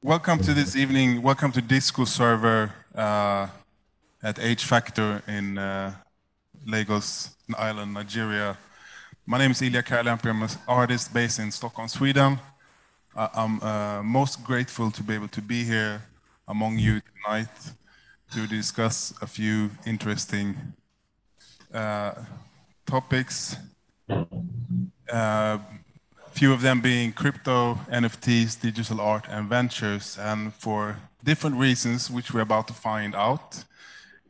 Welcome to this evening. Welcome to Disco server at hFACTOR in Lagos Island, Nigeria. My name is Ilja. I'm an artist based in Stockholm, Sweden. I'm most grateful to be able to be here among you tonight to discuss a few interesting topics. Few of them being crypto, NFTs, digital art, and ventures. And for different reasons, which we're about to find out,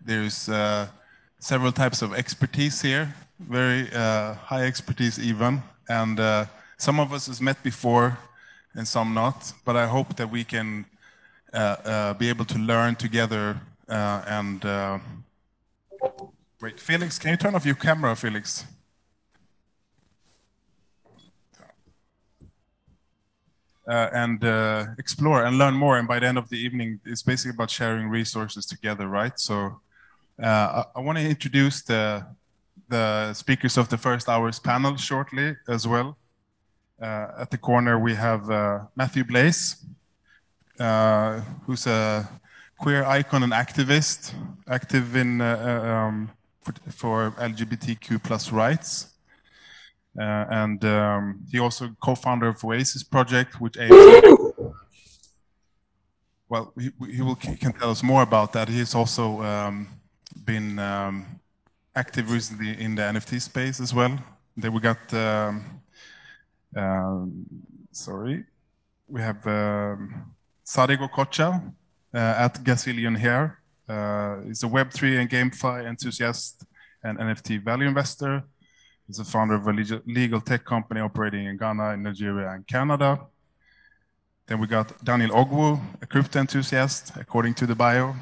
there's several types of expertise here, very high expertise even. And some of us has met before and some not, but I hope that we can be able to learn together wait, Felix, can you turn off your camera, Felix? Explore and learn more. And by the end of the evening, it's basically about sharing resources together, right? So I want to introduce the speakers of the first hour's panel shortly as well. At the corner, we have Matthew Blaise, who's a queer icon and activist, active in for LGBTQ plus rights. He also co-founder of Oasis Project, which aims well, he can tell us more about that. He's also been active recently in the NFT space as well. Then we got, we have Sadiq Okocha at Gazillion here. He's a Web3 and GameFi enthusiast and NFT value investor. He's the founder of a legal tech company operating in Ghana, Nigeria, and Canada. Then we got Daniel Ogwu, a crypto enthusiast, according to the bio,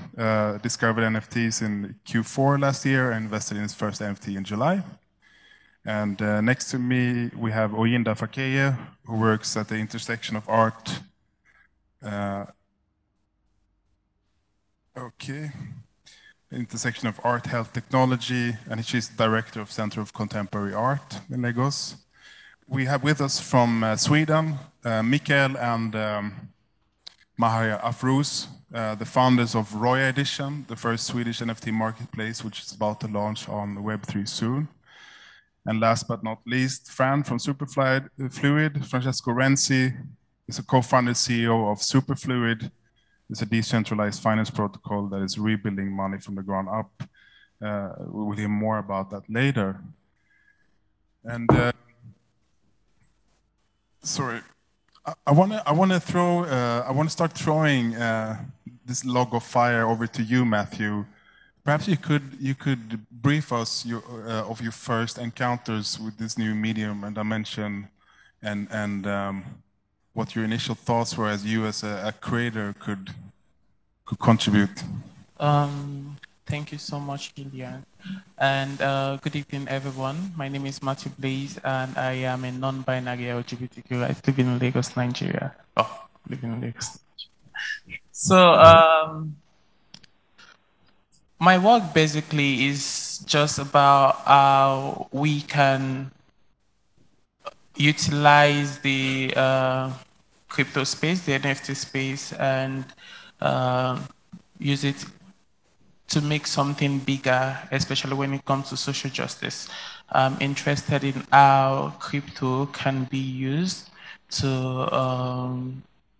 discovered NFTs in Q4 last year and invested in his first NFT in July. And next to me, we have Oyinda Fakeye, who works at the intersection of art. Intersection of art, health, technology, and she's director of Center of Contemporary Art in Lagos. We have with us from Sweden, Mikael and Maharia Afrouz, the founders of Roya Edition, the first Swedish NFT marketplace, which is about to launch on Web3 soon. And last but not least, Fran from Superfluid, Franseco Renzi is a co-founder CEO of Superfluid. It's a decentralized finance protocol that is rebuilding money from the ground up. We will hear more about that later. And sorry, I want to start throwing this log of fire over to you, Matthew. Perhaps you could brief us of your first encounters with this new medium and dimension, and what your initial thoughts were as you as a creator could contribute. Thank you so much, Ilja. And good evening, everyone. My name is Matthew Blaise, and I am a non-binary LGBTQ. I live in Lagos, Nigeria. Oh, live in Lagos. So my work basically is just about how we can utilize the crypto space, the NFT space, and use it to make something bigger, especially when it comes to social justice. I'm interested in how crypto can be used to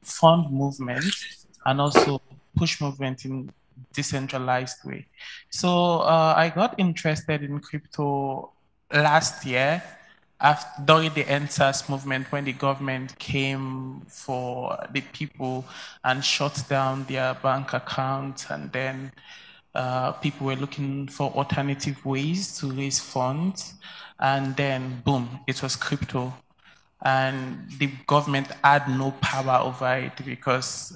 fund movement and also push movement in decentralized way. So I got interested in crypto last year during the NSAS movement, when the government came for the people and shut down their bank accounts, and then people were looking for alternative ways to raise funds, and then boom, it was crypto. And the government had no power over it because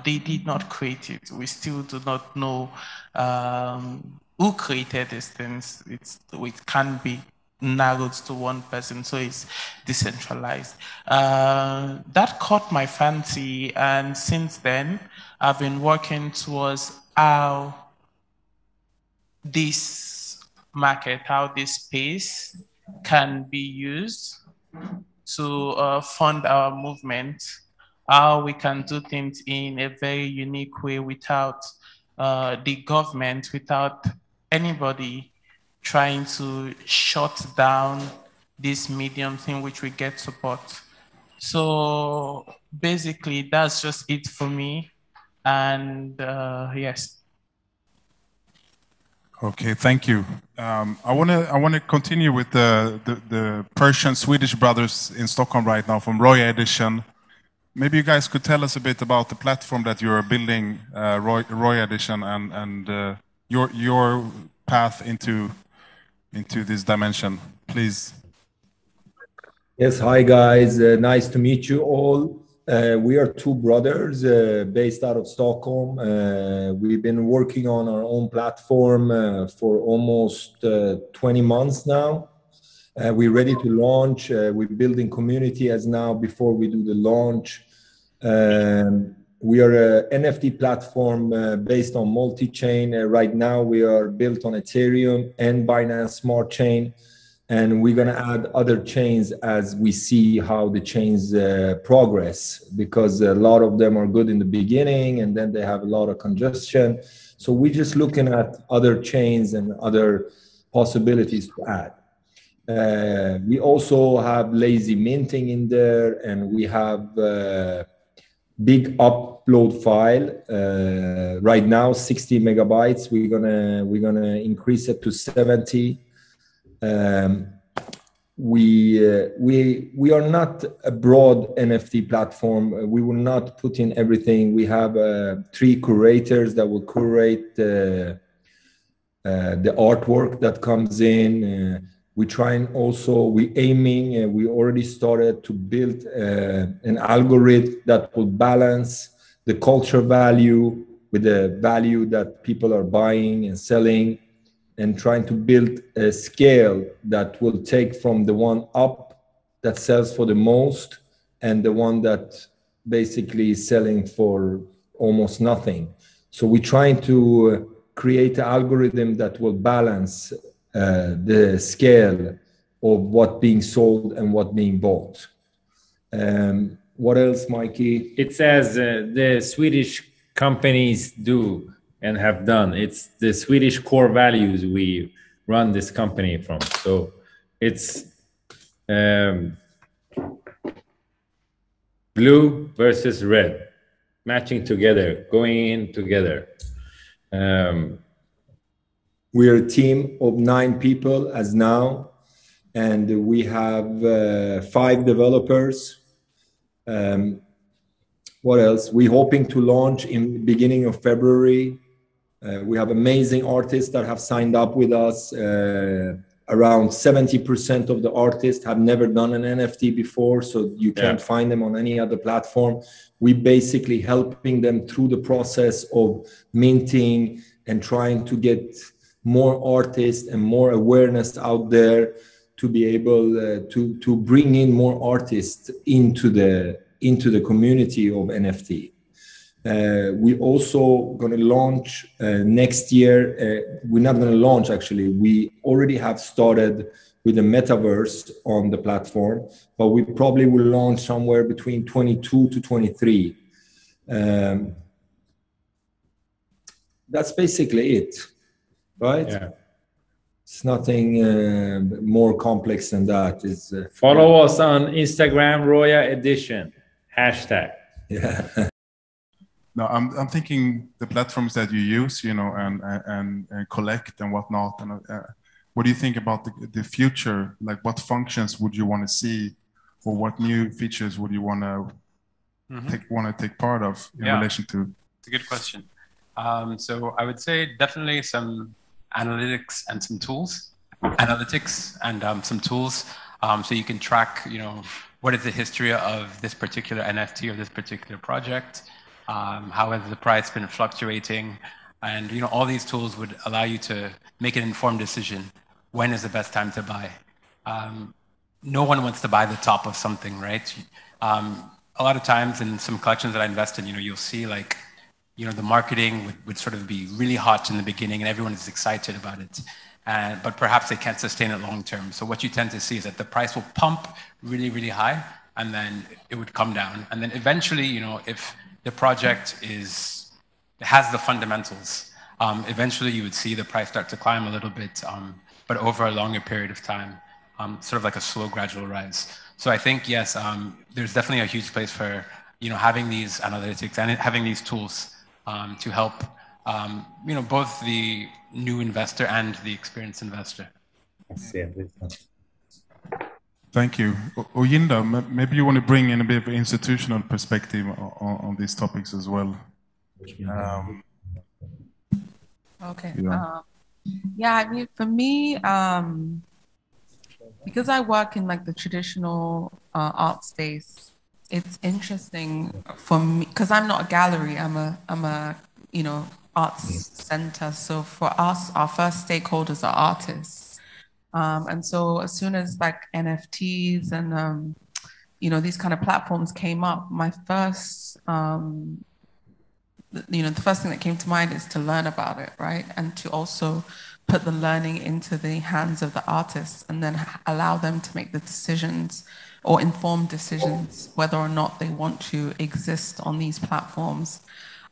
they did not create it. We still do not know who created these things. It can't be narrowed to one person, so it's decentralized. That caught my fancy, and since then, I've been working towards how this market, how this space can be used to fund our movement how we can do things in a very unique way without the government, without anybody trying to shut down this medium thing which we get support. So basically, that's just it for me. And yes. Okay, thank you. I want to continue with the Persian Swedish brothers in Stockholm right now from Roya Edition. Maybe you guys could tell us a bit about the platform that you are building, Roya Edition, and your path into this dimension, please. Yes, hi guys. Nice to meet you all. We are two brothers based out of Stockholm. We've been working on our own platform for almost 20 months now. We're ready to launch. We're building community as now before we do the launch. We are an NFT platform based on multi-chain. Right now we are built on Ethereum and Binance Smart Chain. And we're going to add other chains as we see how the chains progress, because a lot of them are good in the beginning and then they have a lot of congestion. So we're just looking at other chains and other possibilities to add. We also have lazy minting in there, and we have big upload file. Right now, 60 megabytes. We're gonna increase it to 70. We are not a broad NFT platform. We will not put in everything. We have 3 curators that will curate the artwork that comes in. We already started to build an algorithm that will balance the culture value with the value that people are buying and selling, and trying to build a scale that will take from the one up that sells for the most and the one that basically is selling for almost nothing. So we're trying to create an algorithm that will balance the scale of what being sold and what being bought. What else, Mikey? It's as the Swedish companies do and have done. It's the Swedish core values we run this company from. So it's blue versus red, matching together, going in together. We're a team of 9 people as now, and we have 5 developers. What else? We're hoping to launch in the beginning of February. We have amazing artists that have signed up with us. Around 70% of the artists have never done an NFT before, so you can't find them on any other platform. We basically helping them through the process of minting and trying to get more artists and more awareness out there to be able to bring in more artists into the community of NFT. We also going to launch next year. We're not going to launch, actually. We already have started with the metaverse on the platform, but we probably will launch somewhere between 22 to 23. That's basically it, right? Yeah. It's nothing more complex than that. Follow us on Instagram, Roya Edition, #. Yeah. No, I'm thinking the platforms that you use, and collect and whatnot. And what do you think about the future? Like, what functions would you want to see, or what new features would you want to take part of in relation to? It's a good question. So I would say definitely some analytics and some tools. Some tools, so you can track, what is the history of this particular NFT or this particular project. How has the price been fluctuating? And all these tools would allow you to make an informed decision. When is the best time to buy? No one wants to buy the top of something, right? A lot of times in some collections that I invest in, you'll see the marketing would sort of be really hot in the beginning and everyone is excited about it. But perhaps they can't sustain it long term. So what you tend to see is that the price will pump really, really high, and then it would come down. And then eventually, you know, if the project has the fundamentals, eventually you would see the price start to climb a little bit, but over a longer period of time, sort of like a slow, gradual rise. So I think, yes, there's definitely a huge place for, you know, having these analytics and having these tools to help, you know, both the new investor and the experienced investor. Thank you. Oyinda, maybe you want to bring in a bit of institutional perspective on these topics as well. Okay. Yeah, I mean, for me, because I work in like the traditional art space, it's interesting for me because I'm not a gallery. I'm a you know, arts center. So for us, our first stakeholders are artists, and so as soon as like NFTs and you know, these kind of platforms came up, my first you know, the first thing that came to mind is to learn about it, right? And to also put the learning into the hands of the artists and then allow them to make the decisions or informed decisions whether or not they want to exist on these platforms.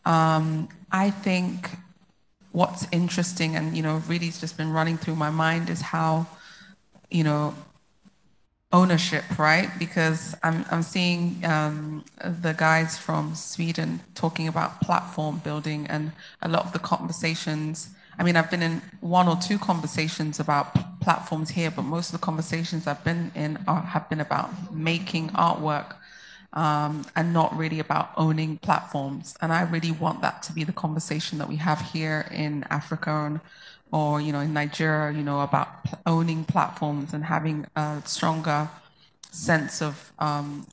I think what's interesting and, you know, really has just been running through my mind is how, you know, ownership, right? Because I'm seeing the guys from Sweden talking about platform building, and a lot of the conversations, I mean, I've been in one or two conversations about platforms here, but most of the conversations I've been in have been about making artwork and not really about owning platforms. And I really want that to be the conversation that we have here in Africa or you know, in Nigeria, you know, about owning platforms and having a stronger sense of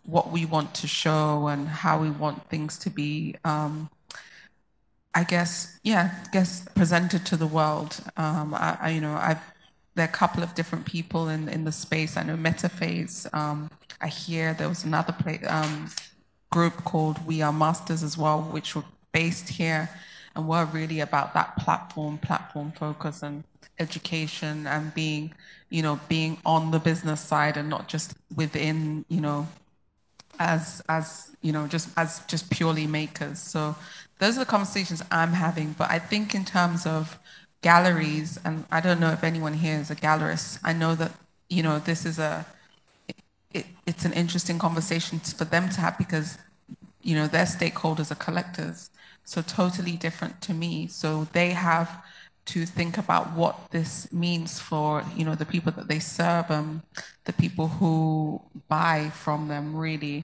what we want to show and how we want things to be, I guess presented to the world. You know, there are a couple of different people in the space. I know Metaphase. I hear there was another group called We Are Masters as well, which were based here. And we're really about that platform focus and education and being, you know, being on the business side and not just within, you know, as you know, just purely makers. So those are the conversations I'm having. But I think in terms of galleries, and I don't know if anyone here is a gallerist, I know that, you know, this is it's an interesting conversation for them to have because, you know, their stakeholders are collectors. So totally different to me. So they have to think about what this means for, you know, the people that they serve, the people who buy from them really.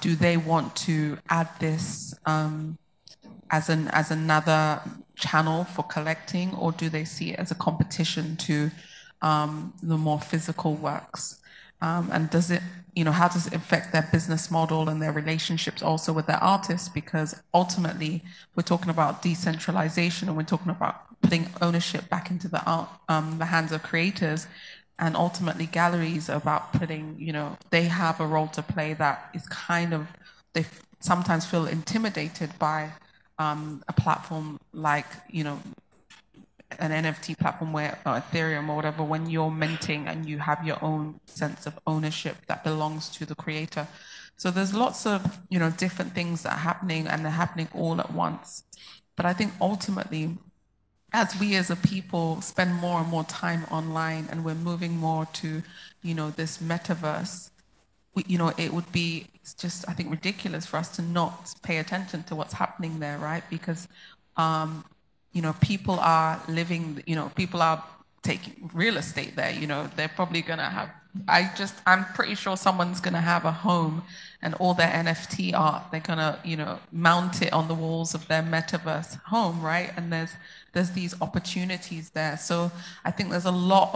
Do they want to add this as another channel for collecting, or do they see it as a competition to the more physical works? And does it, you know, how does it affect their business model and their relationships also with their artists? Because ultimately, we're talking about decentralization and we're talking about putting ownership back into the art, the hands of creators. And ultimately, galleries are about putting, you know, they have a role to play that is kind of, they sometimes feel intimidated by a platform like, you know, an NFT platform where Ethereum or whatever, when you're minting and you have your own sense of ownership that belongs to the creator. So there's lots of, you know, different things that are happening, and they're happening all at once. But I think ultimately, as we as a people spend more and more time online and we're moving more to, you know, this metaverse, you know, it would be just, I think, ridiculous for us to not pay attention to what's happening there, right? Because you know, people are living, you know, people are taking real estate there, you know, they're probably going to have, I'm pretty sure someone's going to have a home and all their NFT art, they're going to, you know, mount it on the walls of their metaverse home, right? And there's these opportunities there. So I think there's a lot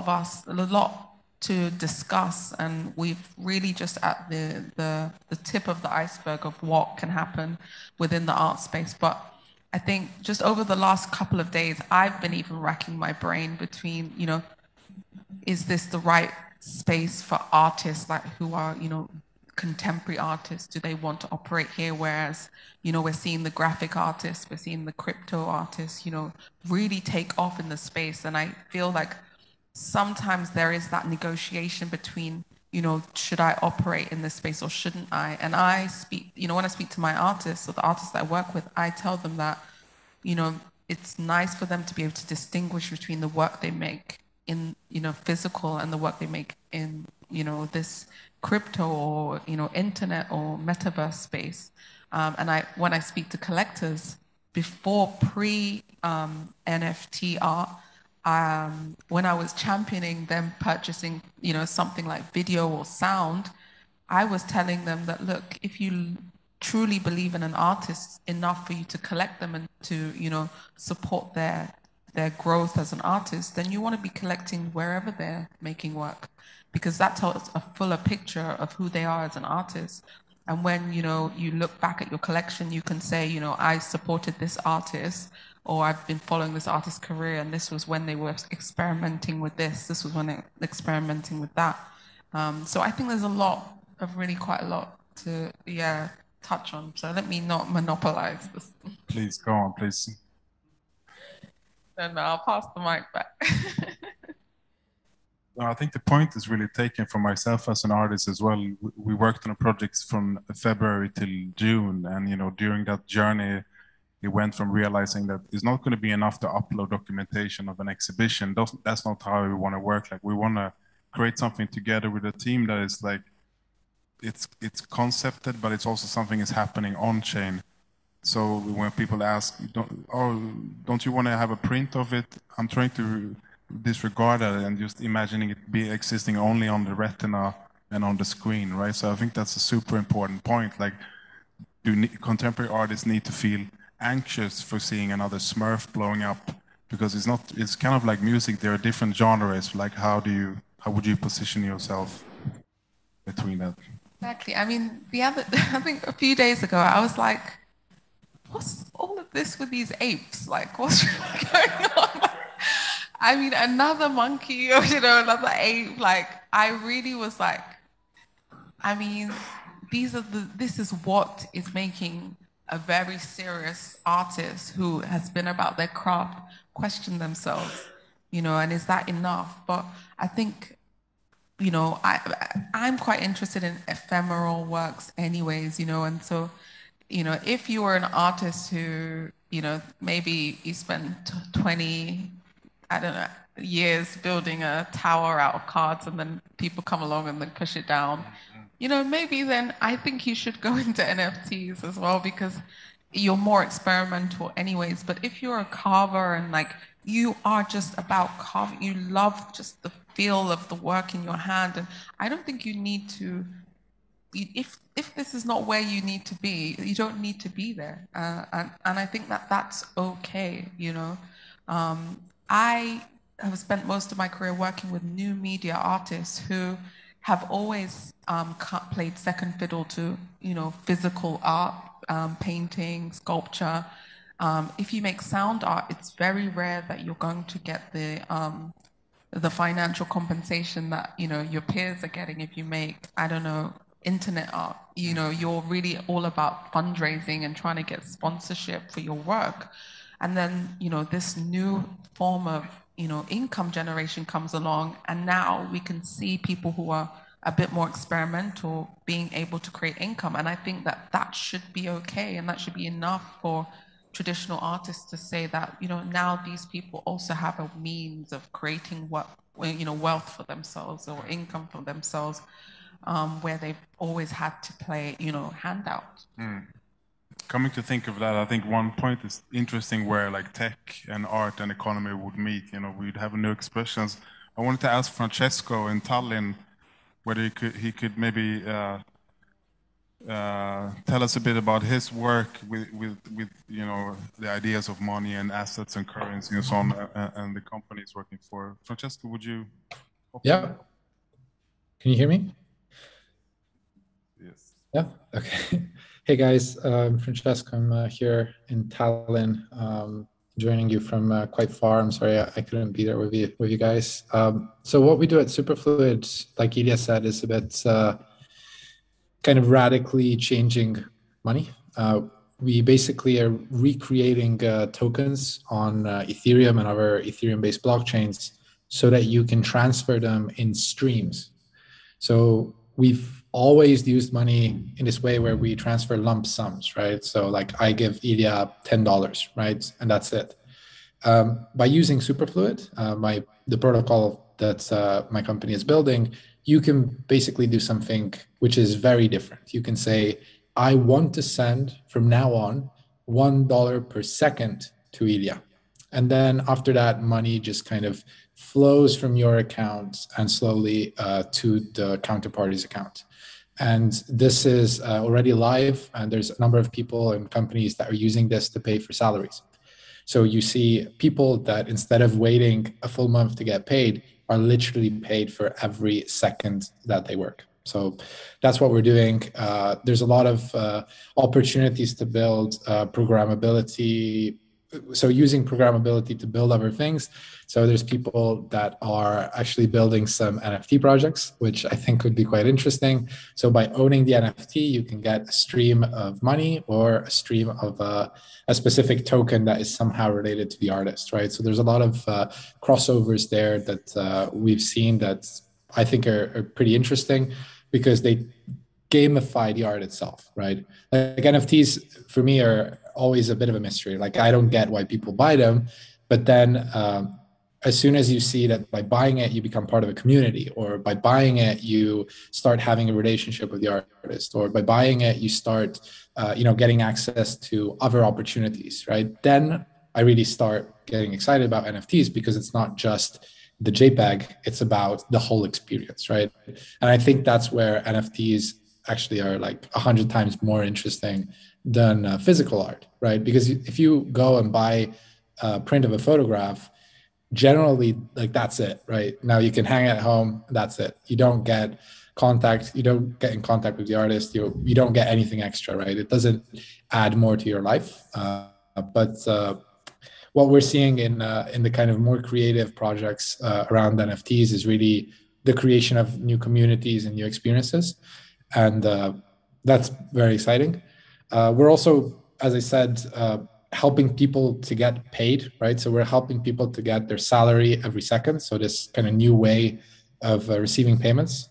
to discuss, and we've really just at the tip of the iceberg of what can happen within the art space. But I think just over the last couple of days, I've been even racking my brain between, you know, is this the right space for artists like who are, you know, contemporary artists? Do they want to operate here? Whereas, you know, we're seeing the graphic artists, we're seeing the crypto artists, you know, really take off in the space. And I feel like sometimes there is that negotiation between should I operate in this space or shouldn't I? And I speak, when I speak to my artists or the artists that I work with, I tell them that, it's nice for them to be able to distinguish between the work they make in, physical and the work they make in, this crypto or, internet or metaverse space. And when I speak to collectors before NFT art, when I was championing them purchasing, something like video or sound, I was telling them that, look, if you truly believe in an artist enough for you to collect them and to, support their growth as an artist, then you want to be collecting wherever they're making work, because that tells a fuller picture of who they are as an artist. And when, you look back at your collection, you can say, I supported this artist, or I've been following this artist's career, and this was when they were experimenting with this was when they're experimenting with that. So I think there's quite a lot to, touch on. So let me not monopolize this. Please, go on, please. Then I'll pass the mic back. I think the point is really taken for myself as an artist as well. We worked on a project from February till June, and during that journey, it went from realizing that it's not going to be enough to upload documentation of an exhibition. That's not how we want to work. Like, we want to create something together with a team that is like, it's concepted, but it's also something is happening on chain. So when people ask, don't you want to have a print of it? I'm trying to disregard that and just imagining it be existing only on the retina and on the screen, right? So I think that's a super important point. Like, contemporary artists need to feel anxious for seeing another Smurf blowing up, because it's kind of like music. There are different genres. Like, how would you position yourself between that? Exactly. I mean, I think a few days ago, I was like, what's all of this with these apes? Like, what's really going on? I mean, another monkey or, another ape. Like, I really was like, I mean, this is what is making a very serious artist who has been about their craft question themselves, and is that enough? But I think, I'm quite interested in ephemeral works anyways, and so, if you were an artist who, maybe you spend 20, I don't know, years building a tower out of cards, and then people come along and then push it down, maybe then I think you should go into NFTs as well, because you're more experimental anyways. But if you're a carver and like you are just about carving, you love just the feel of the work in your hand, and I don't think you need to, if this is not where you need to be, you don't need to be there. And I think that's okay, I have spent most of my career working with new media artists who have always played second fiddle to, physical art, painting, sculpture. If you make sound art, it's very rare that you're going to get the financial compensation that, your peers are getting. If you make, I don't know, internet art, you're really all about fundraising and trying to get sponsorship for your work. And then, this new form of, income generation comes along, and now we can see people who are a bit more experimental being able to create income. And I think that should be okay, and that should be enough for traditional artists to say that, now these people also have a means of creating wealth for themselves or income for themselves, where they've always had to play, handout. Coming to think of that, I think one point is interesting where like tech and art and economy would meet. We'd have new expressions. I wanted to ask Franseco in Tallinn whether he could maybe tell us a bit about his work with the ideas of money and assets and currency and so on, and the company he's working for. Franseco, would you? Yeah. Can you hear me? Yes. Yeah. Okay. Hey guys, Franseco. I'm here in Tallinn, joining you from quite far. I'm sorry I couldn't be there with you guys. So what we do at Superfluid, like Ilja said, is a bit kind of radically changing money. We basically are recreating tokens on Ethereum and other Ethereum-based blockchains so that you can transfer them in streams. So we've always used money in this way where we transfer lump sums, right? So like I give Ilja $10, right? And that's it. By using Superfluid, the protocol that my company is building, you can basically do something which is very different. You can say, I want to send from now on $1 per second to Ilja. And then after that, money just kind of flows from your account and slowly to the counterparty's account. And this is already live, and there's a number of people and companies that are using this to pay for salaries. So you see people that instead of waiting a full month to get paid are literally paid for every second that they work. So that's what we're doing. There's a lot of opportunities to build programmability. So using programmability to build other things. So there's people that are actually building some NFT projects, which I think could be quite interesting. So by owning the NFT, you can get a stream of money or a stream of a specific token that is somehow related to the artist, right? So there's a lot of crossovers there that we've seen that I think are pretty interesting because they gamify the art itself, right? Like NFTs for me are always a bit of a mystery. Like I don't get why people buy them, but then as soon as you see that by buying it, you become part of a community, or by buying it, you start having a relationship with the artist, or by buying it, you start, getting access to other opportunities, right? Then I really start getting excited about NFTs because it's not just the JPEG, it's about the whole experience, right? And I think that's where NFTs actually are like 100 times more interesting than physical art, right? Because if you go and buy a print of a photograph, generally like that's it, right? Now you can hang it at home, that's it. You don't get contact, you don't get in contact with the artist, you don't get anything extra, right? It doesn't add more to your life. But what we're seeing in the kind of more creative projects around NFTs is really the creation of new communities and new experiences. And that's very exciting. We're also, as I said, helping people to get paid, right? So we're helping people to get their salary every second. So this kind of new way of receiving payments.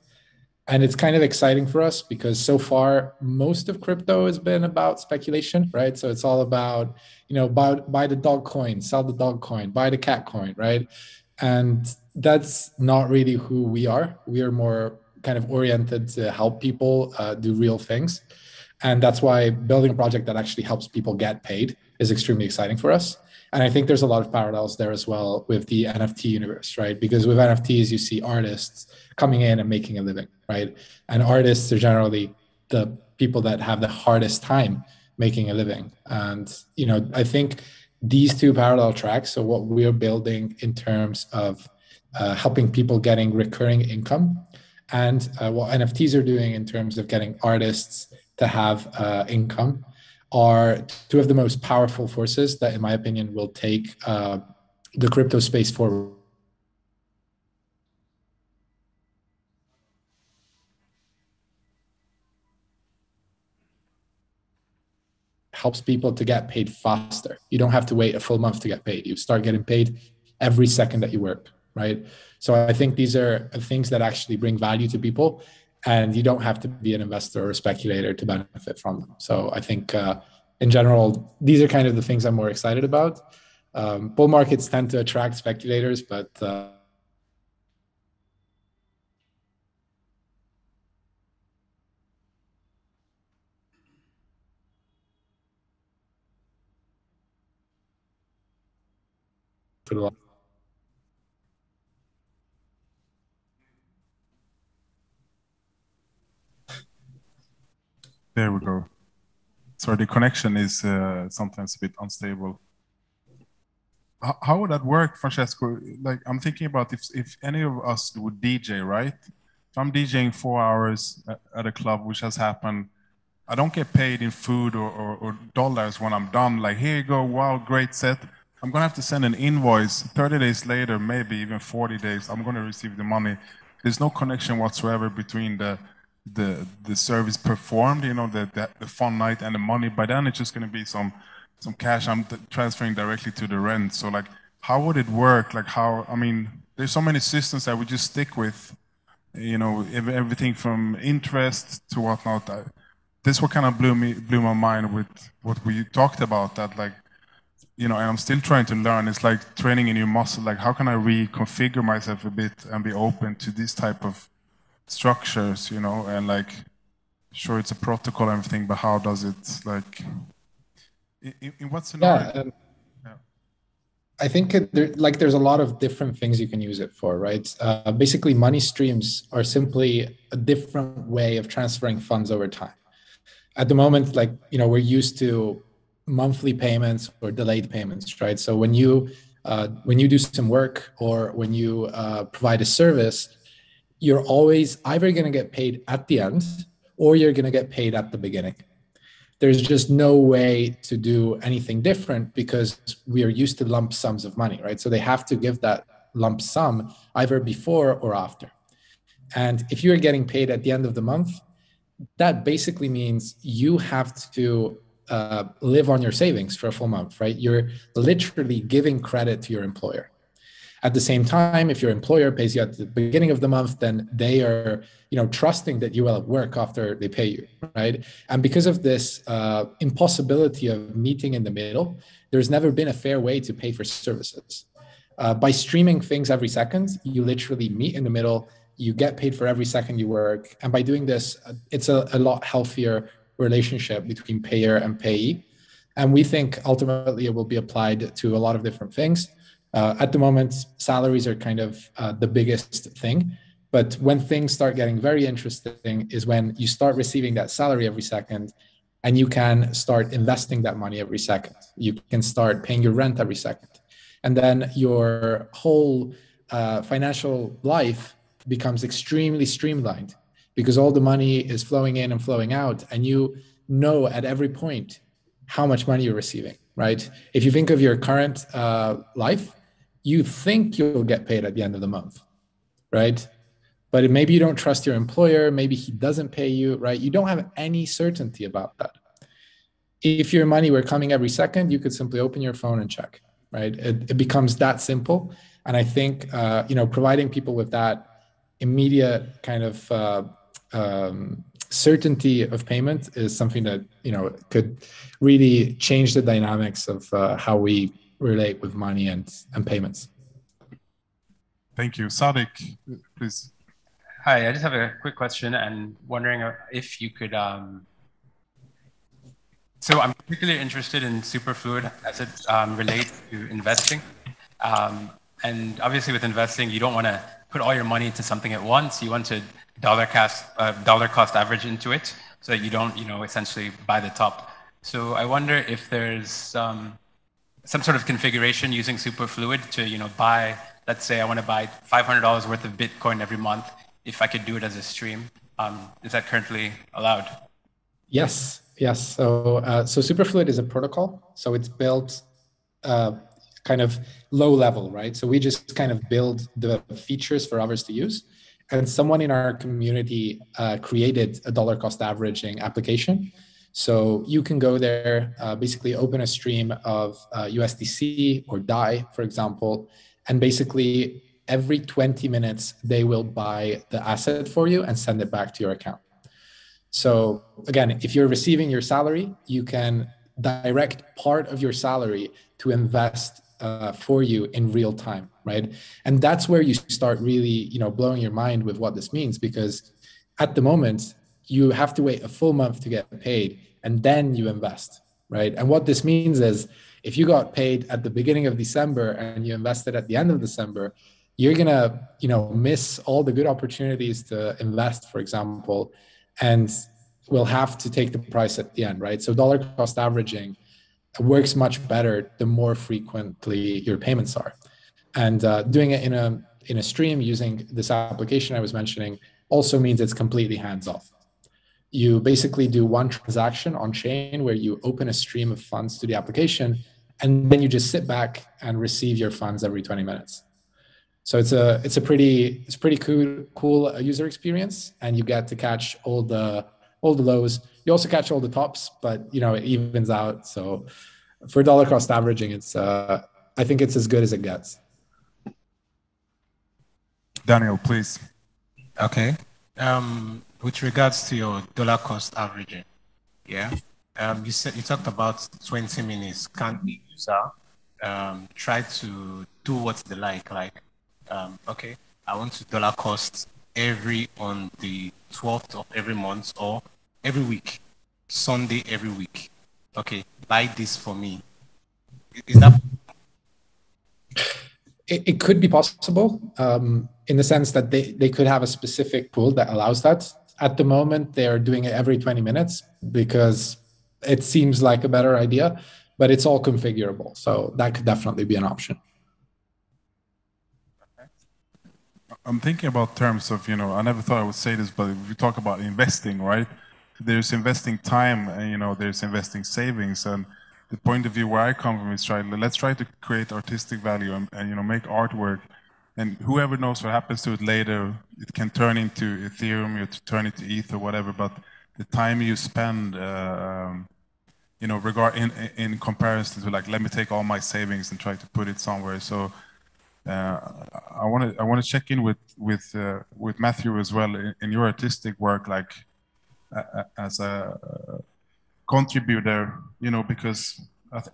And it's kind of exciting for us because so far, most of crypto has been about speculation, right? So it's all about, buy the dog coin, sell the dog coin, buy the cat coin, right? And that's not really who we are. We are more kind of oriented to help people do real things. And that's why building a project that actually helps people get paid is extremely exciting for us. And I think there's a lot of parallels there as well with the NFT universe, right? Because with NFTs, you see artists coming in and making a living, right? And artists are generally the people that have the hardest time making a living. And, I think these two parallel tracks, so what we're building in terms of helping people getting recurring income and what NFTs are doing in terms of getting artists to have income are two of the most powerful forces that, in my opinion, will take the crypto space forward. Helps people to get paid faster. You don't have to wait a full month to get paid. You start getting paid every second that you work, right? So I think these are things that actually bring value to people, and you don't have to be an investor or a speculator to benefit from them. So I think in general, these are kind of the things I'm more excited about. Bull markets tend to attract speculators, but there we go. Sorry, the connection is sometimes a bit unstable. How would that work, Francesco? Like, I'm thinking about if any of us would DJ, right? If I'm DJing 4 hours at a club, which has happened, I don't get paid in food or dollars when I'm done. Like, here you go, wow, great set. I'm gonna have to send an invoice 30 days later, maybe even 40 days. I'm gonna receive the money. There's no connection whatsoever between the service performed, the fun night and the money. By then, it's just gonna be some cash I'm transferring directly to the rent. So like, how would it work? Like there's so many systems that we just stick with you know, everything from interest to whatnot. This what kind of blew my mind with what we talked about, that like, you know, and I'm still trying to learn. It's like training a new muscle. Like, how can I reconfigure myself a bit and be open to this type of structures, you know, and like, sure, it's a protocol and everything, but how does it, like, in what scenario? I think there's a lot of different things you can use it for, right? Basically, money streams are simply a different way of transferring funds over time. At the moment, like, you know, we're used to monthly payments or delayed payments, right? So when you do some work or when you provide a service, you're always either going to get paid at the end or you're going to get paid at the beginning. There's just no way to do anything different because we are used to lump sums of money, right? So they have to give that lump sum either before or after. And if you're getting paid at the end of the month, that basically means you have to live on your savings for a full month, right? You're literally giving credit to your employer. At the same time, if your employer pays you at the beginning of the month, then they are, you know, trusting that you will work after they pay you, right? And because of this impossibility of meeting in the middle, there's never been a fair way to pay for services. By streaming things every second, you literally meet in the middle, you get paid for every second you work. And by doing this, it's a lot healthier relationship between payer and payee. And we think ultimately it will be applied to a lot of different things. At the moment, salaries are kind of the biggest thing. But when things start getting very interesting is when you start receiving that salary every second and you can start investing that money every second. You can start paying your rent every second. And then your whole financial life becomes extremely streamlined because all the money is flowing in and flowing out. And you know at every point how much money you're receiving, right? If you think of your current life, you think you'll get paid at the end of the month, right? But maybe you don't trust your employer, maybe he doesn't pay you, right? You don't have any certainty about that. If your money were coming every second, you could simply open your phone and check, right? It becomes that simple. And I think, you know, providing people with that immediate kind of certainty of payment is something that, you know, could really change the dynamics of how we relate with money and payments. Thank you. Sadiq, please. Hi, I just have a quick question and wondering if you could, so I'm particularly interested in Superfluid as it relates to investing. And obviously with investing, you don't want to put all your money into something at once. You want to dollar cost average into it so that you don't, you know, essentially buy the top. So I wonder if there's some sort of configuration using Superfluid to, you know, buy, let's say I want to buy $500 worth of Bitcoin every month. If I could do it as a stream, is that currently allowed? Yes. So Superfluid is a protocol. So it's built kind of low level, right? So we just kind of build the features for others to use. And someone in our community created a dollar cost averaging application. So you can go there, basically open a stream of USDC or DAI, for example, and basically every 20 minutes, they will buy the asset for you and send it back to your account. So again, if you're receiving your salary, you can direct part of your salary to invest for you in real time, right? And that's where you start really, you know, blowing your mind with what this means, because at the moment, you have to wait a full month to get paid and then you invest, right? And what this means is if you got paid at the beginning of December and you invested at the end of December, you're gonna, you know, miss all the good opportunities to invest, for example, and will have to take the price at the end, right? So dollar cost averaging works much better the more frequently your payments are. And doing it in a stream using this application I was mentioning also means it's completely hands-off. You basically do one transaction on chain where you open a stream of funds to the application, and then you just sit back and receive your funds every 20 minutes. So it's a pretty cool user experience, and you get to catch all the lows. You also catch all the tops, but you know it evens out. So for dollar cost averaging, it's I think it's as good as it gets. Daniel, please. Okay. With regards to your dollar cost averaging, yeah, you talked about 20 minutes. Can the user try to do what they like? Like, okay, I want to dollar cost on the 12th of every month or every week, Sunday every week. Okay, buy this for me. Is that? It could be possible in the sense that they could have a specific pool that allows that. At the moment, they're doing it every 20 minutes because it seems like a better idea, but it's all configurable. So that could definitely be an option. I'm thinking about terms of, I never thought I would say this, but if we talk about investing, right? There's investing time and, there's investing savings. And the point of view where I come from is let's try to create artistic value and make artwork. And whoever knows what happens to it later, it can turn into Ethereum, or to turn into ETH or whatever. But the time you spend, in comparison to let me take all my savings and try to put it somewhere. So I want to check in with Matthew as well in your artistic work, as a contributor, because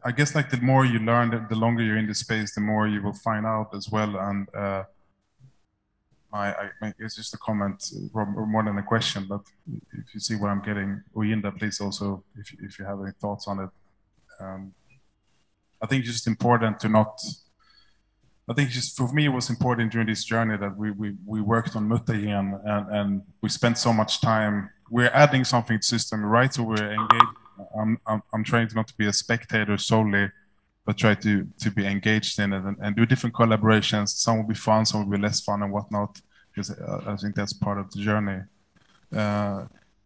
I guess the more you learn, the longer you're in the space, the more you will find out as well. And it's just a comment more than a question, but if you see what I'm getting, Oyinda, please also, if you have any thoughts on it. I think it's just important to not. I think just for me, it was important during this journey that we worked on Mutagen and we spent so much time. We're adding something to the system, right? So we're engaged. I'm trying to not to be a spectator solely, but try to be engaged in it and do different collaborations. Some will be fun, some will be less fun and whatnot, because I think that's part of the journey.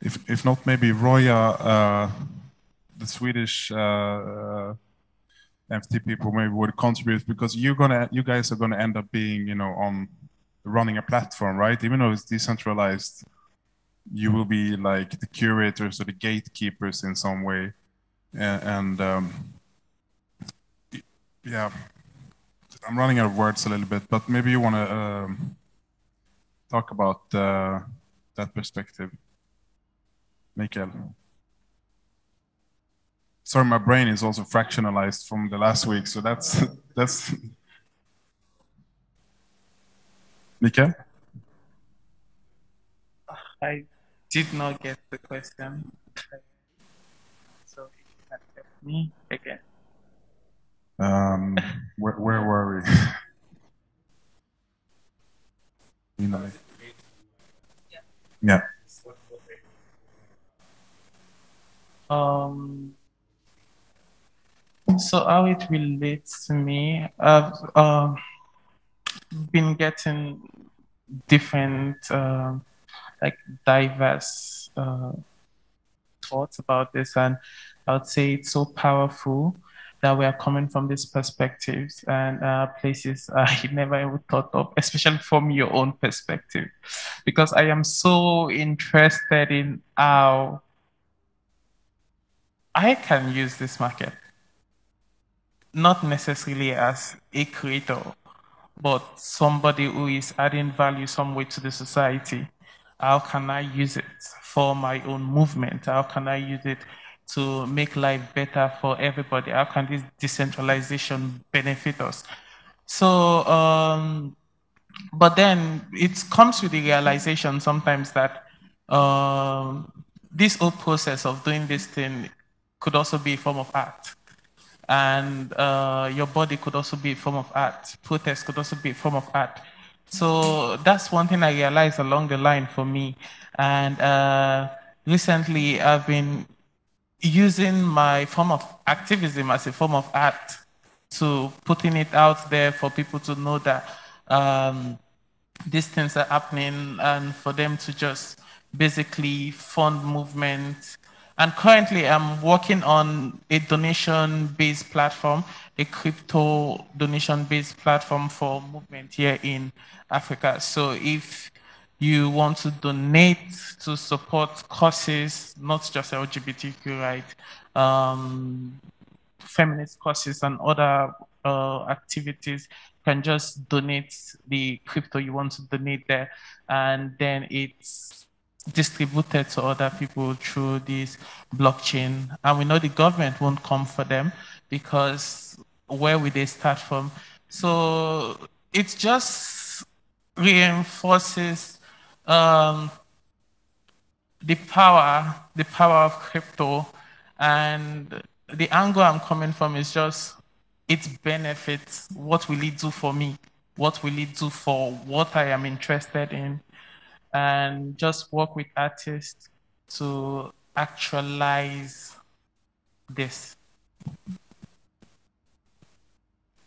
If not, maybe Roya, the Swedish NFT people maybe would contribute, because you guys are gonna end up being, on running a platform, right? Even though it's decentralized, you will be like the curators or the gatekeepers in some way, and yeah, I'm running out of words a little bit, but maybe you want to talk about that perspective, Mikael. Sorry, my brain is also fractionalized from the last week, so that's Mikael? I did not get the question. So if you can help me again. Where were we? Yeah. So how it relates to me, I've been getting different, diverse thoughts about this, and I would say it's so powerful that we are coming from these perspectives and places I never even thought of, especially from your own perspective, because I am so interested in how I can use this market, not necessarily as a creator, but somebody who is adding value some way to the society. How can I use it for my own movement? How can I use it to make life better for everybody? How can this decentralization benefit us? So, but then it comes with the realization sometimes that this whole process of doing this thing could also be a form of art. And your body could also be a form of art. Protest could also be a form of art. So that's one thing I realized along the line for me. And recently, I've been using my form of activism as a form of art, to putting it out there for people to know that these things are happening, and for them to just basically fund movement. And currently, I'm working on a donation-based platform, a crypto donation-based platform for movement here in Africa. So if you want to donate to support causes, not just LGBTQ, right? Feminist causes and other activities. You can just donate the crypto you want to donate there, and then it's distributed to other people through this blockchain. And we know the government won't come for them because where will they start from? So it just reinforces the power of crypto. And the angle I'm coming from is just its benefits. What will it do for me? What will it do for what I am interested in? And just work with artists to actualize this.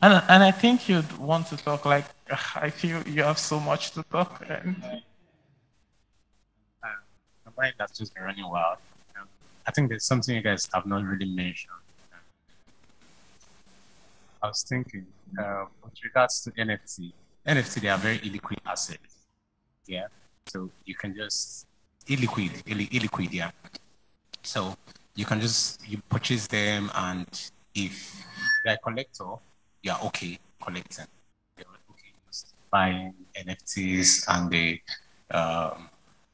And I think you'd want to talk, like, I feel you have so much to talk. And my mind has just been running wild. I think there's something you guys have not really mentioned. I was thinking, with regards to NFT, they are very illiquid assets. Yeah. So you can just illiquid, yeah. So you can just purchase them, and if you're a collector, you're okay collecting. You're okay just buying NFTs and the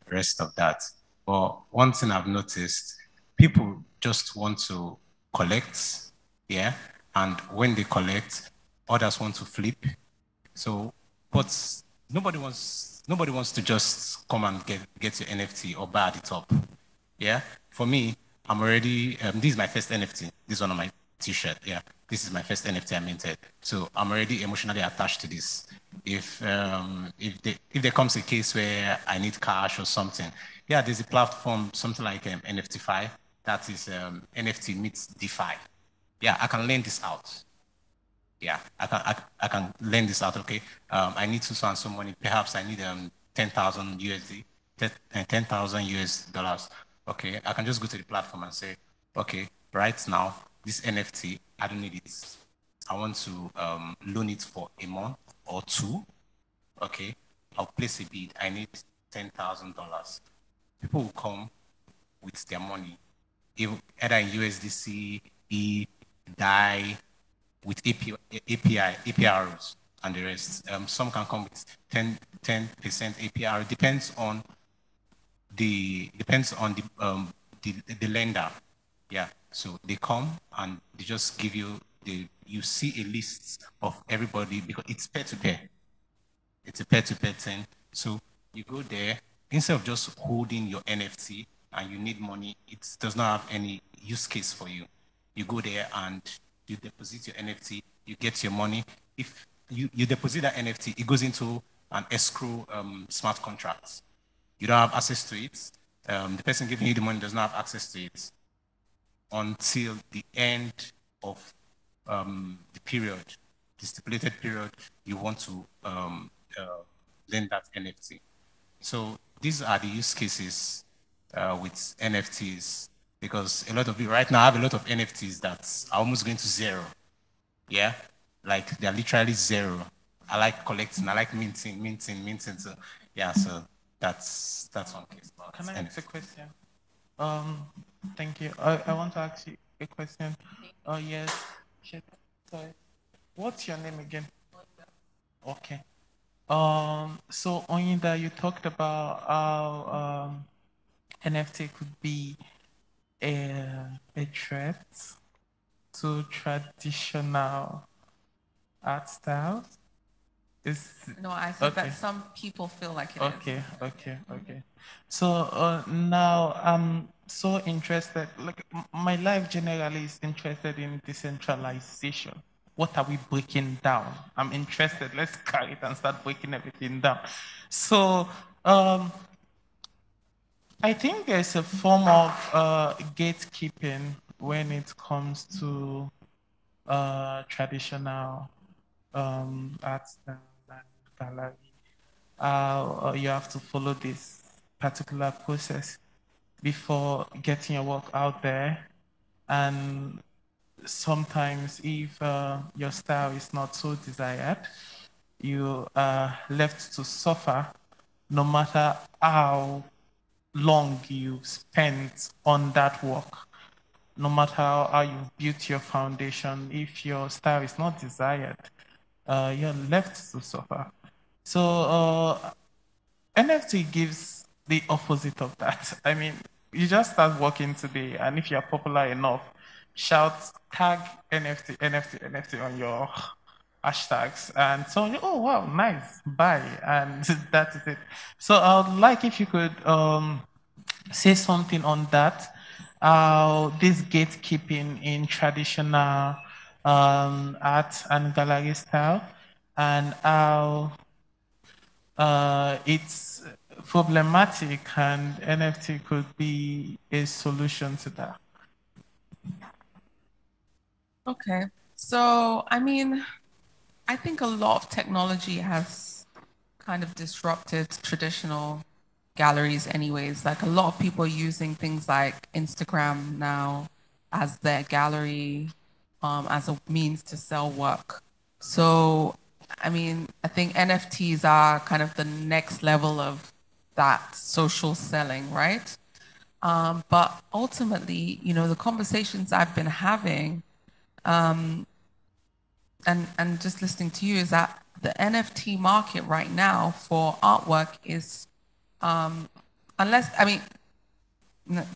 rest of that. But one thing I've noticed, people just want to collect, yeah, and when they collect, others want to flip. So, but nobody wants to just come and get your NFT or buy at the top. Yeah, for me, I'm already. This is my first NFT. This is one of my T-shirt. Yeah, this is my first NFT I minted. So I'm already emotionally attached to this. If there comes a case where I need cash or something, yeah, there's a platform, something like NFT5, that is NFT meets DeFi. Yeah, I can lend this out. Yeah, I can lend this out. Okay, I need so and so money. Perhaps I need 10,000 USD, 10,000 US dollars. Okay, I can just go to the platform and say, okay, right now this NFT, I don't need it. I want to loan it for a month or two. Okay, I'll place a bid. I need $10,000. People will come with their money, either in USDC, DAI, with APRs and the rest. Some can come with 10% APR. Depends on the lender. Yeah. So they come and they just give you you see a list of everybody, because it's peer-to-peer. It's a peer-to-peer thing. So you go there, instead of just holding your NFT and you need money, it does not have any use case for you. You go there and you deposit your NFT, you get your money. If you deposit that NFT, it goes into an escrow smart contract. You don't have access to it. The person giving you the money does not have access to it until the end of the period, the stipulated period you want to lend that NFT. So these are the use cases with NFTs, because a lot of people right now have a lot of NFTs that are almost going to zero. Yeah, like they're literally zero. I like collecting, I like minting. So yeah, so that's one case. Can I ask a question? Thank you. I want to ask you a question. Oh yes. Shit. Sorry. What's your name again? Okay. So Oyinda, you talked about how NFT could be a threat to traditional art styles. No, I said okay. that some people feel like it okay, is. Okay. So now I'm so interested. Like my life generally is interested in decentralization. What are we breaking down? I'm interested. Let's carry it and start breaking everything down. So I think there's a form of gatekeeping when it comes to traditional art style and gallery. You have to follow this particular process before getting your work out there. And sometimes if your style is not so desired, you are left to suffer no matter how long you've spent on that work. no matter how you've built your foundation, if your style is not desired, you're left to suffer. So NFT gives the opposite of that. I mean, you just start working today, and if you're popular enough, shout tag NFT, NFT, NFT on your hashtags, and so oh wow, nice, buy, and that is it. So I would like if you could say something on that. This gatekeeping in traditional art and gallery style, and how it's problematic, and NFT could be a solution to that. Okay, so I mean, I think a lot of technology has kind of disrupted traditional galleries anyways. Like a lot of people are using things like Instagram now as their gallery, as a means to sell work. So, I mean, I think NFTs are kind of the next level of that social selling, right? But ultimately, you know, the conversations I've been having, and just listening to you, is that the NFT market right now for artwork is, unless, I mean,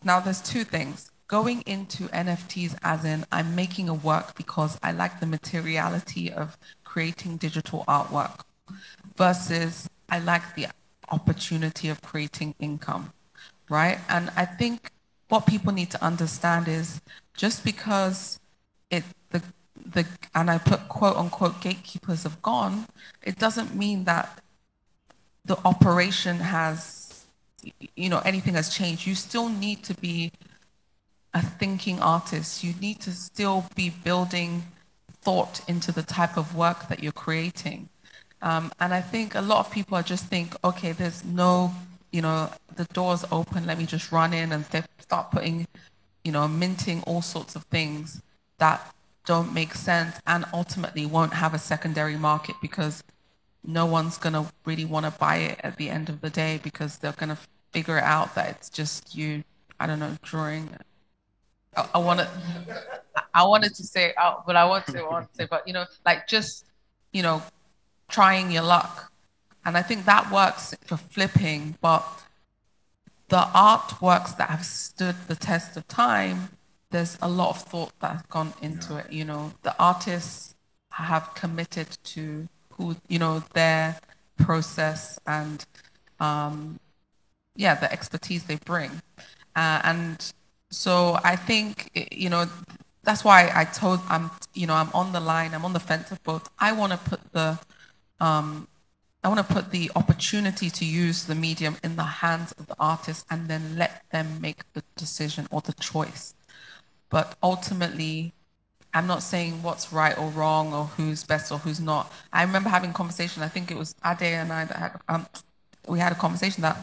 now there's two things. Going into NFTs as in I'm making a work because I like the materiality of creating digital artwork versus I like the opportunity of creating income, right? And I think what people need to understand is just because the and I put quote unquote gatekeepers have gone, it doesn't mean that the operation has, you know, anything has changed. You still need to be a thinking artist. You need to still be building thought into the type of work that you're creating. And I think a lot of people are just think, okay, there's no, you know, the door's open, let me just run in and start putting, you know, minting all sorts of things that don't make sense and ultimately won't have a secondary market because no one's going to really want to buy it at the end of the day because they're going to figure it out that it's just you, I don't know, drawing. I wanted to say out, but I want to say, but you know, like just, you know, trying your luck. And I think that works for flipping, but the artworks that have stood the test of time, there's a lot of thought that has gone into it. You know, the artists have committed to who, you know, their process and the expertise they bring. And so I think, you know, that's why I'm on the line, I'm on the fence of both. I want to put the opportunity to use the medium in the hands of the artist and then let them make the decision or the choice. But ultimately, I'm not saying what's right or wrong or who's best or who's not. I remember having a conversation, I think it was Ade and I that had, we had a conversation that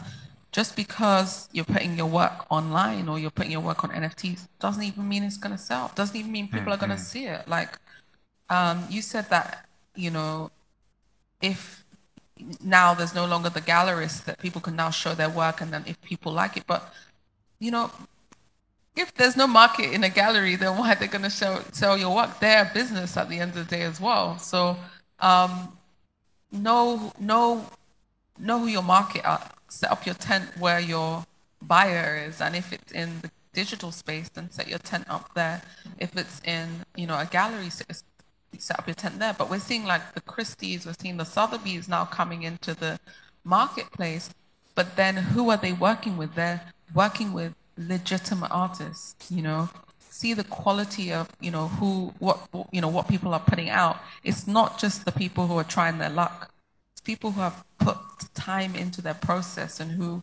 just because you're putting your work online or you're putting your work on NFTs doesn't even mean it's going to sell. Doesn't even mean people are going to see it. Like you said that, you know, if now there's no longer the gallerist, that people can now show their work and then if people like it. But, you know, if there's no market in a gallery, then why are they going to sell your work? They're a business at the end of the day as well. So know who your market are. Set up your tent where your buyer is. And if it's in the digital space, then set your tent up there. If it's in, you know, a gallery, set up your tent there. But we're seeing like the Christie's, we're seeing the Sotheby's now coming into the marketplace. But then who are they working with? They're working with legitimate artists, you know. See the quality of, you know, what people are putting out. It's not just the people who are trying their luck. It's people who have put time into their process and who,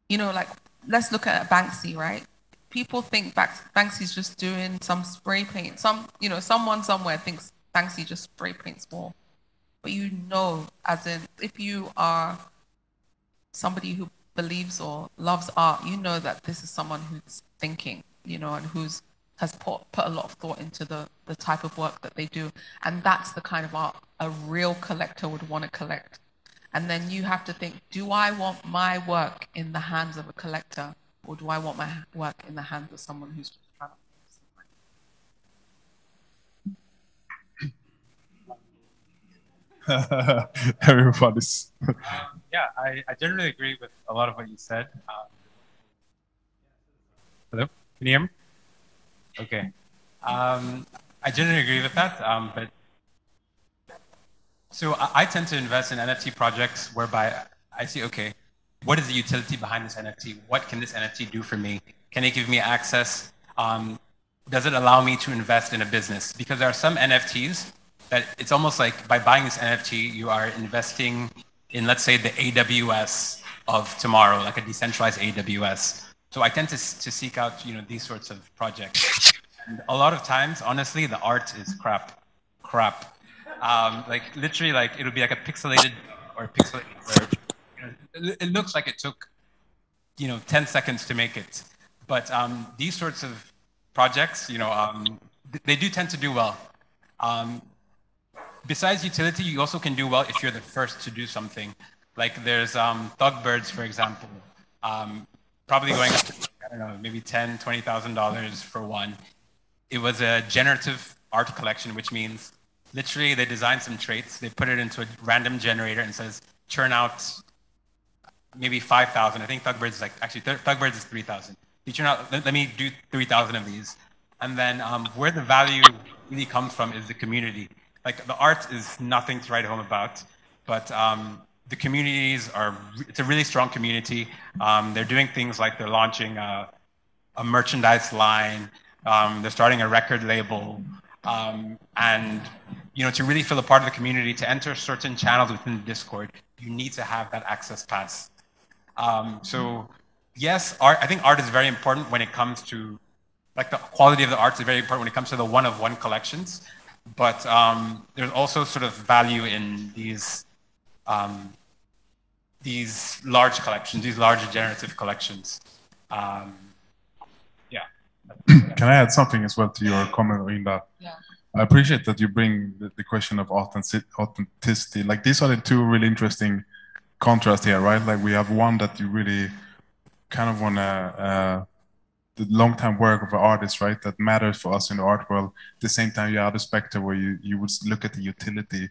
you know, like, let's look at Banksy, right? People think Banksy's just doing some spray paint. Someone somewhere thinks Banksy just spray paints more. But you know, as in, if you are somebody who believes or loves art, you know that this is someone who's thinking, you know, and has put a lot of thought into the type of work that they do. And that's the kind of art a real collector would want to collect. And then you have to think, do I want my work in the hands of a collector or do I want my work in the hands of someone who's just trying to Everybody's. Yeah, I generally agree with a lot of what you said. Hello, can you hear me? Okay. I generally agree with that, but so I tend to invest in NFT projects whereby I see, okay, what is the utility behind this NFT? What can this NFT do for me? Can it give me access? Does it allow me to invest in a business? Because there are some NFTs that it's almost like by buying this NFT, you are investing in, let's say, the AWS of tomorrow, like a decentralized AWS. So I tend to seek out, these sorts of projects. And a lot of times, honestly, the art is crap. Like literally, like it'll be like a pixelated or pixelated. It looks like it took, 10 seconds to make it. But these sorts of projects, they do tend to do well. Besides utility, you also can do well if you're the first to do something. Like there's Thugbirds, for example, probably going up to, I don't know, maybe $10,000, $20,000 for one. It was a generative art collection, which means literally they designed some traits, they put it into a random generator and says, churn out maybe 5,000. I think Thugbirds is Thugbirds is 3,000. You churn out, let me do 3,000 of these. And then where the value really comes from is the community. Like the art is nothing to write home about, but the communities it's a really strong community. They're doing things like they're launching a merchandise line, they're starting a record label, and to really feel a part of the community, to enter certain channels within the Discord, you need to have that access pass. So yes, I think art is very important when it comes to, like the quality of the art is very important when it comes to the one-of-one collections. But there's also sort of value in these large collections, these large generative collections. Yeah. Can I add something as well to your comment, Oyinda? Yeah. I appreciate that you bring the question of authenticity. Like these are the two really interesting contrasts here, right? Like we have one that you really kind of want to the long-term work of an artist, right? That matters for us in the art world. At the same time, you have the spectrum where you would look at the utility. You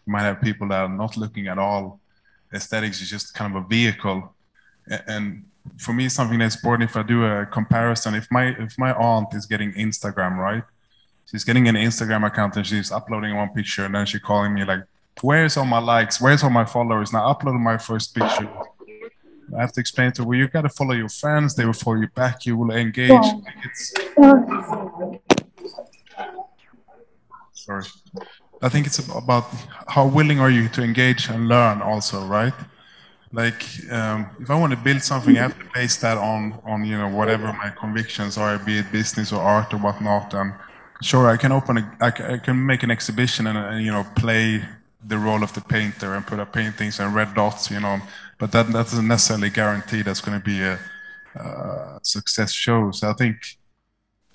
might have people that are not looking at all. Aesthetics is just kind of a vehicle. And for me, something that's important, if I do a comparison, if my aunt is getting Instagram, right? She's getting an Instagram account and she's uploading one picture and then she's calling me like, where's all my likes? Where's all my followers? Now I uploaded my first picture. I have to explain to her, well, you got to follow your friends. They will follow you back. You will engage. Sorry. I think it's about how willing are you to engage and learn also, right? Like, if I want to build something, I have to base that on whatever my convictions are, be it business or art or whatnot. And sure, I can I can make an exhibition and play the role of the painter and put up paintings and red dots, but that doesn't necessarily guarantee that's going to be a success show. So I think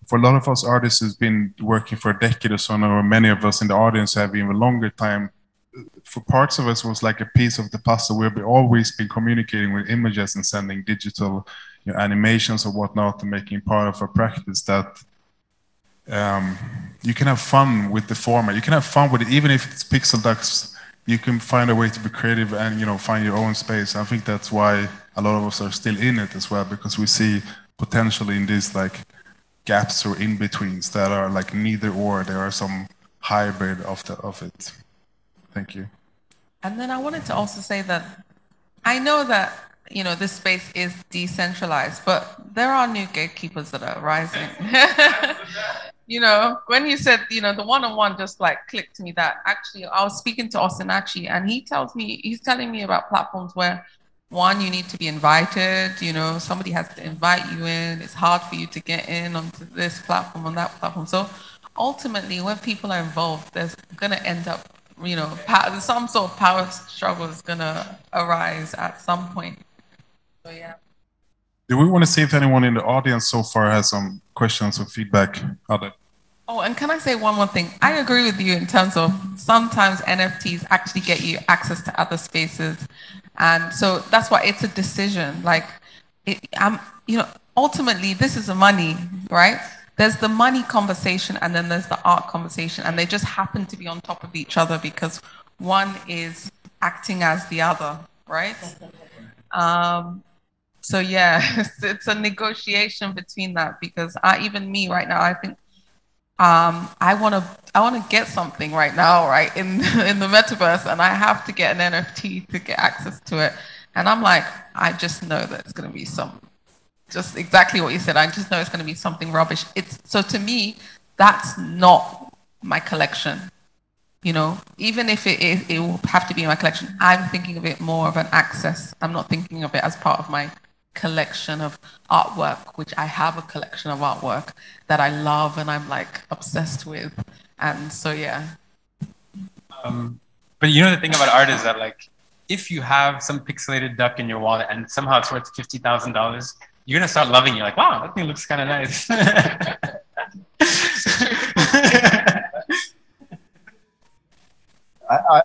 for a lot of us artists who's been working for a decade or so now, or many of us in the audience have even longer time, for parts of us was like a piece of the puzzle. We've always been communicating with images and sending digital animations or whatnot and making part of a practice that you can have fun with the format. You can have fun with it, even if it's pixel ducks. You can find a way to be creative and find your own space. I think that's why a lot of us are still in it as well, because we see potential in these like gaps or in-betweens that are like neither or. There are some hybrid of it. Thank you. And then I wanted to also say that I know that this space is decentralized, but there are new gatekeepers that are rising. When you said, the one-on-one just like clicked to me that actually I was speaking to Austin Achi and he's telling me about platforms where one, you need to be invited, somebody has to invite you in. It's hard for you to get in onto this platform, on that platform. So ultimately when people are involved, there's going to end up, some sort of power struggle is going to arise at some point. So yeah. Do we want to see if anyone in the audience so far has some questions or feedback? Oh, and can I say one more thing? I agree with you in terms of sometimes NFTs actually get you access to other spaces. And so that's why it's a decision. Like, ultimately, this is the money, right? There's the money conversation and then there's the art conversation, and they just happen to be on top of each other because one is acting as the other, right? So yeah, it's a negotiation between that, because even me right now, I think I want to get something right now, right, in the metaverse, and I have to get an NFT to get access to it. And I'm like, I just know that it's going to be just exactly what you said. I just know it's going to be something rubbish. So to me, that's not my collection. You know, even if it will have to be in my collection, I'm thinking of it more of an access. I'm not thinking of it as part of my collection of artwork, which I have a collection of artwork that I love and I'm like obsessed with. And so, yeah. But you know, the thing about art is that, like, if you have some pixelated duck in your wallet and somehow it's worth $50,000, you're gonna start loving it. You're like, wow, that thing looks kind of nice.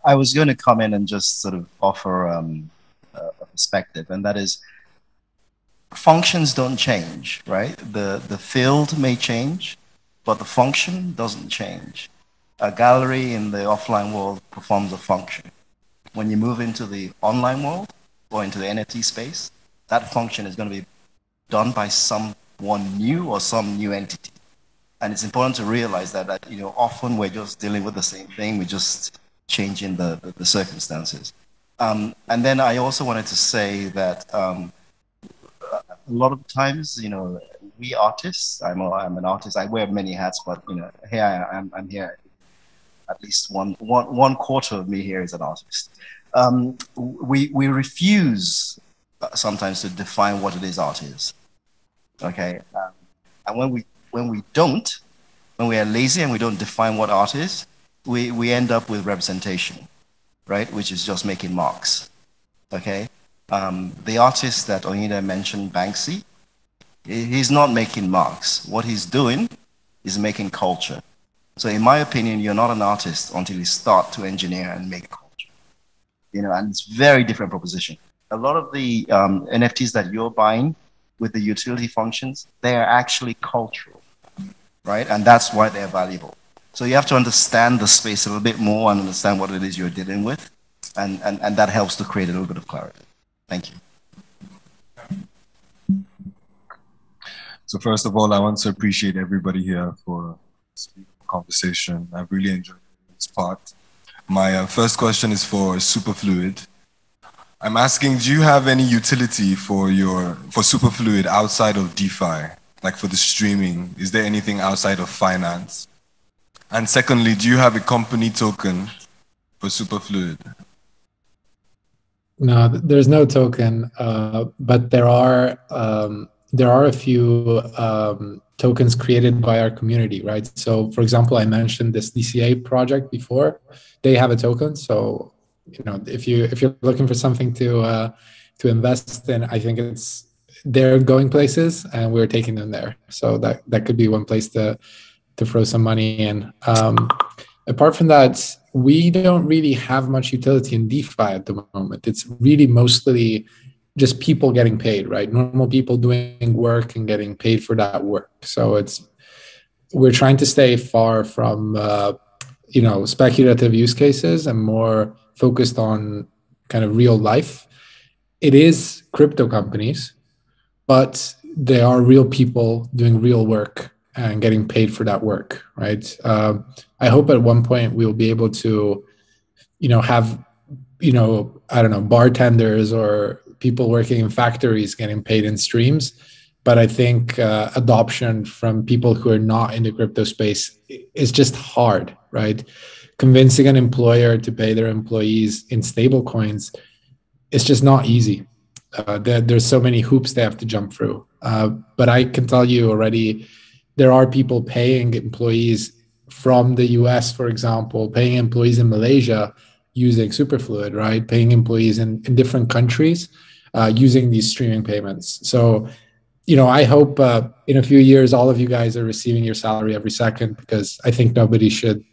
I was going to come in and just sort of offer a perspective, and that is, functions don't change, right? The field may change, but the function doesn't change. A gallery in the offline world performs a function. When you move into the online world or into the NFT space, that function is going to be done by someone new or some new entity. And it's important to realize that you know, often we're just dealing with the same thing. We're just changing the circumstances. And then I also wanted to say that a lot of times, you know, we artists, I'm an artist, I wear many hats, but, you know, here I'm here. At least one quarter of me here is an artist. We refuse sometimes to define what it is art is. Okay, and when we are lazy and we don't define what art is, we end up with representation, right? Which is just making marks. Okay, the artist that Oyinda mentioned, Banksy, he's not making marks. What he's doing is making culture. So in my opinion, you're not an artist until you start to engineer and make culture. You know, and it's a very different proposition. A lot of the NFTs that you're buying with the utility functions, they are actually cultural, right? And that's why they're valuable. So you have to understand the space a little bit more and understand what it is you're dealing with. And that helps to create a little bit of clarity. Thank you. So first of all, I want to appreciate everybody here for speaking. Conversation. I've really enjoyed this part. My first question is for Superfluid. I'm asking, do you have any utility for Superfluid outside of DeFi, like for the streaming? Is there anything outside of finance? And secondly, do you have a company token for Superfluid? No, there's no token, but there are a few tokens created by our community, right? So, for example, I mentioned this DCA project before. They have a token, so you know, if you're looking for something to invest in, I think they're going places, and we're taking them there. So that could be one place to throw some money in. Apart from that, we don't really have much utility in DeFi at the moment. It's really mostly just people getting paid, right? Normal people doing work and getting paid for that work. So we're trying to stay far from, you know, speculative use cases and more focused on kind of real life. It is crypto companies, but they are real people doing real work and getting paid for that work, right? I hope at one point we'll be able to, you know, have, you know, I don't know, bartenders or people working in factories getting paid in streams. But I think adoption from people who are not in the crypto space is just hard, right? Convincing an employer to pay their employees in stable coins, it's just not easy. There's so many hoops they have to jump through. But I can tell you already, there are people paying employees from the US, for example, paying employees in Malaysia using Superfluid, right? Paying employees in different countries using these streaming payments. So, you know, I hope in a few years, all of you guys are receiving your salary every second, because I think nobody should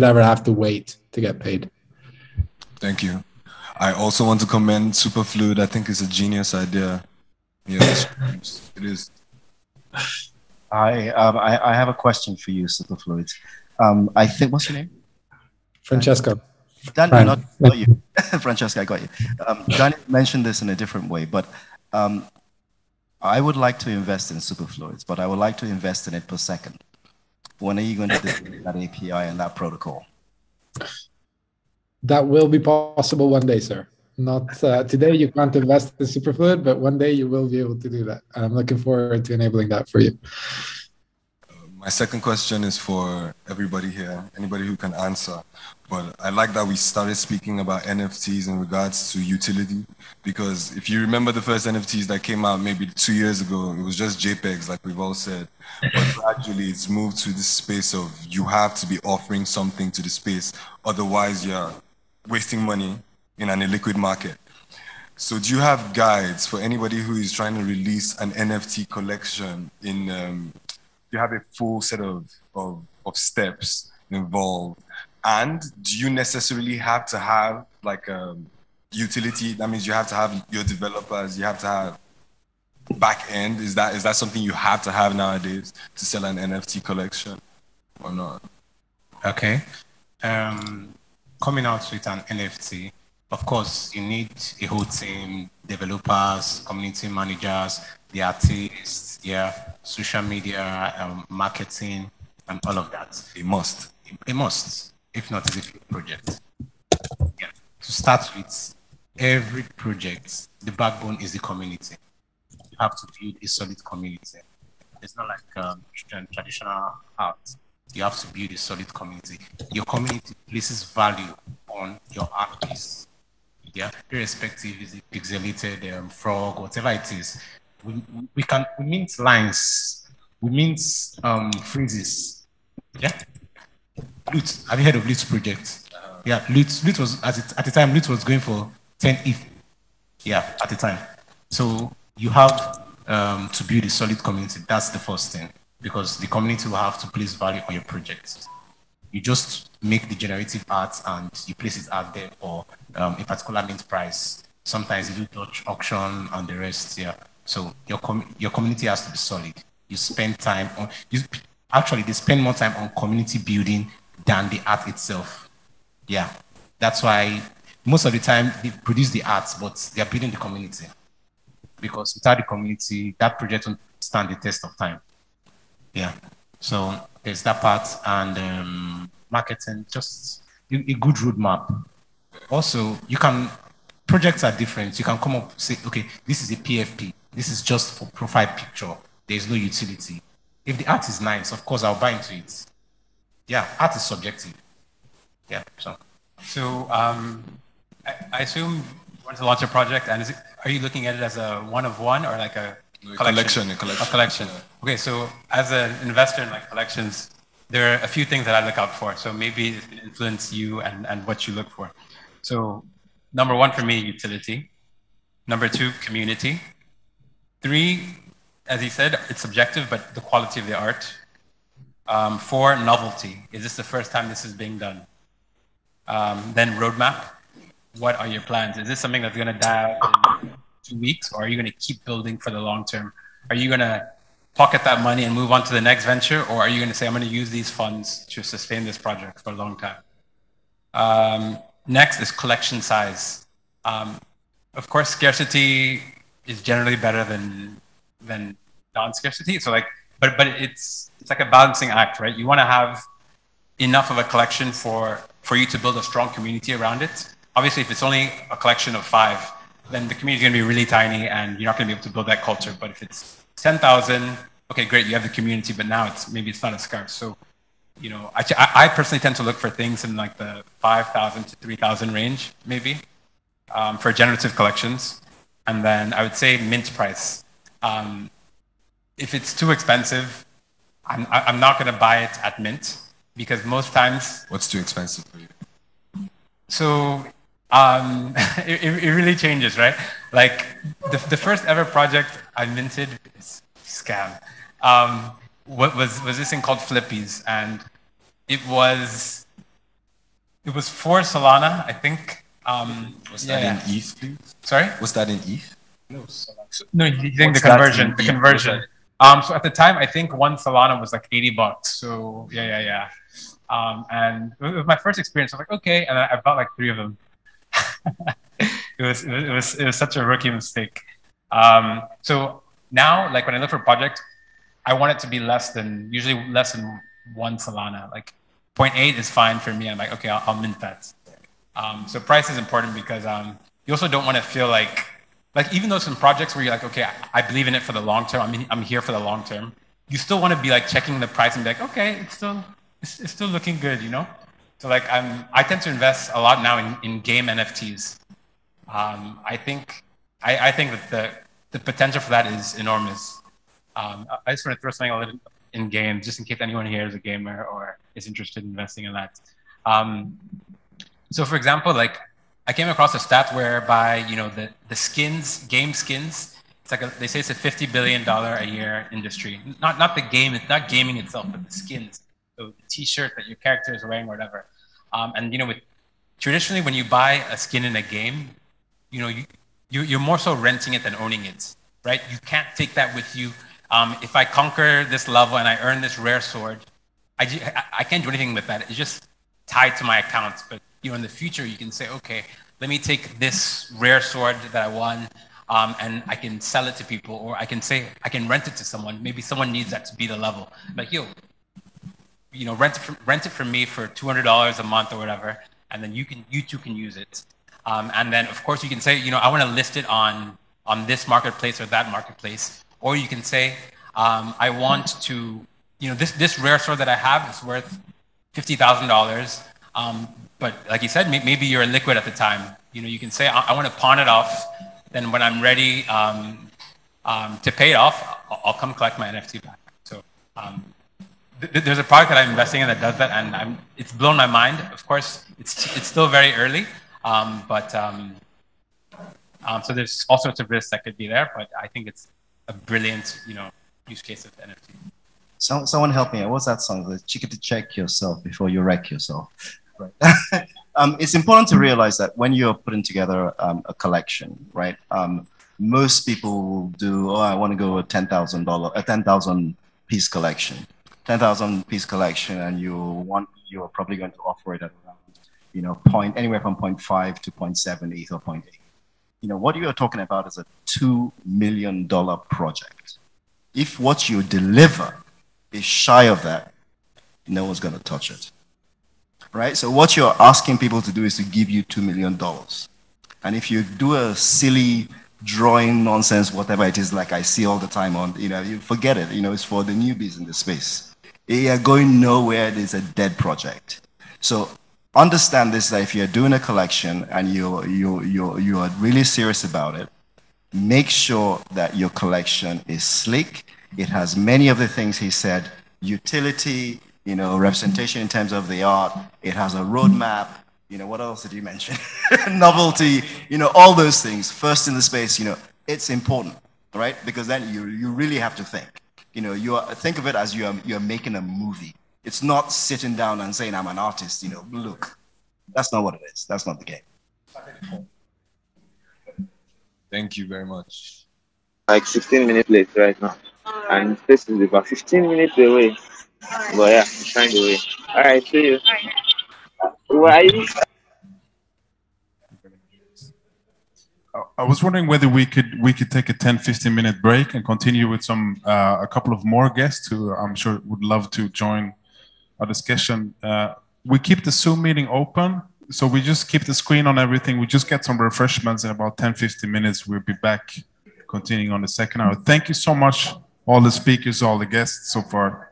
ever have to wait to get paid. Thank you. I also want to commend Superfluid. I think it's a genius idea. Yeah, it is. I have a question for you, Superfluid. I think, what's your name? Francesco. Daniel, not you. Francesca, I got you. Daniel mentioned this in a different way, but I would like to invest in Superfluids, but I would like to invest in it per second. When are you going to do that API and that protocol? That will be possible one day, sir. Not today, you can't invest in Superfluid, but one day you will be able to do that. I'm looking forward to enabling that for you. My second question is for everybody here, anybody who can answer. But I like that we started speaking about NFTs in regards to utility, because if you remember the first NFTs that came out maybe 2 years ago, it was just JPEGs, like we've all said. But gradually it's moved to this space of you have to be offering something to the space, otherwise you're wasting money in an illiquid market. So do you have guides for anybody who is trying to release an NFT collection in you have a full set of steps involved? And do you necessarily have to have like a utility? That means you have to have your developers, you have to have back end. Is that something you have to have nowadays to sell an NFT collection or not? Okay. Coming out with an NFT, of course, you need a whole team, developers, community managers, the artists, social media, marketing, and all of that. It must. It must. If not, it's a field project. Yeah. To start with, every project, the backbone is the community. You have to build a solid community. It's not like traditional art. You have to build a solid community. Your community places value on your art piece. Yeah, irrespective is it pixelated, frog, whatever it is. We mint lines, we mint phrases. Yeah. Loot. Have you heard of Loot's project? Yeah, Loot was at the time Loot was going for 10 ETH. Yeah, at the time. So you have to build a solid community. That's the first thing, because the community will have to place value on your project. You just make the generative art and you place it out there for a particular mint price. Sometimes you do touch auction and the rest. Yeah. So your community has to be solid. You spend time on. Actually, they spend more time on community building than the art itself. Yeah. That's why most of the time they produce the arts, but they are building the community. Because without the community, that project won't stand the test of time. Yeah. So there's that part, and marketing, just a good roadmap. Also, projects are different. You can come up say, okay, this is a PFP. This is just for profile picture. There's no utility. If the art is nice, of course, I'll buy into it. Yeah, art is subjective. Yeah, So I assume you want to launch a project, and are you looking at it as a one of one or like a collection? A collection. Okay, so as an investor in like collections, there are a few things that I look out for. So maybe it can influence you and what you look for. So number one for me, utility. Number two, community. Three, as he said, it's subjective, but the quality of the art. Four, novelty. Is this the first time this is being done? Then roadmap. What are your plans? Is this something that's going to die out in 2 weeks, or are you going to keep building for the long term? Are you going to pocket that money and move on to the next venture, or are you going to say, I'm going to use these funds to sustain this project for a long time? Next is collection size. Of course, scarcity is generally better than non-scarcity. So like, but it's like a balancing act, right? You want to have enough of a collection for you to build a strong community around it. Obviously, if it's only a collection of 5, then the community is going to be really tiny and you're not going to be able to build that culture. But if it's 10,000, okay, great, you have the community, but now maybe it's not as scarce. So, you know, I personally tend to look for things in like the 5,000 to 3,000 range, maybe, for generative collections. And then I would say mint price. If it's too expensive, I'm not going to buy it at mint, because most times... What's too expensive for you? So it really changes, right? Like the first ever project I minted, scam, was this thing called Flippies, and it was 4 Solana, I think. Was that in ETH, please? Sorry? Was that in ETH? No, you think the conversion. So at the time, I think one Solana was like $80. So yeah. And it was my first experience. I was like, okay, and I bought like 3 of them. it was such a rookie mistake. So now, like when I look for a project, I want it to be usually less than 1 Solana. Like 0.8 is fine for me. I'm like, okay, I'll mint that. So price is important because you also don't want to feel like even though some projects where you're like, okay, I believe in it for the long term. I'm here for the long term. You still want to be like checking the price and be like, okay, it's still looking good, you know? So like I tend to invest a lot now in game NFTs. I think that the potential for that is enormous. I just want to throw something a little in games, just in case anyone here is a gamer or is interested in investing in that. So for example, like I came across a stat whereby, you know, the skins, game skins, it's like they say it's a $50 billion a year industry. Not the game, it's not gaming itself, but the skins. So the t-shirt that your character is wearing or whatever. And you know, traditionally when you buy a skin in a game, you know, you're more so renting it than owning it, right? You can't take that with you. If I conquer this level and I earn this rare sword, I can't do anything with that. It's just tied to my account. But you know, in the future, you can say, okay, let me take this rare sword that I won, and I can sell it to people, or I can say I can rent it to someone. Maybe someone needs that to beat a level. Like, yo, you know, rent it from me for $200 a month or whatever, and then you too can use it. And then of course you can say, you know, I want to list it on this marketplace or that marketplace, or you can say, I want to, you know, this rare sword that I have is worth $50,000. But like you said, maybe you're liquid at the time. You know, you can say, I want to pawn it off. Then when I'm ready to pay it off, I'll come collect my NFT back. So there's a product that I'm investing in that does that, and it's blown my mind. Of course, it's still very early, so there's all sorts of risks that could be there. But I think it's a brilliant, you know, use case of NFT. Someone help me. What's that song? You get to check yourself before you wreck yourself. Right. It's important to realize that when you're putting together a collection, right? Most people will do, oh, I want to go a $10,000 piece collection, 10,000 piece collection, and you're probably going to offer it at around, you know, anywhere from 0.5 to 0.7 ETH or 0.8. You know, what you're talking about is a $2 million project. If what you deliver is shy of that, no one's going to touch it, right? So what you're asking people to do is to give you $2 million. And if you do a silly drawing nonsense, whatever it is, like I see all the time on, you know, you forget it. You know, it's for the newbies in the space. You're going nowhere. It is a dead project. So understand this, that if you're doing a collection and you are really serious about it, make sure that your collection is sleek. It has many of the things he said: utility, you know, representation in terms of the art. It has a roadmap. You know, what else did you mention? Novelty, you know, all those things. First in the space, you know, it's important, right? Because then you really have to think. You know, think of it as you're making a movie. It's not sitting down and saying, I'm an artist, you know, look. That's not what it is. That's not the game. Thank you very much. Like 16 minutes late right now. And this is about 15 minutes away. But yeah, I'm trying to wait. All right, see you. Why? I was wondering whether we could take a 10-15 minute break and continue with a couple of more guests who I'm sure would love to join our discussion. We keep the Zoom meeting open, so we just keep the screen on everything. We just get some refreshments in about 10-15 minutes. We'll be back continuing on the second hour. Thank you so much, all the speakers, all the guests so far.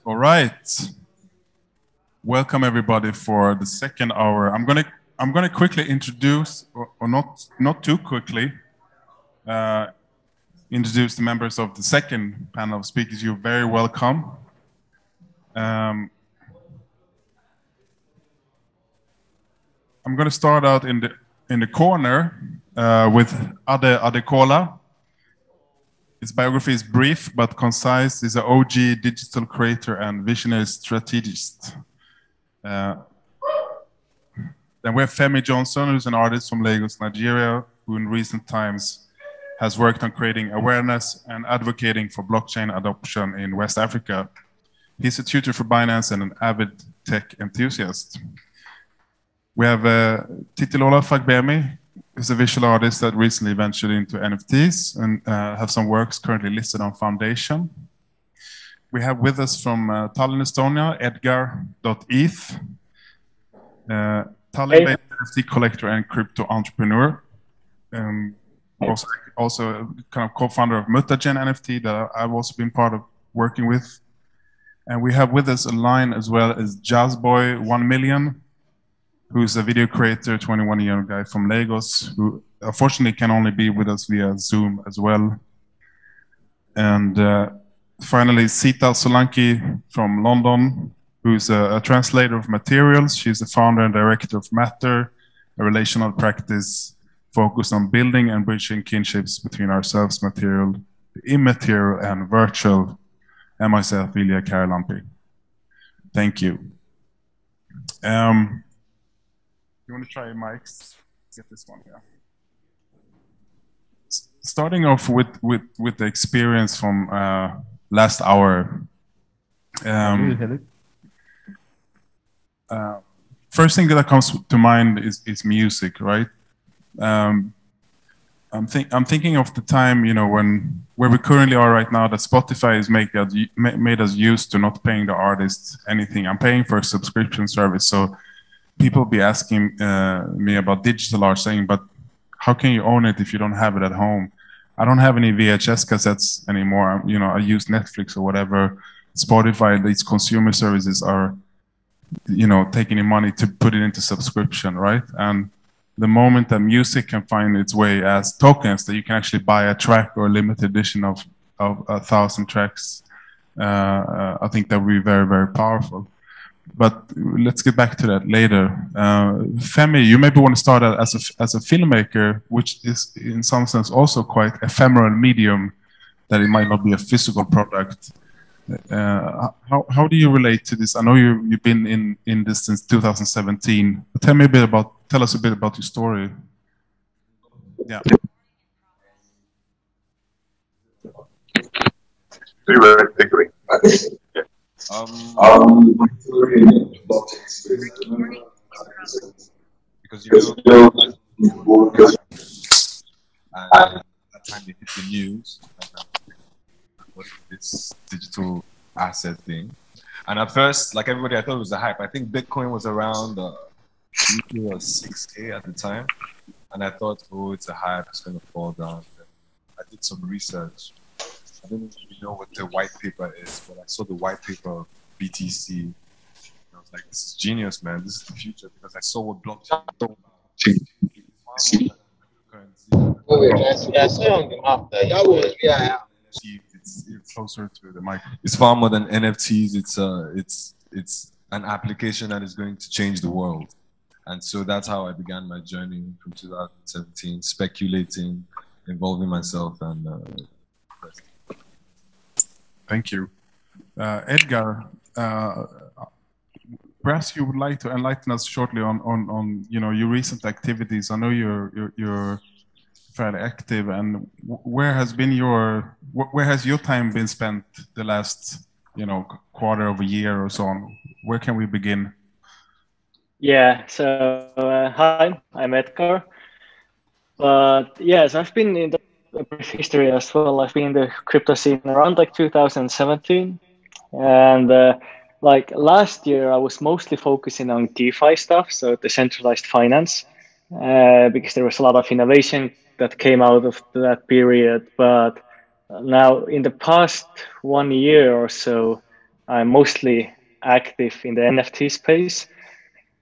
All right. Welcome everybody for the second hour. I'm gonna quickly introduce, or not too quickly, introduce the members of the second panel of speakers. You're very welcome. I'm going to start out in the corner with Ade Adekola. His biography is brief but concise. He's an OG digital creator and visionary strategist. Then we have Femi Johnson, who's an artist from Lagos, Nigeria, who in recent times has worked on creating awareness and advocating for blockchain adoption in West Africa. He's a tutor for Binance and an avid tech enthusiast. We have Titilola Fagbemi, who's a visual artist that recently ventured into NFTs and have some works currently listed on Foundation. We have with us from Tallinn, Estonia, edgar.eth, Tallinn-based NFT collector and crypto entrepreneur. Also kind of co-founder of Mutagen NFT that I've also been part of working with. And we have with us online as well as Jahzboi 1 million, who's a video creator, 21-year-old guy from Lagos, who unfortunately can only be with us via Zoom as well. And finally, Seetal Solanki from London, who's a translator of materials. She's the founder and director of Matter, a relational practice focused on building and bridging kinships between ourselves, material, immaterial, and virtual. And myself, Ilja Karilampi. Thank you. You want to try your mics? Get this one here. Starting off with the experience from last hour. First thing that comes to mind is music, right? I'm thinking of the time, you know, where we currently are right now, that Spotify has made us used to not paying the artists anything. I'm paying for a subscription service, so people be asking me about digital art, saying, but how can you own it if you don't have it at home? I don't have any VHS cassettes anymore. You know, I use Netflix or whatever. Spotify, these consumer services are, you know, taking the money to put it into subscription, right? And the moment that music can find its way as tokens, that you can actually buy a track or a limited edition of 1,000 tracks, I think that would be very, very powerful. But let's get back to that later. Femi, you maybe want to start out as a filmmaker, which is in some sense also quite ephemeral medium, that it might not be a physical product. How do you relate to this? I know you've been in this since 2017. But tell us a bit about your story. Yeah. Because you know, at that time they hit the news, what is this digital asset thing? And at first, like everybody, I thought it was a hype. I think Bitcoin was around 3K or 6K at the time, and I thought, oh, it's a hype, it's going to fall down. And I did some research. I don't even know what the white paper is, but I saw the white paper of BTC. And I was like, this is genius, man. This is the future, because I saw what blockchain it's closer to the mic. It's far more than NFTs. It's an application that is going to change the world. And so that's how I began my journey from 2017, speculating, involving myself, and Thank you. Edgar, perhaps you would like to enlighten us shortly on you know, your recent activities. I know you're fairly active, and where has your time been spent the last, you know, quarter of a year or so on? Where can we begin? Yeah, so hi, I'm Edgar. But yes, I've been in the history as well. I've been in the crypto scene around like 2017, and like last year I was mostly focusing on DeFi stuff, so decentralized finance, because there was a lot of innovation that came out of that period. But now in the past 1 year or so, I'm mostly active in the NFT space,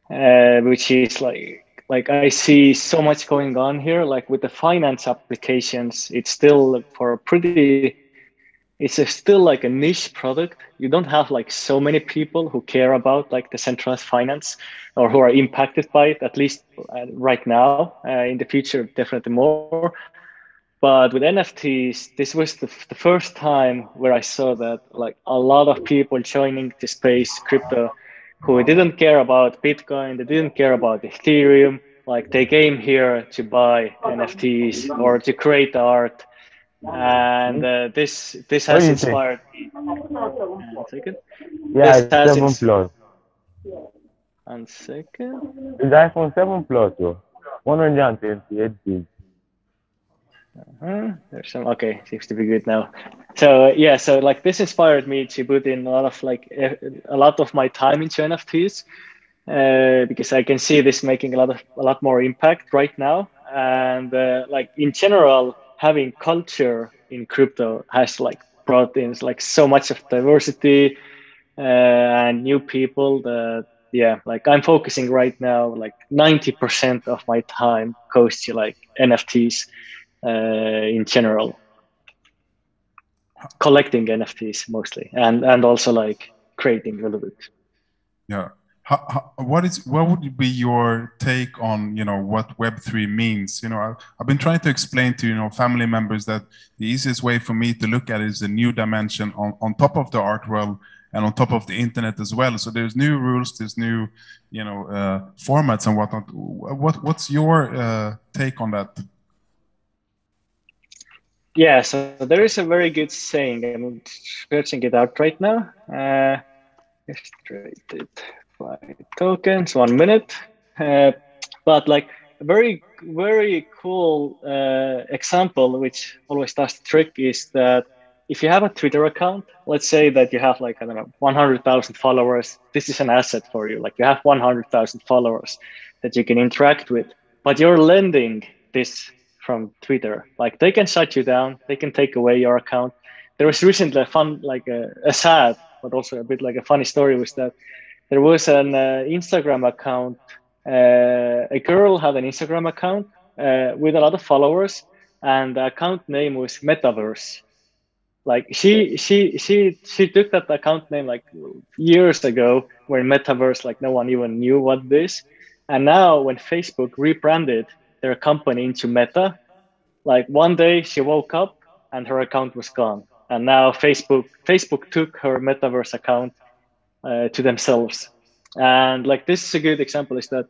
which is like like I see so much going on here. Like with the finance applications, it's still for still like a niche product. You don't have like so many people who care about like decentralized finance or who are impacted by it, at least right now. In the future, definitely more. But with NFTs, this was the first time where I saw that like a lot of people joining the space crypto who didn't care about Bitcoin, they didn't care about Ethereum. Like they came here to buy NFTs or to create art. And this has inspired me. One second. Yeah, it's 7 Plus. 1 second. It's iPhone 7 Plus, though. 128 gigs. There's some, okay, seems to be good now. So yeah, so like this inspired me to put in a lot of my time into NFTs because I can see this making a lot more impact right now. And like in general, having culture in crypto has like brought in like so much of diversity and new people that yeah, like I'm focusing right now, like 90% of my time goes to like NFTs in general, collecting NFTs mostly, and also like creating a little bit. Yeah. What would be your take on what Web3 means? I've been trying to explain to family members that the easiest way for me to look at it is a new dimension on top of the art world and on top of the internet as well. So there's new rules, there's new formats and whatnot. What's your take on that? Yeah, so there is a very good saying. I'm searching it out right now. Illustrated by tokens, 1 minute. But like a very, very cool example, which always does the trick, is that if you have a Twitter account, let's say that you have like, I don't know, 100,000 followers. This is an asset for you. Like you have 100,000 followers that you can interact with, but you're lending this from Twitter. Like they can shut you down, they can take away your account. There was recently a fun, like a sad, but also a bit like a funny story, was that there was an Instagram account. A girl had an Instagram account with a lot of followers, and the account name was Metaverse. Like she took that account name like years ago, when Metaverse, like no one even knew what this. And now when Facebook rebranded their company into Meta, like one day she woke up and her account was gone. And now Facebook took her Metaverse account to themselves. And like this is a good example, is that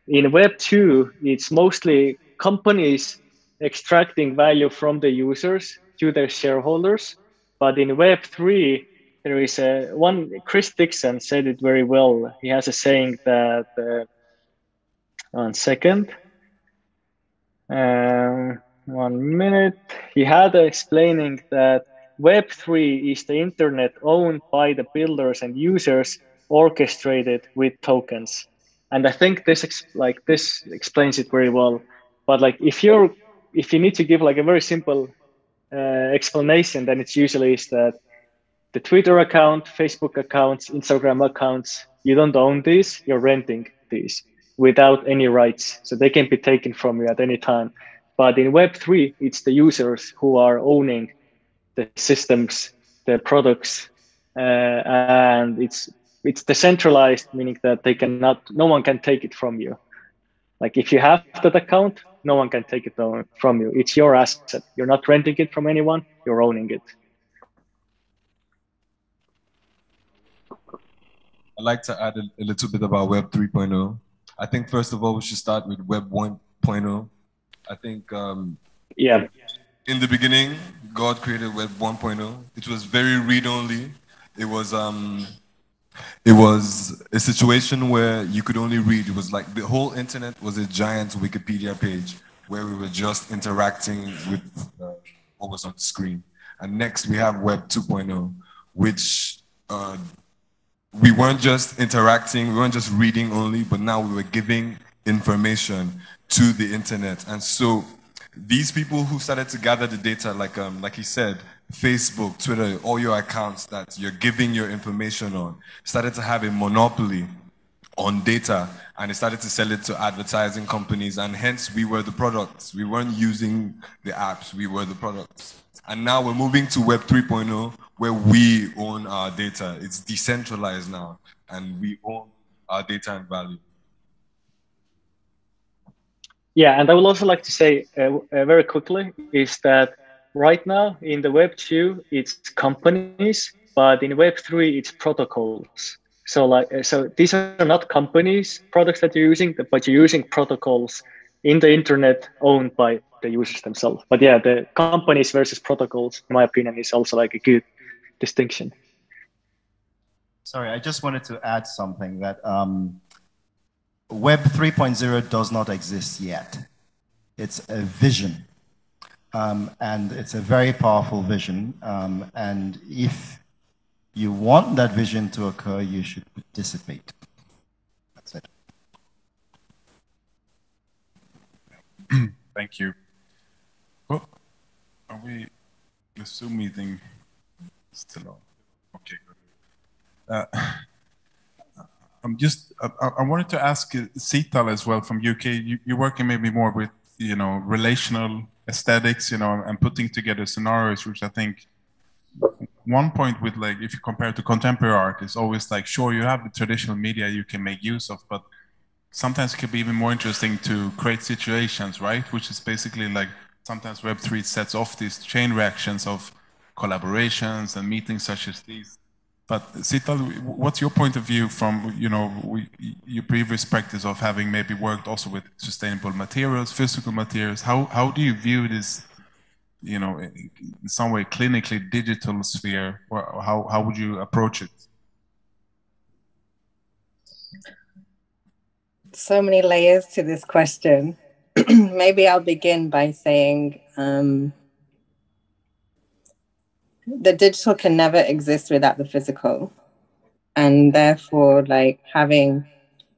in Web2, it's mostly companies extracting value from the users to their shareholders. But in Web3, there is one, Chris Dixon said it very well. He has a saying that, 1 second. 1 minute. He had explaining that Web3 is the internet owned by the builders and users, orchestrated with tokens. And I think this explains it very well. But like if you need to give like a very simple explanation, then it's usually is that the Twitter account, Facebook accounts, Instagram accounts, you don't own these, you're renting these without any rights. So they can be taken from you at any time. But in Web3, it's the users who are owning the systems, the products, and it's decentralized, meaning that no one can take it from you. Like if you have that account, no one can take it from you. It's your asset. You're not renting it from anyone, you're owning it. I'd like to add a little bit about Web 3.0. I think first of all, we should start with Web 1.0. I think yeah. In the beginning, God created Web 1.0. It was very read-only. It was a situation where you could only read. It was like the whole internet was a giant Wikipedia page where we were just interacting with what was on the screen. And next we have Web 2.0, which we weren't just interacting, we weren't just reading only, but now we were giving information to the internet. And so these people who started to gather the data, like he said, Facebook, Twitter, all your accounts that you're giving your information on, started to have a monopoly on data, and they started to sell it to advertising companies, and hence we were the products. We weren't using the apps, we were the products. And now we're moving to Web 3.0, where we own our data. It's decentralized now, and we own our data and value. Yeah, and I would also like to say very quickly is that right now in the Web 2, it's companies, but in Web 3, it's protocols. So these are not companies, products that you're using, but you're using protocols in the internet owned by the users themselves. But yeah, the companies versus protocols, in my opinion, is also like a good distinction. Sorry, I just wanted to add something that Web 3.0 does not exist yet. It's a vision, and it's a very powerful vision. And if you want that vision to occur, you should participate. That's it. Thank you. Oh, are we the Zoom meeting still on? Okay, good. I wanted to ask Seetal as well from UK. You're working maybe more with, relational aesthetics, and putting together scenarios, which I think one point with, like, if you compare to contemporary art, is always like, sure, you have the traditional media you can make use of, but sometimes it could be even more interesting to create situations, right? Which is basically like, sometimes Web3 sets off these chain reactions of collaborations and meetings such as these. But Seetal, what's your point of view from, your previous practice of having maybe worked also with sustainable materials, physical materials? How do you view this, in some way clinically digital sphere? Or how would you approach it? So many layers to this question. Maybe I'll begin by saying the digital can never exist without the physical. And therefore, like, having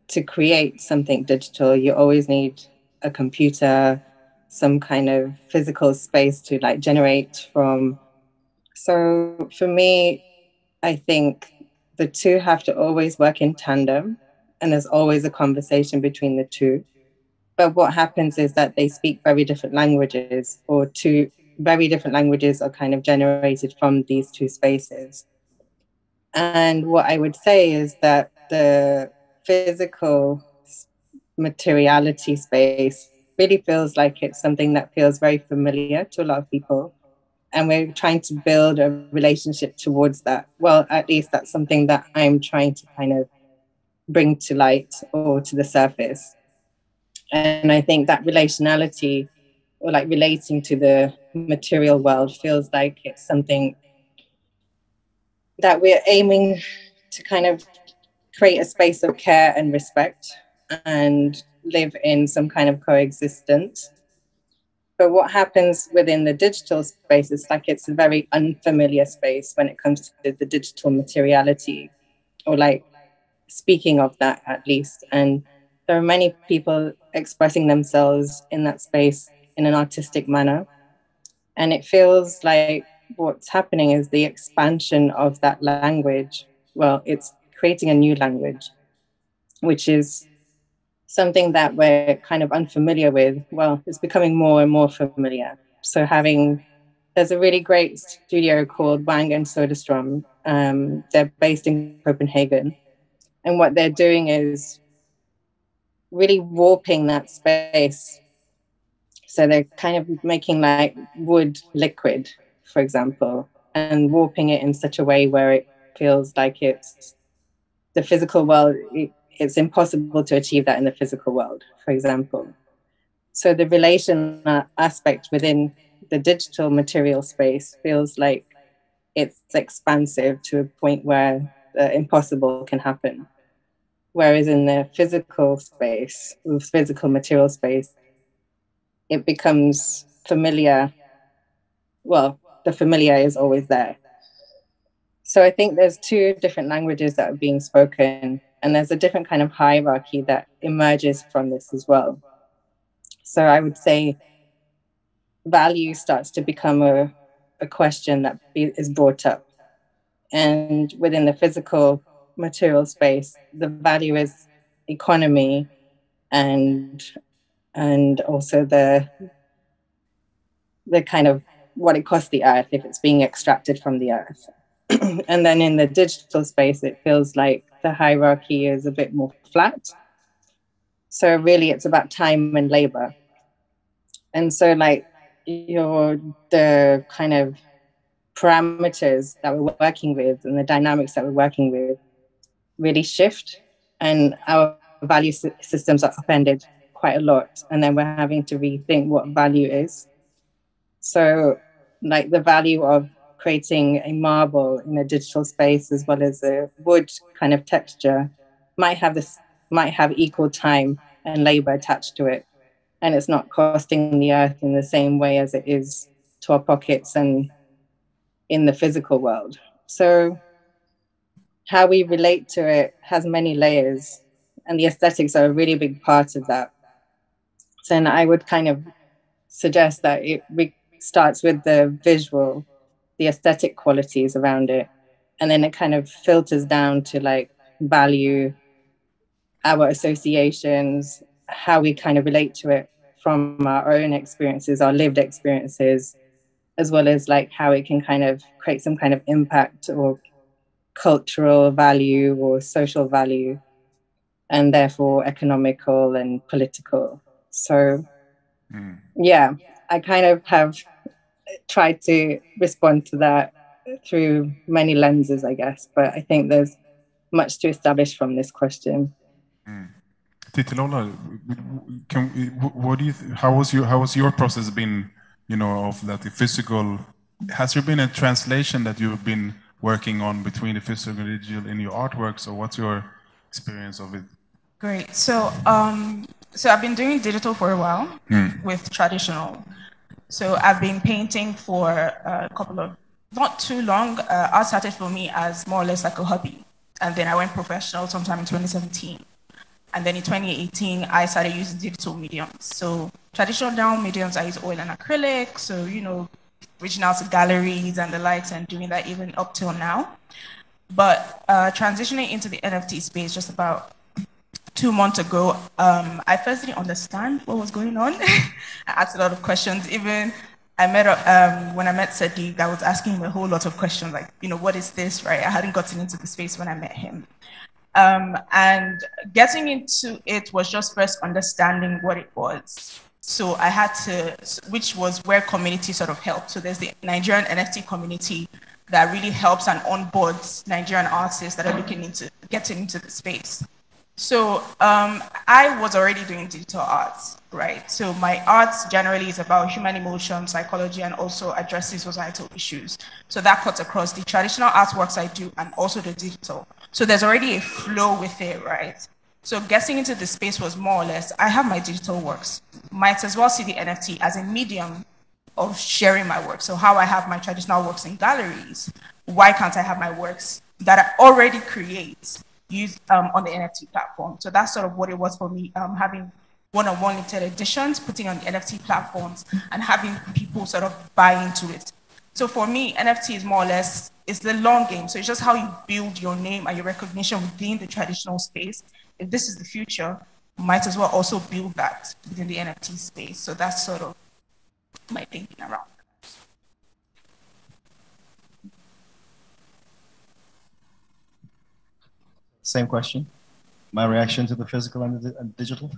to create something digital, you always need a computer, some kind of physical space to like generate from. So for me, I think the two have to always work in tandem, and there's always a conversation between the two. But what happens is that they speak very different languages, or two very different languages are kind of generated from these two spaces. And what I would say is that the physical materiality space really feels like it's something that feels very familiar to a lot of people. And we're trying to build a relationship towards that. Well, at least that's something that I'm trying to kind of bring to light or to the surface. And I think that relationality, or like relating to the material world, feels like it's something that we're aiming to kind of create a space of care and respect and live in some kind of coexistence. But what happens within the digital space is like it's a very unfamiliar space when it comes to the digital materiality, or like speaking of that at least. And there are many people expressing themselves in that space in an artistic manner. And it feels like what's happening is the expansion of that language. Well, it's creating a new language, which is something that we're kind of unfamiliar with. Well, it's becoming more and more familiar. So there's a really great studio called Wang and Soderstrom. They're based in Copenhagen. And what they're doing is really warping that space. So they're kind of making like wood liquid, for example, and warping it in such a way where it feels like it's the physical world. It's impossible to achieve that in the physical world, for example. So the relation aspect within the digital material space feels like it's expansive to a point where the impossible can happen. Whereas in the physical space, with physical material space, it becomes familiar. Well, the familiar is always there. So I think there's two different languages that are being spoken, and there's a different kind of hierarchy that emerges from this as well. So I would say value starts to become a question that is brought up. And within the physical material space, the value is economy and also the kind of what it costs the earth if it's being extracted from the earth. And then in the digital space, it feels like the hierarchy is a bit more flat. So really it's about time and labor. And so like the kind of parameters that we're working with and the dynamics that we're working with really shift, and our value systems are upended quite a lot. And then we're having to rethink what value is. So like the value of creating a marble in a digital space as well as a wood kind of texture might have equal time and labor attached to it. And it's not costing the earth in the same way as it is to our pockets and in the physical world. So how we relate to it has many layers, and the aesthetics are a really big part of that. So then I would kind of suggest that it starts with the visual, the aesthetic qualities around it, and then it kind of filters down to like value, our associations, how we kind of relate to it from our own experiences, our lived experiences, as well as like how it can kind of create some kind of impact or cultural value or social value, and therefore economical and political. So yeah, I kind of have tried to respond to that through many lenses, I guess, but I think there's much to establish from this question. Titilola, what do you? How was your process been? You know, of that the physical. Has there been a translation that you've been working on between the physical and digital in your artworks, or what's your experience of it? Great. So I've been doing digital for a while with traditional. So I've been painting for a couple of, not too long. Art started for me as more or less like a hobby, and then I went professional sometime in 2017. And then in 2018, I started using digital mediums. So traditional down mediums, I use oil and acrylic. So, you know, reaching out to galleries and the likes and doing that even up till now. But transitioning into the NFT space just about 2 months ago, I first didn't understand what was going on. I asked a lot of questions. Even I met when I met Sadiq, I was asking him a whole lot of questions like, you know, what is this, right? I hadn't gotten into the space when I met him. And getting into it was just first understanding what it was. So I had to, which was where community sort of helped. So there's the Nigerian NFT community that really helps and onboards Nigerian artists that are looking into getting into the space. So I was already doing digital arts, right? So my art generally is about human emotion, psychology, and also addressing societal issues. So that cuts across the traditional artworks I do and also the digital. So there's already a flow with it, right? So getting into the space was more or less, I have my digital works. Might as well see the NFT as a medium of sharing my work. So how I have my traditional works in galleries, why can't I have my works that I already create used on the NFT platform? So that's sort of what it was for me, having one-on-one limited editions, putting on the NFT platforms and having people sort of buy into it. So for me, NFT is more or less, it's the long game. So it's just how you build your name and your recognition within the traditional space. If this is the future, might as well also build that within the NFT space. So that's sort of my thinking around that. Same question. My reaction to the physical and the digital.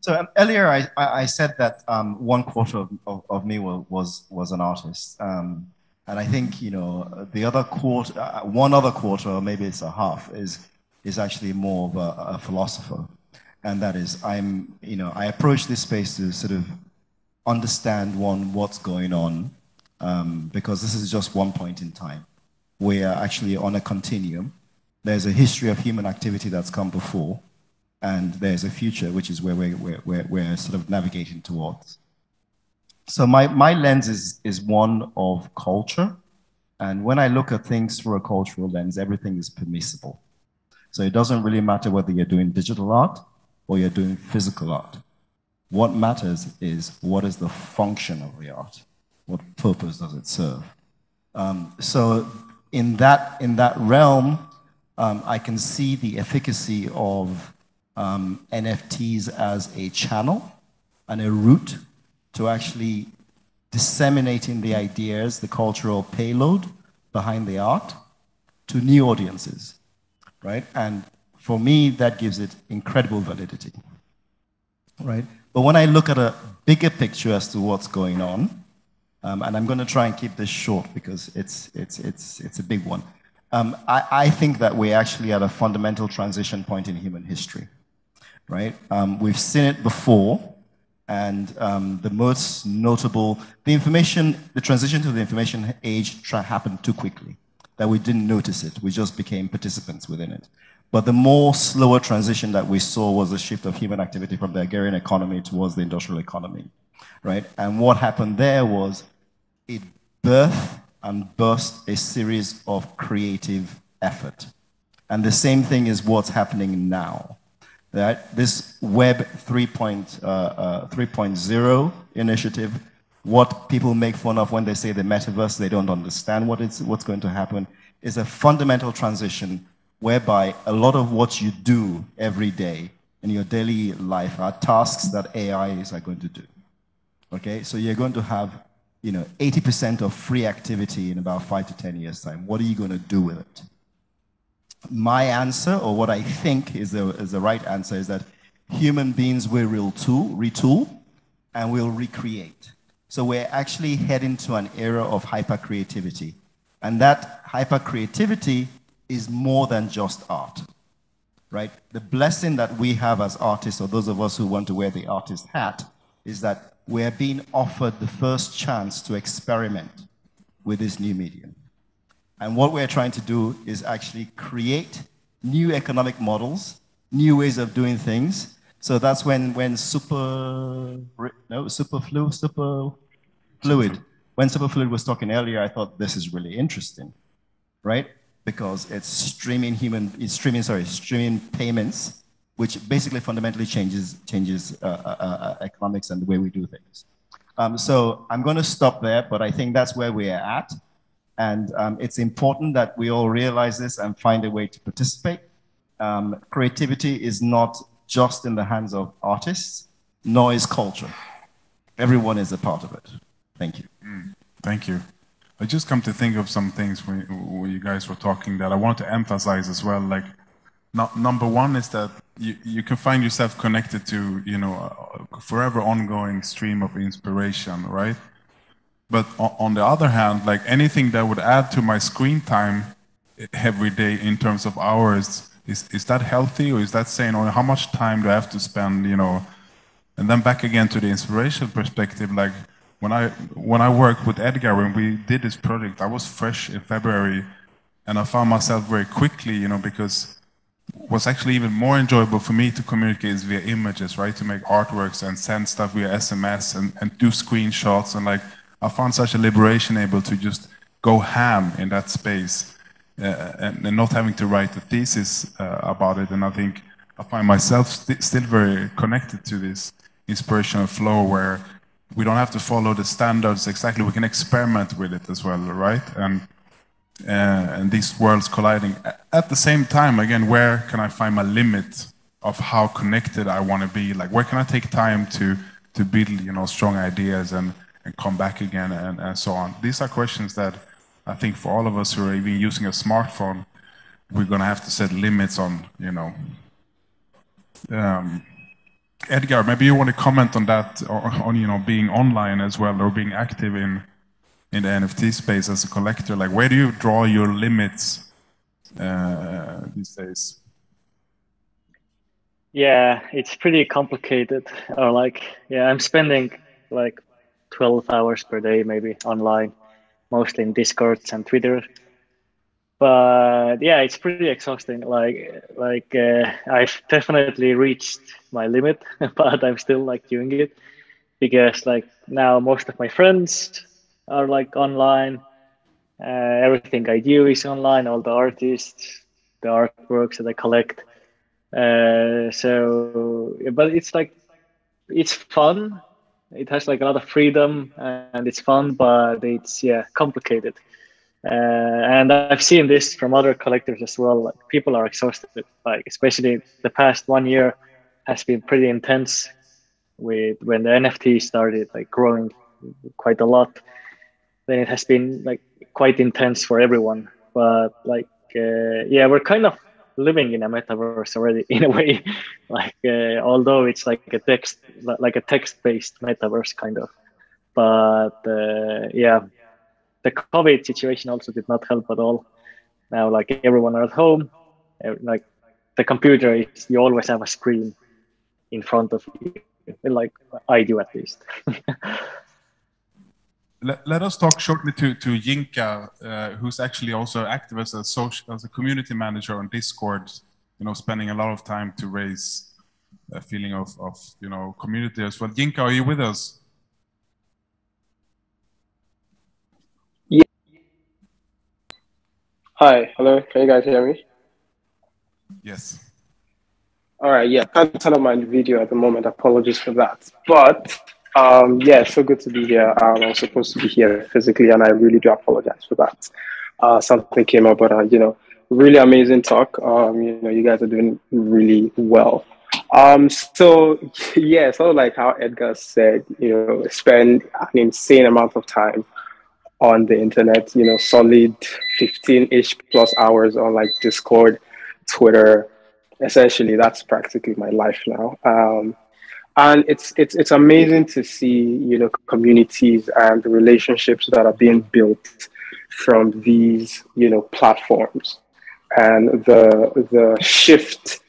So earlier I said that 1/4 of me was an artist, and I think, you know, the other quarter, one other quarter, or maybe it's a half, is actually more of a philosopher, and that is I approach this space to sort of understand what's going on, because this is just one point in time. We are actually on a continuum. There's a history of human activity that's come before, and there's a future, which is where we're sort of navigating towards. So my lens is one of culture, and when I look at things through a cultural lens, everything is permissible. So it doesn't really matter whether you're doing digital art or you're doing physical art. What matters is, what is the function of the art? What purpose does it serve? So in that realm, I can see the efficacy of NFTs as a channel and a route to actually disseminating the ideas, the cultural payload behind the art to new audiences, right? And for me, that gives it incredible validity, right? But when I look at a bigger picture as to what's going on, and I'm going to try and keep this short because it's a big one. I think that we're actually at a fundamental transition point in human history, right? We've seen it before, and the most notable, the transition to the information age happened too quickly, that we didn't notice it. We just became participants within it. But the more slower transition that we saw was the shift of human activity from the agrarian economy towards the industrial economy, right? And what happened there was it birthed and burst a series of creative effort. And the same thing is what's happening now. That this Web 3.0 initiative, what people make fun of when they say the metaverse, they don't understand what's going to happen, is a fundamental transition whereby a lot of what you do every day in your daily life are tasks that AIs are going to do. Okay, so you're going to have 80% of free activity in about 5 to 10 years' time. What are you going to do with it? My answer, or what I think is the right answer, is that human beings will retool, and will recreate. So we're actually heading to an era of hyper-creativity. And that hyper-creativity is more than just art, right? The blessing that we have as artists, or those of us who want to wear the artist hat, is that we're being offered the first chance to experiment with this new medium. And what we're trying to do is actually create new economic models, new ways of doing things. So that's when Superfluid, when Superfluid was talking earlier, I thought this is really interesting, right? Because it's streaming payments, which basically fundamentally changes economics and the way we do things. So I'm going to stop there, but I think that's where we are at. And it's important that we all realize this and find a way to participate. Creativity is not just in the hands of artists, nor is culture. Everyone is a part of it. Thank you. Thank you. I just come to think of some things when you guys were talking that I want to emphasize as well. Like, number one is that you can find yourself connected to, a forever ongoing stream of inspiration, right? But on the other hand, like anything that would add to my screen time every day in terms of hours, is that healthy, or is that saying, oh, how much time do I have to spend, And then back again to the inspiration perspective, like when I worked with Edgar, when we did this project, I was fresh in February, and I found myself very quickly, because what's actually even more enjoyable for me to communicate is via images, right? To make artworks and send stuff via SMS and do screenshots, and like I found such a liberation able to just go ham in that space and not having to write a thesis about it. And I think I find myself still very connected to this inspirational flow where we don't have to follow the standards exactly. We can experiment with it as well, right? And these worlds colliding. At the same time, again, where can I find my limit of how connected I want to be? Like, where can I take time to build, strong ideas and come back again and so on? These are questions that I think for all of us who are even using a smartphone, we're going to have to set limits on, Edgar, maybe you want to comment on that, on being online as well, or being active in the NFT space as a collector. Like, where do you draw your limits these days? Yeah, it's pretty complicated. Or I'm spending 12 hours per day maybe online, mostly in Discords and Twitter. But yeah, it's pretty exhausting. I've definitely reached my limit, but I'm still doing it because now most of my friends are online. Everything I do is online. All the artists, the artworks that I collect. But it's fun. It has a lot of freedom and it's fun, but it's complicated. And I've seen this from other collectors as well. Like, people are exhausted. Like, especially the past 1 year has been pretty intense with when the NFT started like growing quite a lot. Then it has been like quite intense for everyone. But like, yeah, we're kind of living in a metaverse already in a way. Like, although it's like a text-based metaverse kind of. But yeah, the COVID situation also did not help at all. Now, like, everyone are at home, like the computer is, you always have a screen in front of you. Like, I do at least. Let us talk shortly to Yinka, who's actually also active as a community manager on Discord. You know, spending a lot of time to raise a feeling of you know, community as well. Yinka, are you with us? Yeah. Hi, hello. Can you guys hear me? Yes. All right. Yeah, can't turn on my video at the moment. Apologies for that. But yeah, so good to be here. I was supposed to be here physically, and I really do apologize for that. Something came up, but you know, really amazing talk. You know, you guys are doing really well. So yeah, so like how Edgar said, you know, spend an insane amount of time on the internet. You know, solid 15-ish plus hours on like Discord, Twitter. Essentially, that's practically my life now. And it's amazing to see, you know, communities and the relationships that are being built from these, you know, platforms, and the shift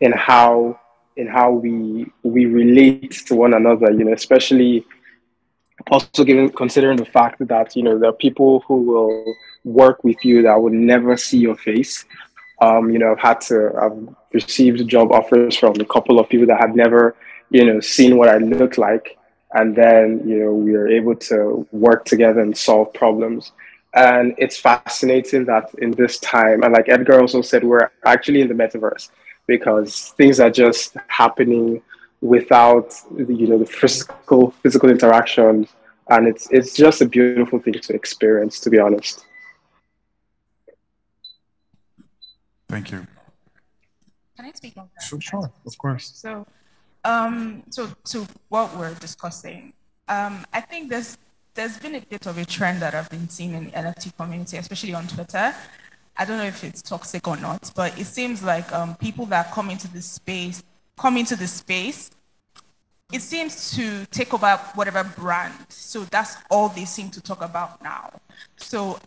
in how we relate to one another. You know, especially also considering the fact that, you know, there are people who will work with you that will never see your face. You know, I've received job offers from a couple of people that had never, you know, seen what I look like. And then, you know, we were able to work together and solve problems. And it's fascinating that in this time, and like Edgar also said, we're actually in the metaverse because things are just happening without, you know, the physical interactions. And it's just a beautiful thing to experience, to be honest. Thank you. Can I speak on that? Sure, of course. So, to what we're discussing, I think there's been a bit of a trend that I've been seeing in the NFT community, especially on Twitter. I don't know if it's toxic or not, but it seems like people that come into the space, it seems to take over whatever brand. So that's all they seem to talk about now. So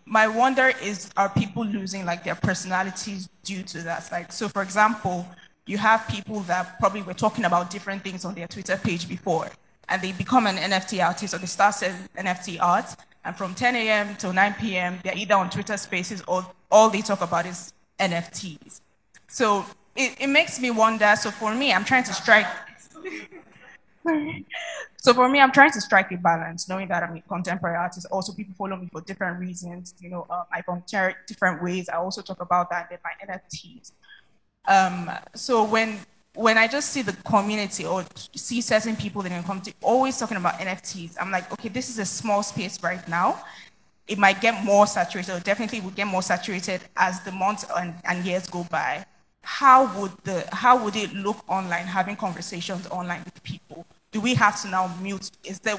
my wonder is, are people losing like their personalities due to that? Like, so for example, you have people that probably were talking about different things on their Twitter page before, and they become an NFT artist, or they start selling NFT art, and from 10 a.m. till 9 p.m., they're either on Twitter Spaces or all they talk about is NFTs. So it makes me wonder. So for me, I'm trying to strike a balance, knowing that I'm a contemporary artist. Also, people follow me for different reasons. You know, I volunteer different ways. I also talk about that in my NFTs. So when I just see the community or see certain people that in the community always talking about NFTs, I'm like, okay, this is a small space right now. It might get more saturated, or definitely will get more saturated as the months and years go by. How would it look online, having conversations online with people? Do we have to now mute?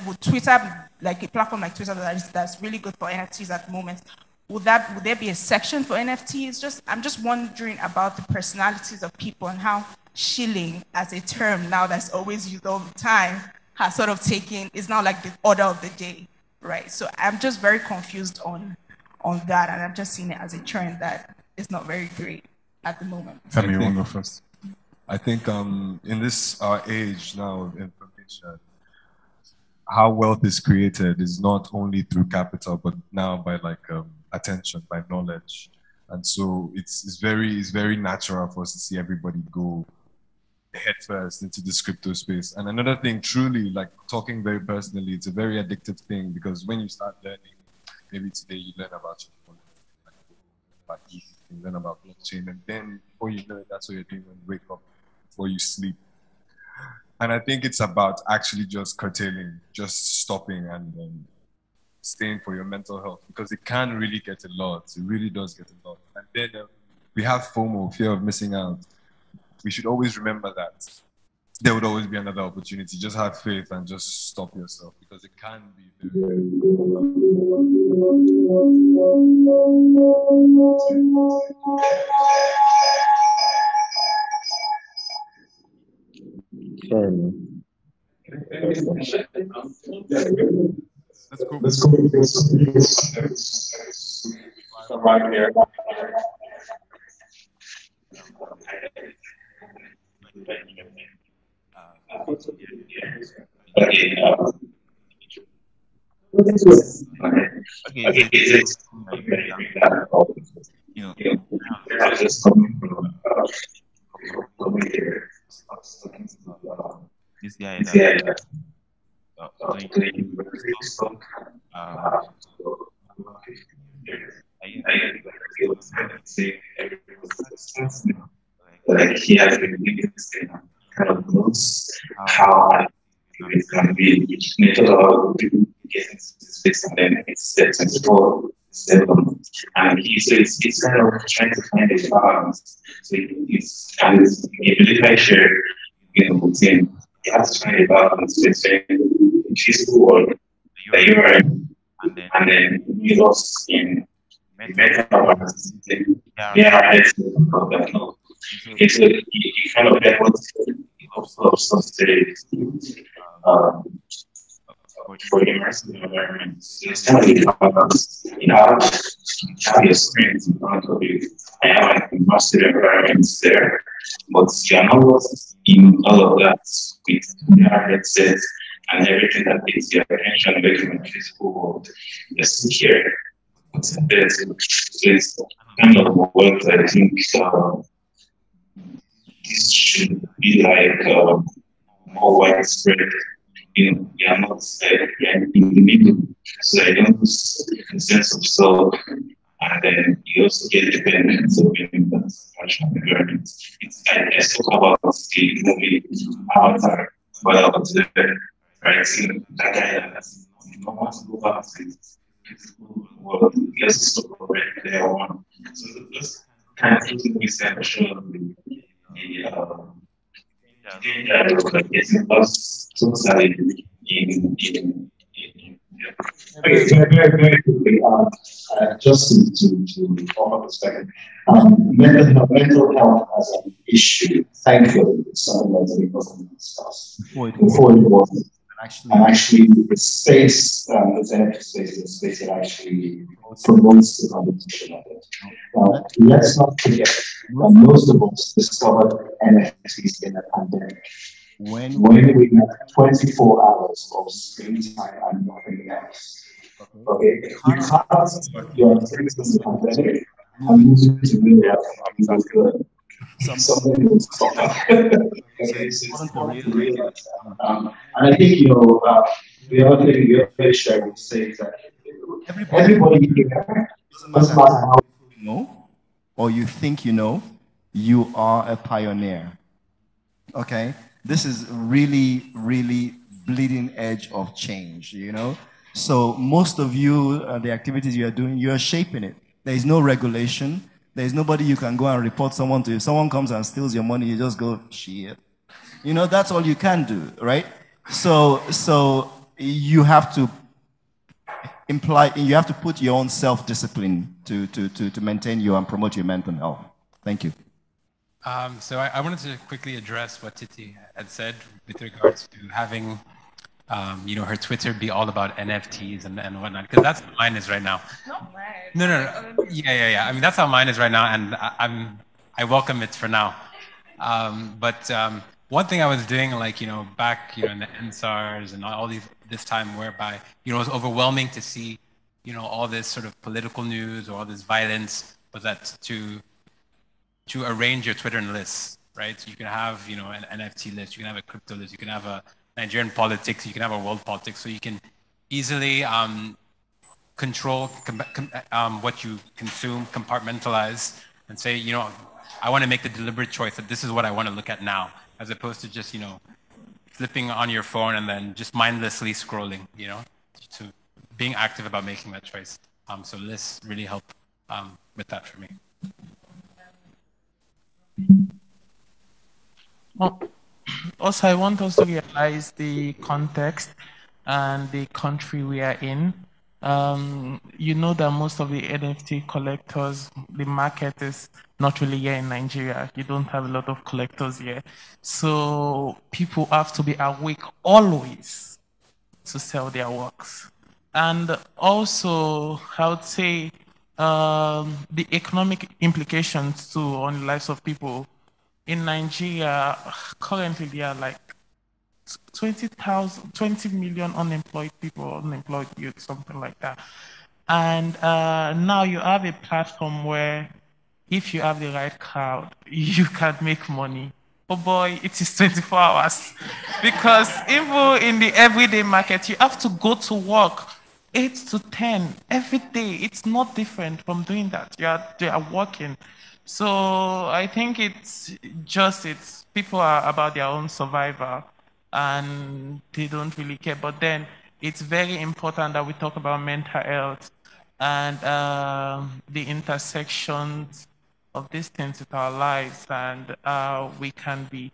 Would Twitter, like a platform like Twitter that's really good for NFTs at the moment, would there be a section for NFTs? I'm just wondering about the personalities of people and how shilling as a term now that's always used all the time has sort of taken, is now like the order of the day, right? So I'm just very confused on that, and I'm just seeing it as a trend that is not very great at the moment. Femi, you want to go first? I think in this age now of information, how wealth is created is not only through capital, but now by like attention, by knowledge. And so it's very natural for us to see everybody go head first into this crypto space. And another thing, truly, like talking very personally, it's a very addictive thing, because when you start learning, maybe today you learn about your phone, like about ETH, you learn about blockchain, and then before you know it, that's what you're doing when you wake up, before you sleep. And I think it's about actually just curtailing, just stopping, and staying for your mental health, because it can really get a lot. It really does get a lot. And then we have FOMO, fear of missing out. We should always remember that there would always be another opportunity. Just have faith and just stop yourself, because it can be very... Let's go. Right there. This guy like he has been doing this kind of knows how it's going to be method to get into this space, and then it's 24/7, and he says it's kind of trying to find a balance. So it's and it's a belief share, with him. You have to find a balance between physical world that you are in, and then you lost in mental balance. Yeah, it's it's a kind of level of subsidies for immersive environments. It's kind of a balance. You have your screens in front of you. I have like immersive environments there, but you are not lost in all of that with VR headsets and everything that takes your attention away from the physical world. You're still here. But there's kind of work that I think this should be like more widespread. You are not in the middle, so I don't lose a sense of self, and then you also get the benefits of being that functional environment. I spoke about the movie Avatar, but I was there, right? So that guy has no one to go back to his physical world. He has to stop right there one. So those kind of things we said show getting us totally in okay, very quickly, just to offer perspective, mental health as an issue, thankfully, is something that's been often discussed. Before it was actually the space, the NFT space is a space that actually promotes the competition of it. Now, let's not forget that most of us discovered NFTs in the pandemic. When we had 24 hours of screen time and nothing else. Okay, you can't, your activities in the pandemic and use it to really have something good. Something will stop that. Okay, so it's important to realize that. And I think, the other thing the other share would say is that everybody here, doesn't matter how you know or you think you know, you are a pioneer. Okay? This is really, really bleeding edge of change, So most of you, the activities you are doing, you are shaping it. There is no regulation. There is nobody you can go and report someone to. If someone comes and steals your money, you just go, shit. That's all you can do, right? So you have to you have to put your own self-discipline to maintain your and promote your mental health. Thank you. So I wanted to quickly address what Titi had said with regards to having, her Twitter be all about NFTs and whatnot, because that's how mine is right now. No. Yeah. I mean, that's how mine is right now, and I welcome it for now. But one thing I was doing, back, in the NSARS and all this time, whereby, it was overwhelming to see, all this sort of political news or all this violence, was that to arrange your Twitter lists, right? So you can have, an NFT list, you can have a crypto list, you can have a Nigerian politics, you can have a world politics, so you can easily control what you consume, compartmentalize, and say, I want to make the deliberate choice that this is what I want to look at now, as opposed to just, flipping on your phone and then just mindlessly scrolling, being active about making that choice. So lists really help with that for me. Well, also, I want us to realize the context and the country we are in. You know that most of the NFT collectors, the market is not really here in Nigeria. You don't have a lot of collectors here. So people have to be awake always to sell their works. And also, I would say the economic implications too on the lives of people. In Nigeria, currently there are like 20 million unemployed people, unemployed youth, something like that. And now you have a platform where if you have the right crowd, you can make money. Oh boy, it is 24 hours. Because even in the everyday market, you have to go to work 8 to 10 every day. It's not different from doing that. They are working. So I think it's people are about their own survival and they don't really care. But then it's very important that we talk about mental health and the intersections of these things with our lives and how we can be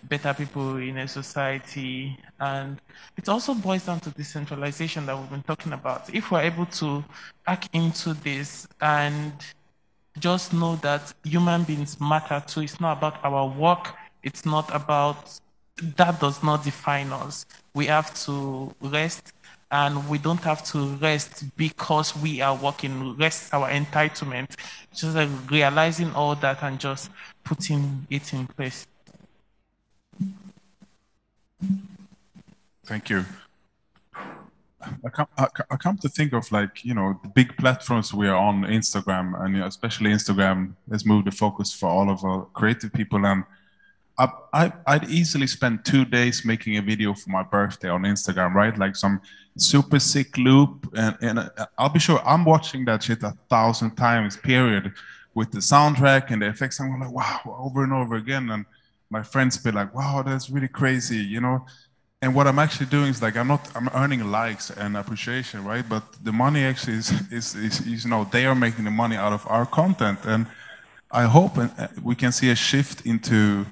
better people in a society. And it also boils down to decentralization that we've been talking about. If we're able to hack into this and just know that human beings matter too. It's not about our work. It's not about, that does not define us. We have to rest and we don't have to rest because we are working. Rest is our entitlement. Just like realizing all that and just putting it in place. Thank you. I come to think of, like, you know, the big platforms we are on, Instagram, and especially Instagram has moved the focus for all of our creative people. And I'd easily spend 2 days making a video for my birthday on Instagram, right? Like some super sick loop, and I'll be sure I'm watching that shit 1,000 times, period, with the soundtrack and the effects. I'm like, wow, over and over again. And my friends be like, wow, that's really crazy, you know? And what I'm actually doing is, like, I'm earning likes and appreciation, right? But the money actually is you know, they are making the money out of our content. And I hope we can see a shift into,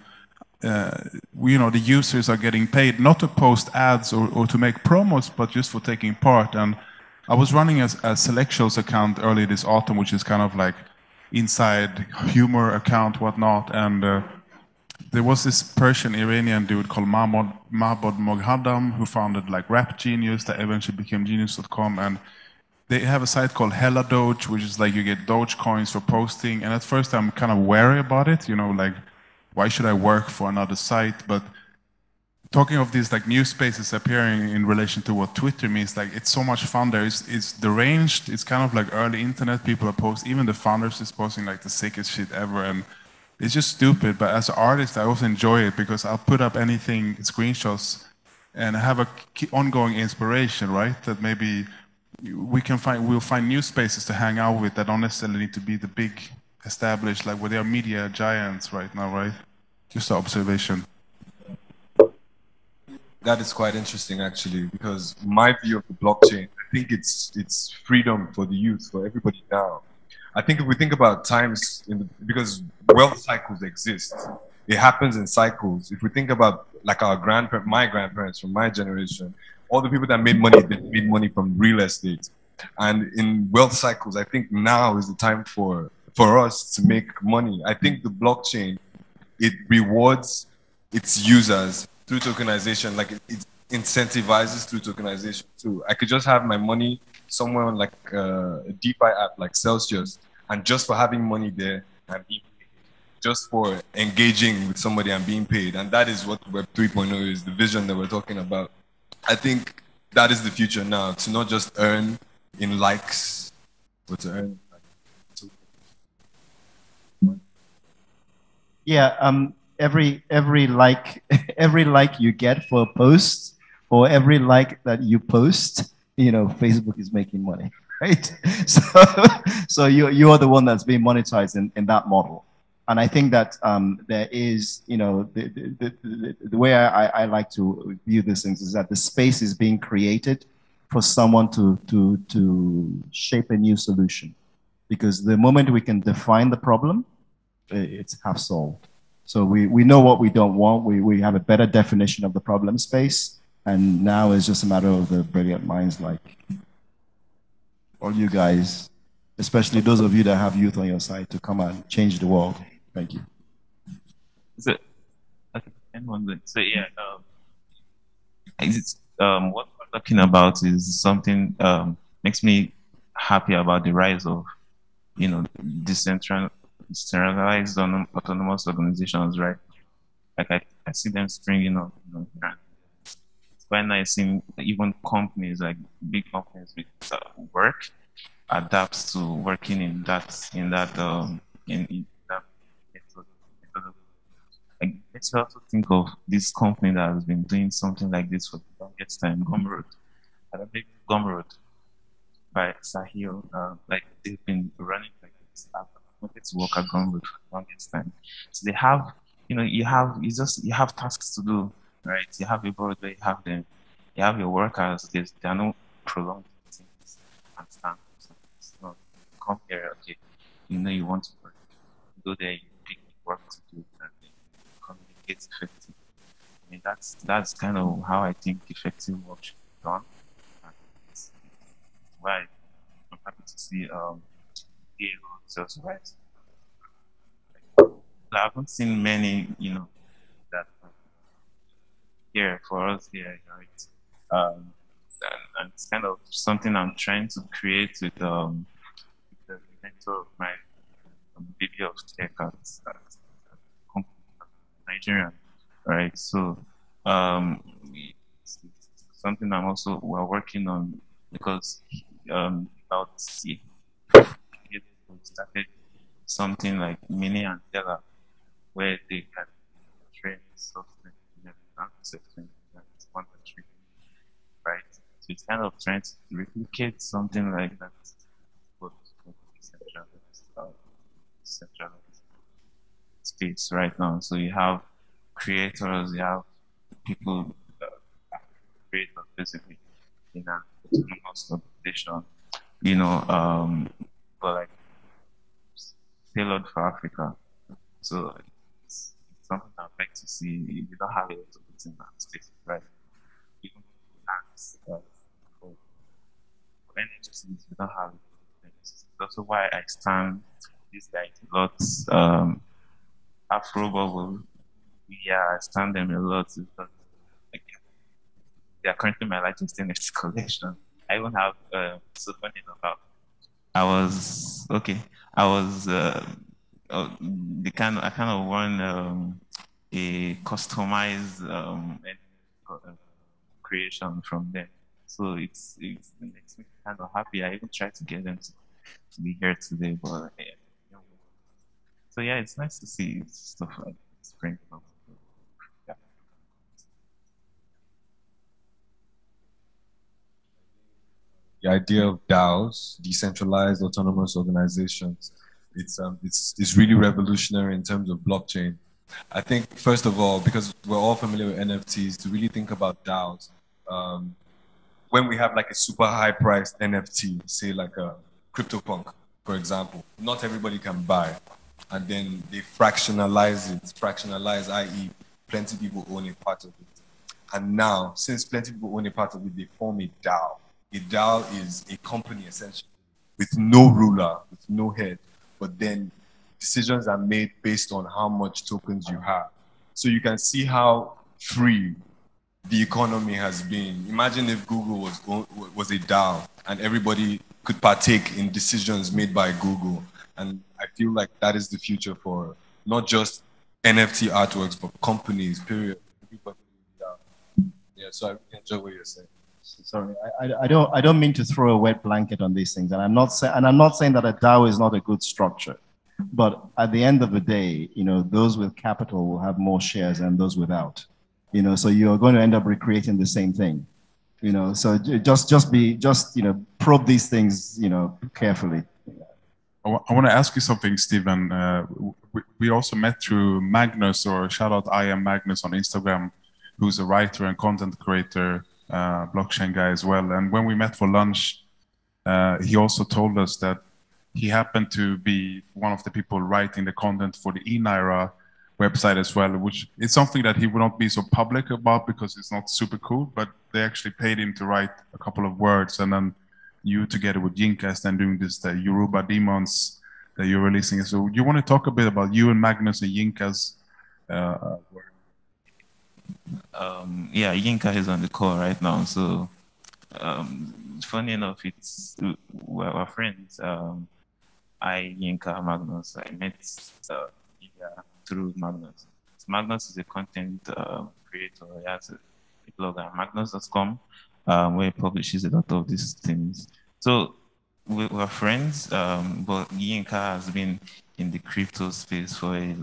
you know, the users are getting paid not to post ads or to make promos, but just for taking part. And I was running a Select Shows account early this autumn, which is kind of like inside humor account, whatnot. And there was this Persian Iranian dude called Mahmoud Moghadam who founded like Rap Genius that eventually became Genius.com, and they have a site called Hella Doge, which is like you get Doge coins for posting. And at first I'm kind of wary about it, you know, like, why should I work for another site? But talking of these like new spaces appearing in relation to what Twitter means, like, it's so much fun there. It's deranged. It's kind of like early internet. People are posting, even the founders is posting like the sickest shit ever. And it's just stupid, but as an artist, I also enjoy it because I'll put up anything, screenshots, and have a ongoing inspiration, right? That maybe we'll find new spaces to hang out with that don't necessarily need to be the big established, like where there are media giants right now, right? Just an observation. That is quite interesting, actually, because my view of the blockchain, I think it's freedom for the youth, for everybody now. I think if we think about times, because wealth cycles exist, it happens in cycles. If we think about like my grandparents from my generation, all the people that made money, they made money from real estate. And in wealth cycles, I think now is the time for us to make money. I think the blockchain, it rewards its users through tokenization, like it incentivizes through tokenization too. I could just have my money somewhere on like a DeFi app like Celsius, and just for having money there and being paid, just for engaging with somebody and being paid. And that is what Web 3.0 is, the vision that we're talking about. I think that is the future now, to not just earn in likes, but to earn. Yeah, every like every like you get for a post, or every like that you post, you know, Facebook is making money, right? So you are the one that's being monetized in that model. And I think that there is, you know, the way I like to view these things is that the space is being created for someone to shape a new solution. Because the moment we can define the problem, it's half solved. So we know what we don't want. We have a better definition of the problem space. And now it's just a matter of the brilliant minds like all you guys, especially those of you that have youth on your side, to come and change the world. Thank you. So, so yeah, what we're talking about is something makes me happy about the rise of, decentralized autonomous organizations, right? Like I see them springing up. It's quite nice seeing even companies, like big companies with work, adapts to working in that method. Like, let's also think of this company that has been doing something like this for the longest time, Gumroad. I don't think Gumroad by Sahil, like they've been running like this. I wanted to work at Gumroad for the longest time. So they have, you have tasks to do, right? You have a board where you have your workers. There are no prolonged things and stands. It's not come here, okay. You want to work. You go there, you pick work to do, and then communicate effectively. I mean, that's kind of how I think effective work should be done. And it's why I'm happy to see sales rise. I haven't seen many, that here for us here, right? And it's kind of something I'm trying to create with the mentor of my baby of tech at Nigerian, right? So it's something we're working on, because about we started something like Mini and Della, where they can train software engineers, right? So it's kind of trying to replicate something like that, but decentralized space right now. So you have creators, you have people, creators basically in an autonomous organization, but like tailored for Africa. So it's something I'd like to see. You don't have a lot of it in that space, right? Even for NHS, we don't have it. That's also why I stand these guys a lot. Afro Bubble, I stand them a lot because they are currently my largest NFT collection. I even have so funny enough. I kind of won a customized creation from them. So it makes me kind of happy. I even tried to get them to be here today, but so yeah, it's nice to see stuff like spring up. Yeah. The idea of DAOs, decentralized autonomous organizations, it's really revolutionary in terms of blockchain. I think, first of all, because we're all familiar with NFTs, to really think about DAOs, when we have like a super high priced NFT, say like a CryptoPunk, for example, not everybody can buy. And then they fractionalize, i.e. plenty of people own a part of it. And now, since plenty of people own a part of it, they form a DAO. A DAO is a company essentially with no ruler, with no head, but then decisions are made based on how much tokens you have. So you can see how free the economy has been. Imagine if Google was a DAO and everybody could partake in decisions made by Google. And I feel like that is the future for not just NFT artworks, but companies, period. Everybody, yeah, so I really enjoy what you're saying. Sorry, I don't mean to throw a wet blanket on these things, and I'm not saying that a DAO is not a good structure, but at the end of the day, those with capital will have more shares than those without, so you're going to end up recreating the same thing, so just probe these things, carefully. I want to ask you something, Stephen. We also met through Magnus, or shout out I am Magnus on Instagram, who's a writer and content creator blockchain guy as well. And when we met for lunch, he also told us that he happened to be one of the people writing the content for the eNaira website as well, which is something that he would not be so public about because it's not super cool, but they actually paid him to write a couple of words, and then you together with Yinka is then doing this, the Yoruba Demons that you're releasing. So you want to talk a bit about you and Magnus and Yinka's work? Yeah, Yinka is on the call right now. So funny enough, we're friends. I, Yinka, Magnus, I met Ilja through Magnus. So Magnus is a content creator. He has a blog at magnus.com where he publishes a lot of these things. So we're friends, but Yinka has been in the crypto space for a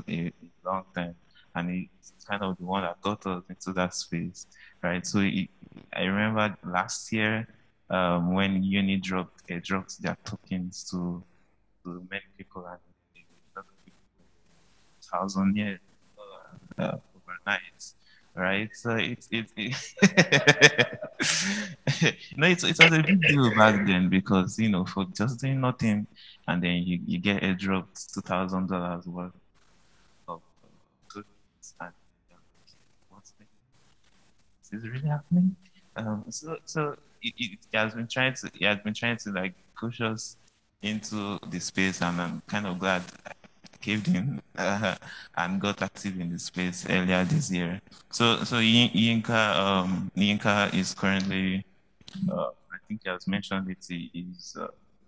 long time, and he's kind of the one that got us into that space, right? So I remember last year when Uni dropped their tokens to many people, and a lot of people, 1,000 years overnight, right? So it no, it was a big deal back then because for just doing nothing, and then you get airdropped $2,000 worth of tokens, and what's this really happening? So he has been trying to like push us into the space, and I'm kind of glad I caved in and got active in the space earlier this year. So Yinka is currently, I think he has mentioned it, he is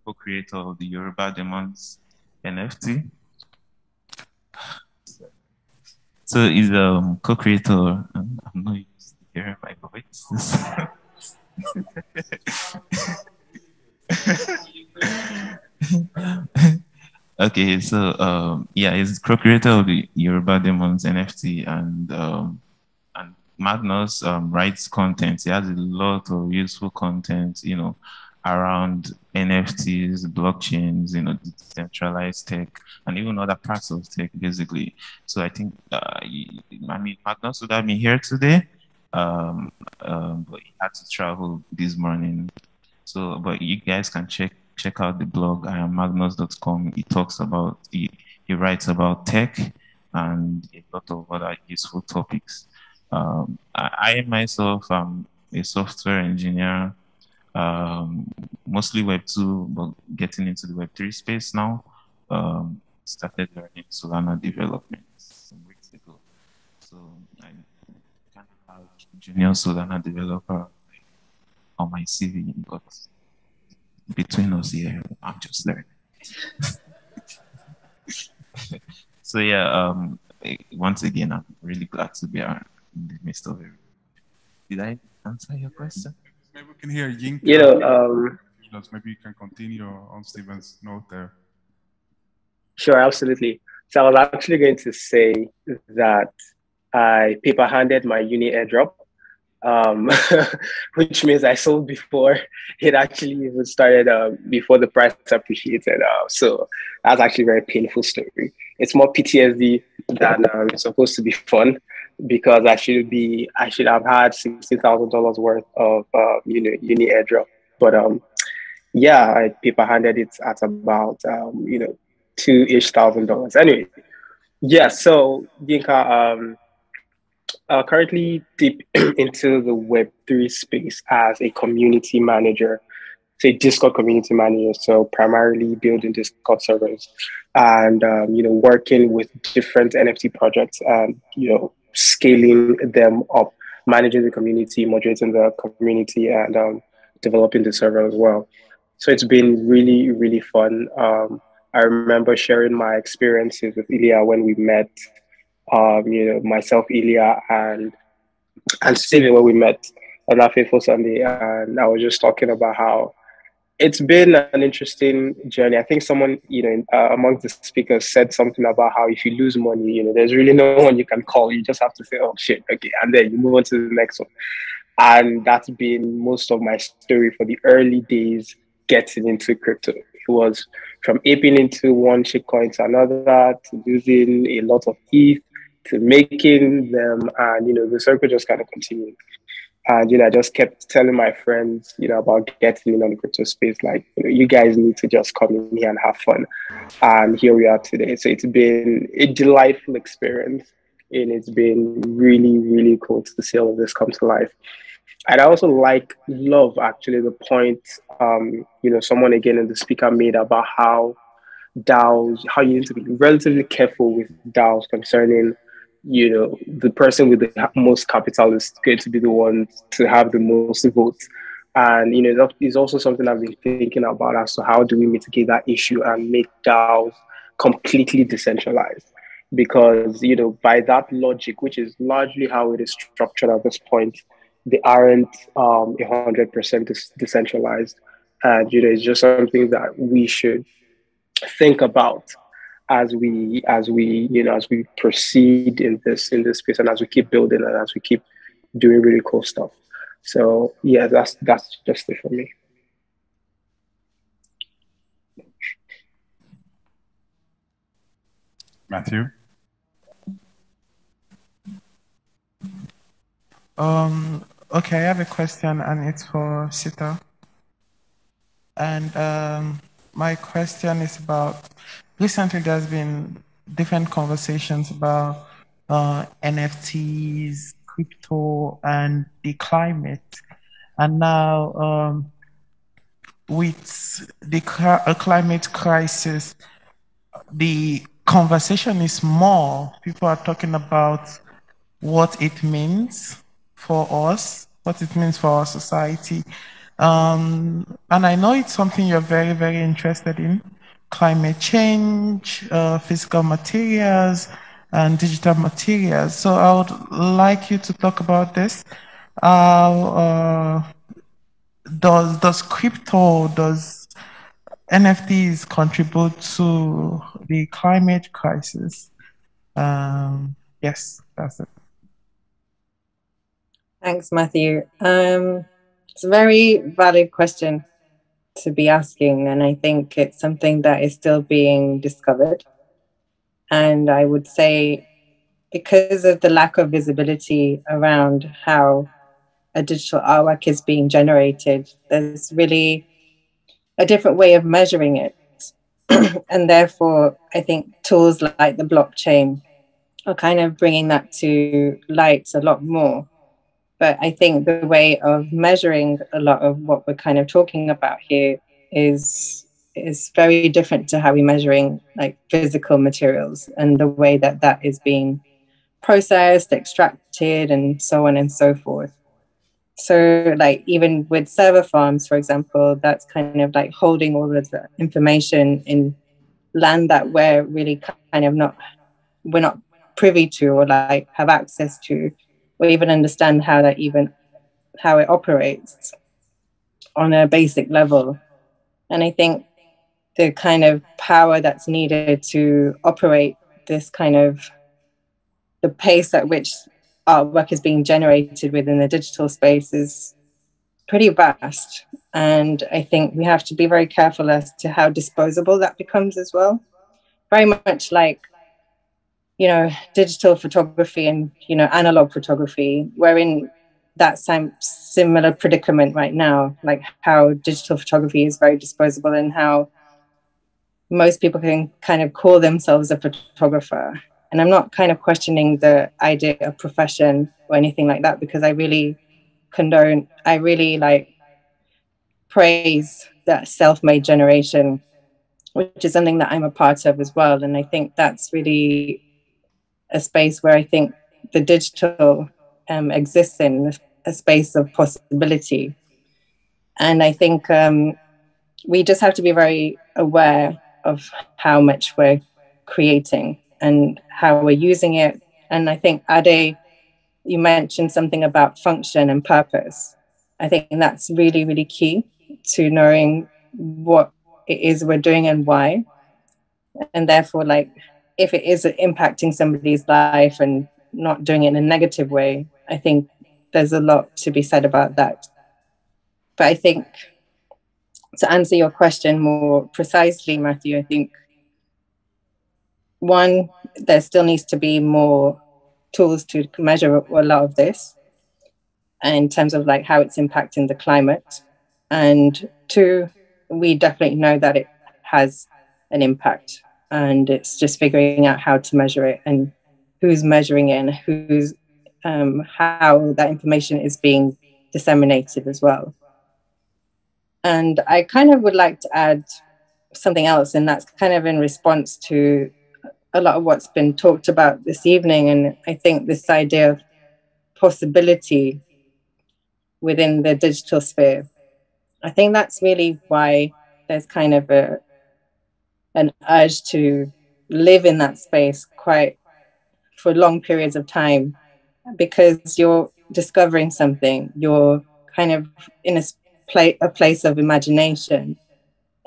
co-creator of the Yoruba Demons NFT. So he's co-creator, and I'm not used to hearing my voice. Okay, so yeah, he's co-creator of the Yoruba Demons NFT, and Magnus writes content. He has a lot of useful content, around NFTs, blockchains, decentralized tech, and even other parts of tech, basically. So I think, Magnus would have been here today, but he had to travel this morning. So, but you guys can check out the blog, magnus.com. He writes about tech and a lot of other useful topics. I myself am a software engineer, mostly Web2, but getting into the Web3 space now. Started learning Solana development some weeks ago. So I kind of have junior Solana developer on my CV, but between us here, I'm just learning. So yeah, once again, I'm really glad to be in the midst of it. Did I answer your question? Maybe we can hear Yinka. Maybe you can continue on Steven's note there. Sure, absolutely. So I was actually going to say that I paper-handed my uni airdrop, which means I sold before it actually even started, before the price appreciated. So that's actually a very painful story. It's more PTSD than it's supposed to be fun, because I should have had $60,000 worth of uni airdrop. But yeah, I paper-handed it at about $2,000-ish. Anyway, yeah. So Yinka, currently deep into the Web3 space as a community manager, say Discord community manager. So primarily building Discord servers and working with different NFT projects and scaling them up, managing the community, moderating the community, and developing the server as well. So it's been really, really fun. I remember sharing my experiences with Ilja when we met. Myself, Ilja, and Steven, when we met on that fateful Sunday, and I was just talking about how it's been an interesting journey. I think someone, amongst the speakers said something about how if you lose money, there's really no one you can call. You just have to say, oh shit, okay, and then you move on to the next one. And that's been most of my story for the early days getting into crypto. It was from aping into one shitcoin to another, to losing a lot of ETH, to making them, and the circle just kind of continued. And, I just kept telling my friends, about getting in on the crypto space. Like, you guys need to just come in here and have fun. And here we are today. So it's been a delightful experience. And it's been really, really cool to see all of this come to life. And I also love actually the point, someone again in the speaker made about how DAOs, how you need to be relatively careful with DAOs concerning, the person with the most capital is going to be the one to have the most votes. And, that is also something I've been thinking about as to how do we mitigate that issue and make DAOs completely decentralized. Because, by that logic, which is largely how it is structured at this point, they aren't 100% decentralized. And, it's just something that we should think about as we proceed in this space, and as we keep building and as we keep doing really cool stuff. So yeah, that's just it for me. Matthew. Okay, I have a question, and it's for Seetal. And my question is about, recently there's been different conversations about NFTs, crypto, and the climate. And now with the climate crisis, the conversation is more. People are talking about what it means for us, what it means for our society. And I know it's something you're very, very interested in: climate change, physical materials, and digital materials. So I would like you to talk about this. Does crypto, does NFTs contribute to the climate crisis? Yes, that's it. Thanks, Matthew. It's a very valid question to be asking, and I think it's something that is still being discovered. And I would say, because of the lack of visibility around how a digital artwork is being generated, there's really a different way of measuring it. And therefore, I think tools like the blockchain are kind of bringing that to light a lot more. But I think the way of measuring a lot of what we're kind of talking about here is very different to how we're measuring like physical materials and the way that that is being processed, extracted, and so on and so forth. So like even with server farms, for example, that's kind of like holding all of the information in land that we're really kind of we're not privy to, or like have access to, or even understand how it operates on a basic level. And I think the kind of power that's needed to operate this kind of, the pace at which artwork is being generated within the digital space is pretty vast. And I think we have to be very careful as to how disposable that becomes as well. Very much like, digital photography and, analog photography. We're in that same similar predicament right now, like how digital photography is very disposable and how most people can kind of call themselves a photographer. And I'm not kind of questioning the idea of profession or anything like that, because I really praise that self-made generation, which is something that I'm a part of as well. And I think that's really a space where I think the digital exists in a space of possibility. And I think we just have to be very aware of how much we're creating and how we're using it. And I think, Ade, you mentioned something about function and purpose. I think that's really, really key to knowing what it is we're doing and why. And therefore, like, if it is impacting somebody's life and not doing it in a negative way, I think there's a lot to be said about that. But I think, to answer your question more precisely, Matthew, I think, one, there still needs to be more tools to measure a lot of this. in terms of like how it's impacting the climate. And two, we definitely know that it has an impact, and it's just figuring out how to measure it and who's measuring it and who's how that information is being disseminated as well. And I kind of would like to add something else, and that's kind of in response to a lot of what's been talked about this evening. And I think this idea of possibility within the digital sphere, I think that's really why there's kind of an urge to live in that space quite for long periods of time, because you're discovering something, you're kind of in a place of imagination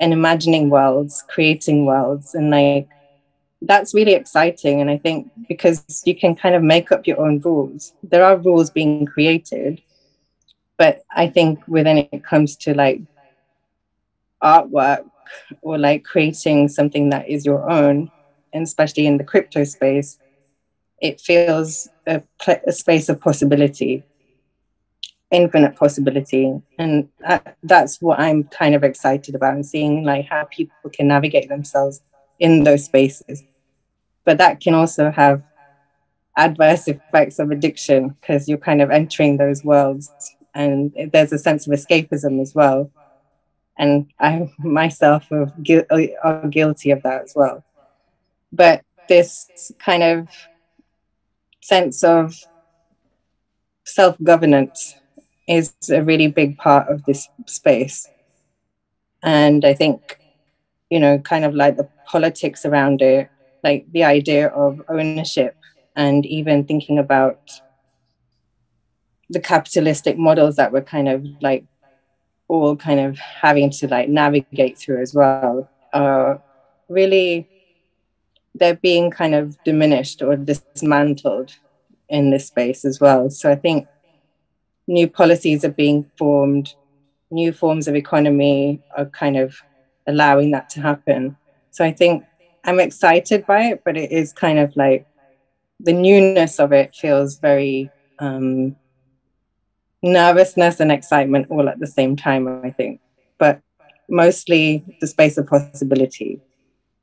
and imagining worlds, creating worlds, and like that's really exciting. And I think because you can kind of make up your own rules, there are rules being created, but I think when it comes to like artwork or like creating something that is your own, and especially in the crypto space, it feels a space of possibility, infinite possibility. And that's what I'm kind of excited about, and seeing like how people can navigate themselves in those spaces. But that can also have adverse effects of addiction, because you're kind of entering those worlds, and there's a sense of escapism as well. And I myself are guilty of that as well. But this kind of sense of self-governance is a really big part of this space. And I think, you know, kind of like the politics around it, like the idea of ownership, and even thinking about the capitalistic models that we're kind of like all kind of having to like navigate through as well, really they're being kind of diminished or dismantled in this space as well. So I think new policies are being formed, new forms of economy are kind of allowing that to happen. So I think I'm excited by it, but it is kind of like the newness of it feels very nervousness and excitement all at the same time, I think. But mostly the space of possibility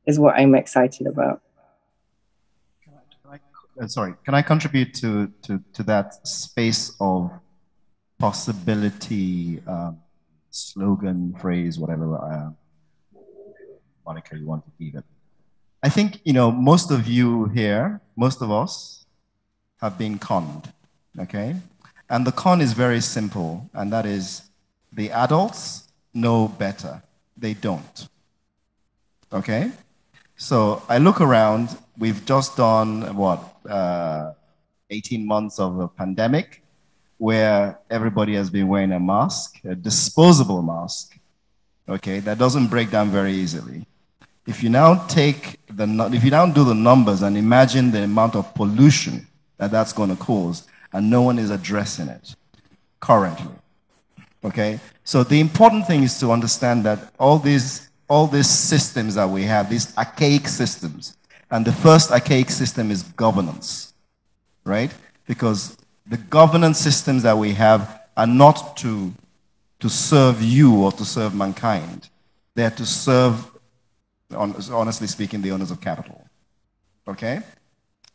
is what I'm excited about. Sorry, can I contribute to that space of possibility, slogan, phrase, whatever moniker you want to give it? I think, you know, most of you here, most of us have been conned, okay? And the con is very simple, and that is the adults know better. They don't, okay? So I look around, we've just done, what, 18 months of a pandemic where everybody has been wearing a mask, a disposable mask, okay, that doesn't break down very easily. If you now if you now do the numbers and imagine the amount of pollution that that's going to cause, and no one is addressing it currently, okay? So the important thing is to understand that all these systems that we have, these archaic systems, and the first archaic system is governance, right? Because the governance systems that we have are not to serve you or to serve mankind. They're to serve, honestly speaking, the owners of capital, okay?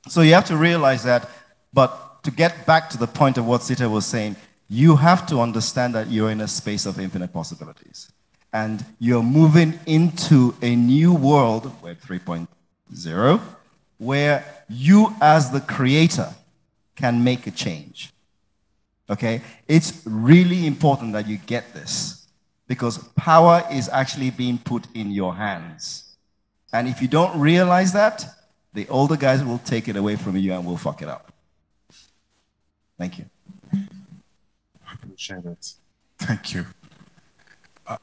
So you have to realize that, but to get back to the point of what Seetal was saying, you have to understand that you're in a space of infinite possibilities. And you're moving into a new world, Web 3.0, where you as the creator can make a change. Okay? It's really important that you get this, because power is actually being put in your hands. And if you don't realize that, the older guys will take it away from you and will fuck it up. Thank you. I appreciate it. Thank you.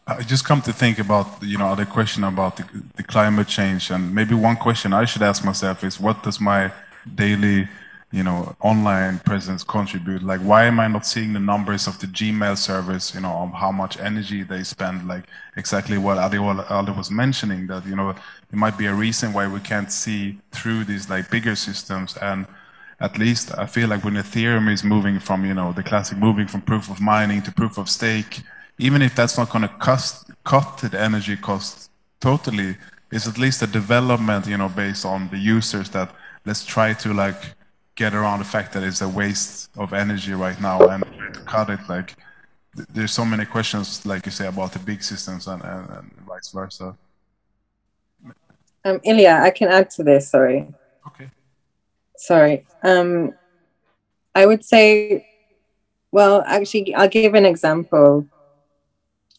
I just come to think about, you know, the question about the climate change, and maybe one question I should ask myself is, what does my daily, you know, online presence contribute? Like, why am I not seeing the numbers of the Gmail servers, you know, on how much energy they spend? Like exactly what Ade was mentioning, that, you know, there might be a reason why we can't see through these like bigger systems. And at least I feel like when Ethereum is moving from, you know, the classic moving from proof of mining to proof of stake, even if that's not going to cut the energy cost totally, it's at least a development, you know, based on the users that let's try to like get around the fact that it's a waste of energy right now and to cut it. Like there's so many questions, like you say, about the big systems and vice versa. Ilja, I can add to this, sorry. Okay. Sorry. I would say, well, actually, I'll give an example.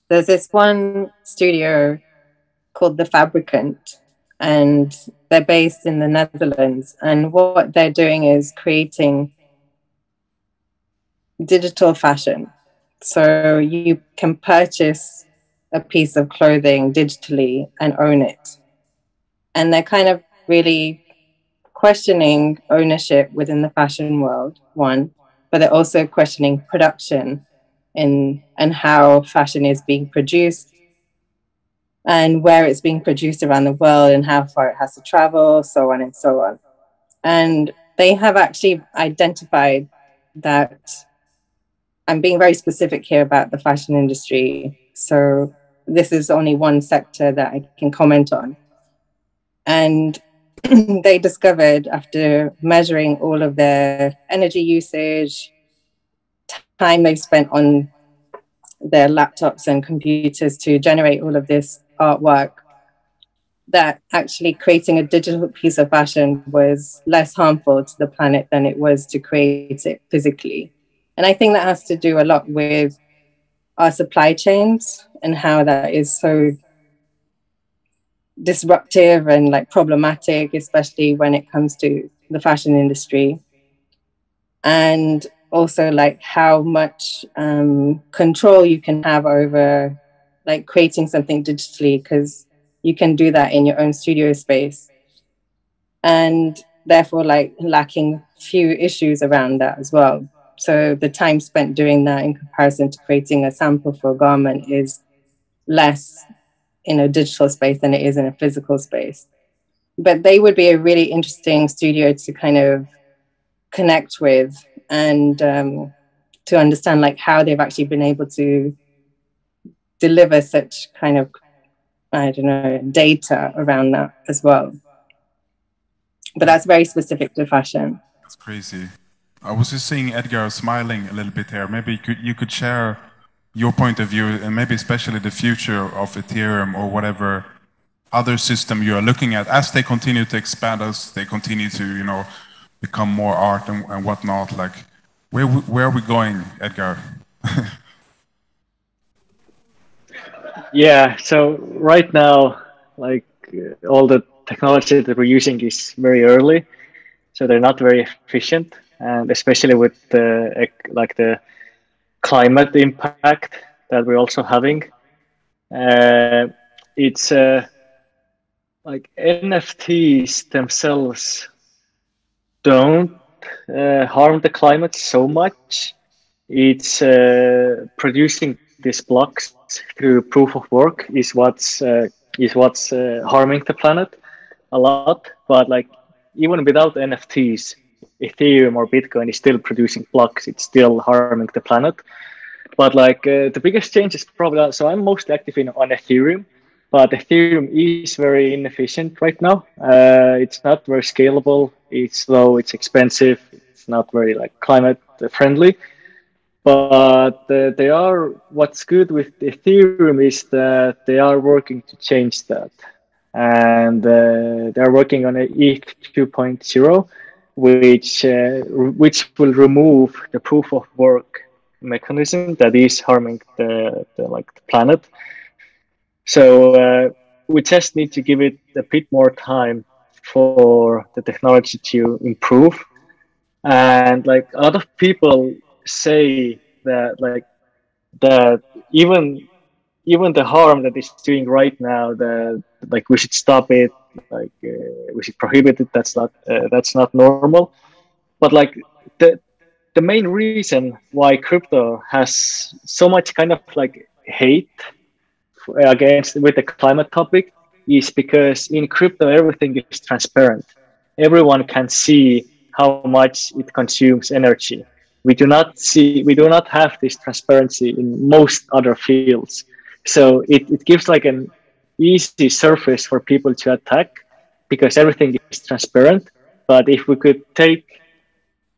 There's this one studio called The Fabricant, and they're based in the Netherlands. And what they're doing is creating digital fashion. So you can purchase a piece of clothing digitally and own it. And they're kind of really questioning ownership within the fashion world, one, but they're also questioning production and how fashion is being produced and where it's being produced around the world and how far it has to travel, so on and so on. And they have actually identified that, I'm being very specific here about the fashion industry, so this is only one sector that I can comment on. And they discovered, after measuring all of their energy usage, time they've spent on their laptops and computers to generate all of this artwork, that actually creating a digital piece of fashion was less harmful to the planet than it was to create it physically. And I think that has to do a lot with our supply chains and how that is so disruptive and like problematic, especially when it comes to the fashion industry. And also like how much control you can have over like creating something digitally, because you can do that in your own studio space, and therefore like lacking few issues around that as well. So the time spent doing that in comparison to creating a sample for a garment is less in a digital space than it is in a physical space. But they would be a really interesting studio to kind of connect with and to understand like how they've actually been able to deliver such kind of, I don't know, data around that as well. But that's very specific to fashion. That's crazy. I was just seeing Edgar smiling a little bit here. Maybe you could share your point of view, and maybe especially the future of Ethereum or whatever other system you are looking at as they continue to expand, as they continue to, you know, become more art and whatnot. Like, where are we going, Edgar? Yeah, so right now, like all the technology that we're using is very early, so they're not very efficient, and especially with the like the climate impact that we're also having. It's like NFTs themselves don't harm the climate so much. It's producing these blocks through proof of work is what's harming the planet a lot. But like even without NFTs, Ethereum or Bitcoin is still producing blocks. It's still harming the planet. But like the biggest change is probably, so I'm mostly active on Ethereum, but Ethereum is very inefficient right now. It's not very scalable. It's slow. It's expensive. It's not very like climate friendly. But they are. What's good with Ethereum is that they are working to change that, and they are working on a ETH 2.0, which will remove the proof of work mechanism that is harming the planet. So we just need to give it a bit more time for the technology to improve. And like a lot of people say that even the harm that it's doing right now, that like we should stop it, like we should prohibit it. That's not normal. But like the main reason why crypto has so much kind of like hate against with the climate topic is because in crypto everything is transparent. Everyone can see how much it consumes energy. We do not have this transparency in most other fields. So it gives like an easy surface for people to attack because everything is transparent. But if we could take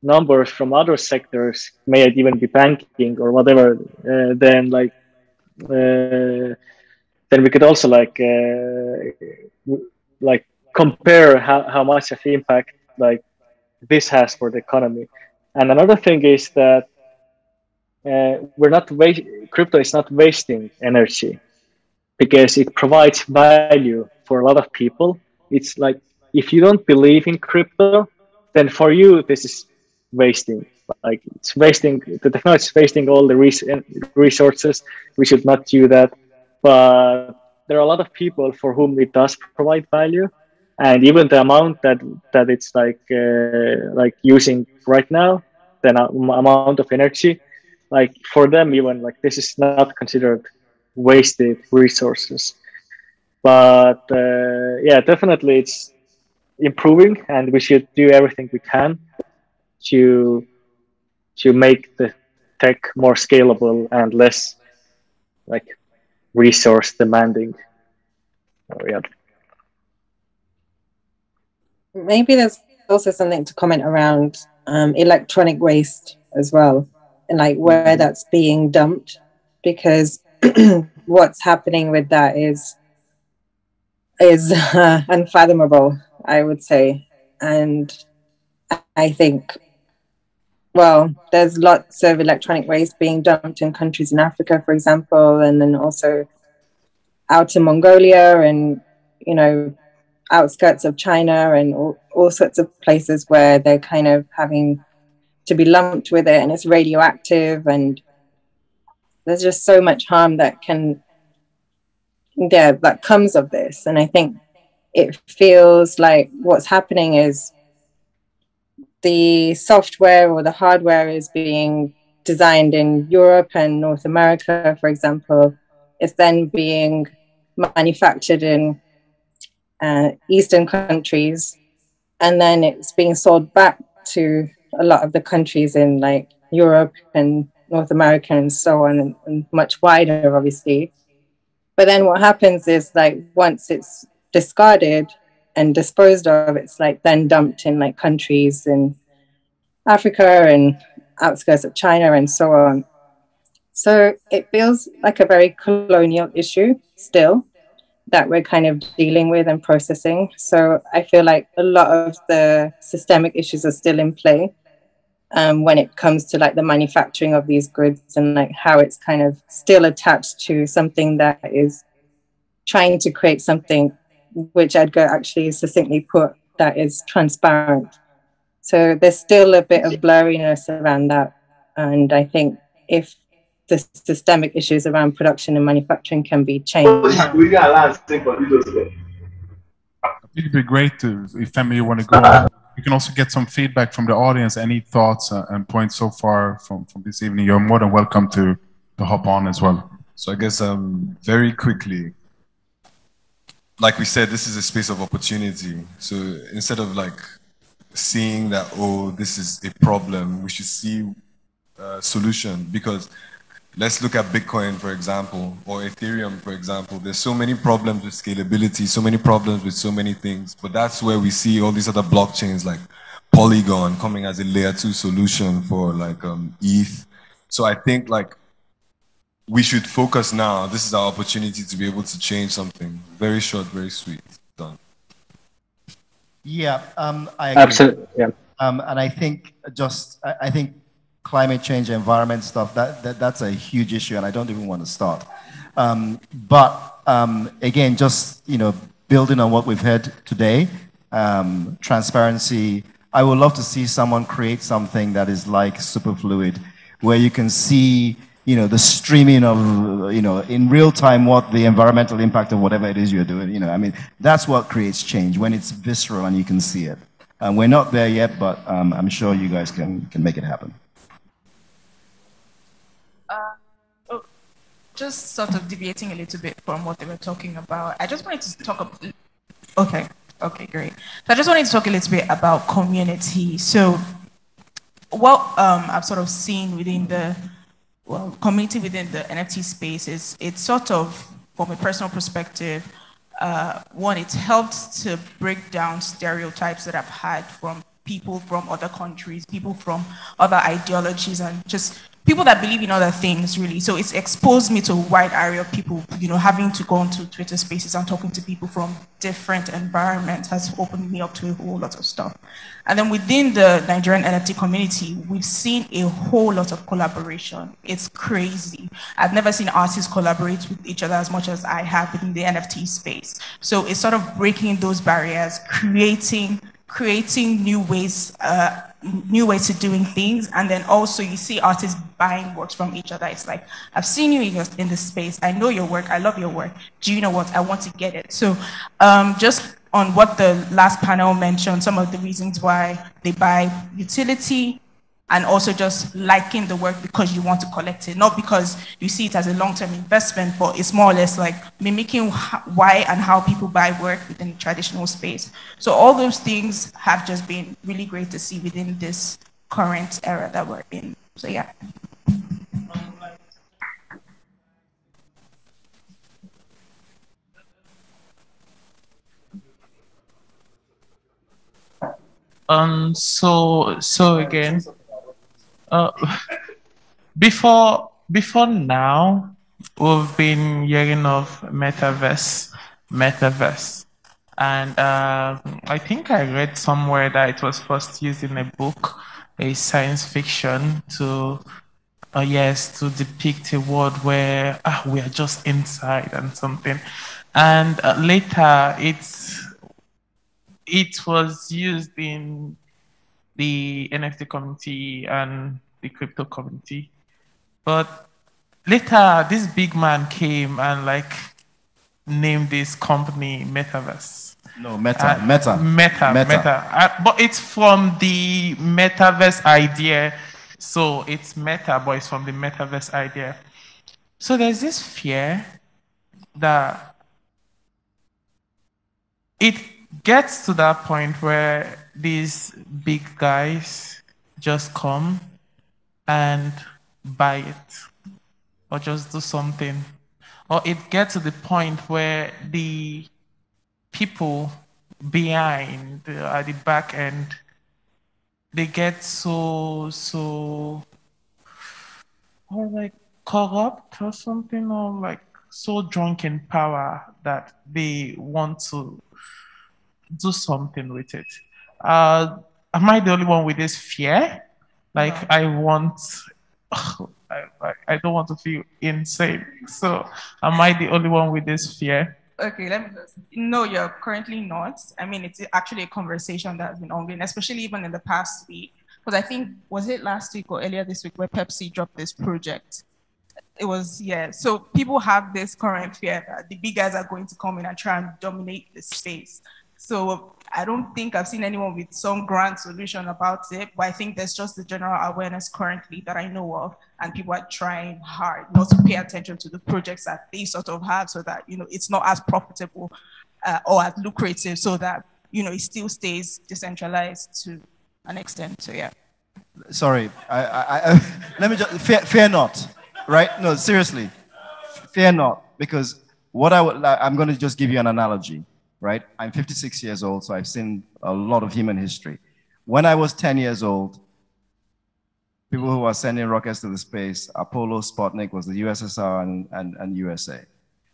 numbers from other sectors, may it even be banking or whatever, then we could also like compare how much of impact like this has for the economy. And another thing is that crypto is not wasting energy because it provides value for a lot of people. It's like if you don't believe in crypto, then for you this is wasting. Like it's wasting, the technology is wasting all the resources. We should not do that. But there are a lot of people for whom it does provide value, and even the amount that it's like using right now, the amount of energy, like for them even like this is not considered wasted resources. But yeah, definitely it's improving, and we should do everything we can to make the tech more scalable and less like resource demanding. Oh, yeah. Maybe there's also something to comment around electronic waste as well, and like where that's being dumped, because what's happening with that is unfathomable, I would say. And I think, well, there's lots of electronic waste being dumped in countries in Africa, for example, and then also out in Mongolia and, you know, outskirts of China and all sorts of places where they're kind of having to be lumped with it, and it's radioactive, and there's just so much harm that comes of this. And I think it feels like what's happening is the software or the hardware is being designed in Europe and North America, for example. It's then being manufactured in Eastern countries, and then it's being sold back to a lot of the countries in like Europe and North America and so on, and much wider, obviously. But then what happens is like once it's discarded and disposed of, it's like then dumped in like countries in Africa and outskirts of China and so on. So it feels like a very colonial issue still that we're kind of dealing with and processing. So I feel like a lot of the systemic issues are still in play when it comes to like the manufacturing of these goods, and like how it's kind of still attached to something that is trying to create something which Edgar actually succinctly put, that is transparent. So there's still a bit of blurriness around that. And I think if the systemic issues around production and manufacturing can be changed. We got a lot of things, but it'd be great if Femi, you want to go. You can also get some feedback from the audience. Any thoughts and points so far from this evening? You're more than welcome to hop on as well. So I guess very quickly, like we said, this is a space of opportunity. So instead of like seeing that, oh, this is a problem, we should see a solution. Because let's look at Bitcoin, for example, or Ethereum, for example. There's so many problems with scalability, so many problems with so many things. But that's where we see all these other blockchains like Polygon coming as a layer 2 solution for like ETH. So I think like we should focus now. This is our opportunity to be able to change something. Very short, very sweet. Done. Yeah, I agree. Absolutely. Yeah. And I think I think climate change, environment stuff, that's a huge issue, and I don't even want to start. But again, just building on what we've heard today, transparency. I would love to see someone create something that is like Superfluid, where you can see the streaming of in real time what the environmental impact of whatever it is you're doing. I mean, that's what creates change, when it's visceral and you can see it. And we're not there yet, but I'm sure you guys can make it happen. Just sort of deviating a little bit from what they were talking about. I just wanted to talk about. Okay. Okay, great. So I just wanted to talk a little bit about community. So what I've sort of seen within the community within the NFT space is it's sort of, from a personal perspective, one, it's helped to break down stereotypes that I've had from people from other countries, people from other ideologies, and just people that believe in other things, really. So it's exposed me to a wide area of people, you know, having to go onto Twitter spaces and talking to people from different environments has opened me up to a whole lot of stuff. And then within the Nigerian NFT community, we've seen a whole lot of collaboration. It's crazy. I've never seen artists collaborate with each other as much as I have within the NFT space. So it's sort of breaking those barriers, creating new ways to doing things, and then also you see artists buying works from each other. It's like, I've seen you in this space, I know your work, I love your work, do you know what, I want to get it. So just on what the last panel mentioned, some of the reasons why they buy utility, and also just liking the work because you want to collect it, not because you see it as a long-term investment, but it's more or less like mimicking why and how people buy work within the traditional space. So all those things have just been really great to see within this current era that we're in. So yeah. So again, before now, we've been hearing of metaverse, and I think I read somewhere that it was first used in a book, a science fiction, to to depict a world where we are just inside and something, and later it was used in the NFT community and the crypto community. But later, this big man came and like named this company Metaverse. No, Meta. But it's from the Metaverse idea. So it's Meta, but it's from the Metaverse idea. So there's this fear that it gets to that point where these big guys just come and buy it, or just do something, or it gets to the point where the people behind at the back end, they get so or like corrupt or something, or like so drunk in power that they want to do something with it. Am I the only one with this fear? Like, no. I don't want to feel insane. So am I the only one with this fear? Okay, let me just, no, you're currently not. I mean, it's actually a conversation that has been ongoing, especially even in the past week. Because I think, was it last week or earlier this week where Pepsi dropped this project? It was, yeah. So people have this current fear that the big guys are going to come in and try and dominate the space. So I don't think I've seen anyone with some grand solution about it, but I think there's just the general awareness currently that I know of, and people are trying hard not to pay attention to the projects that they sort of have, so that, you know, it's not as profitable or as lucrative, so that, you know, it still stays decentralized to an extent. So yeah. Sorry, let me just, fear not, right? No, seriously, fear not, because what I'm going to just give you an analogy. Right? I'm 56 years old, so I've seen a lot of human history. When I was 10 years old, people who were sending rockets to the space, Apollo, Sputnik was the USSR and USA.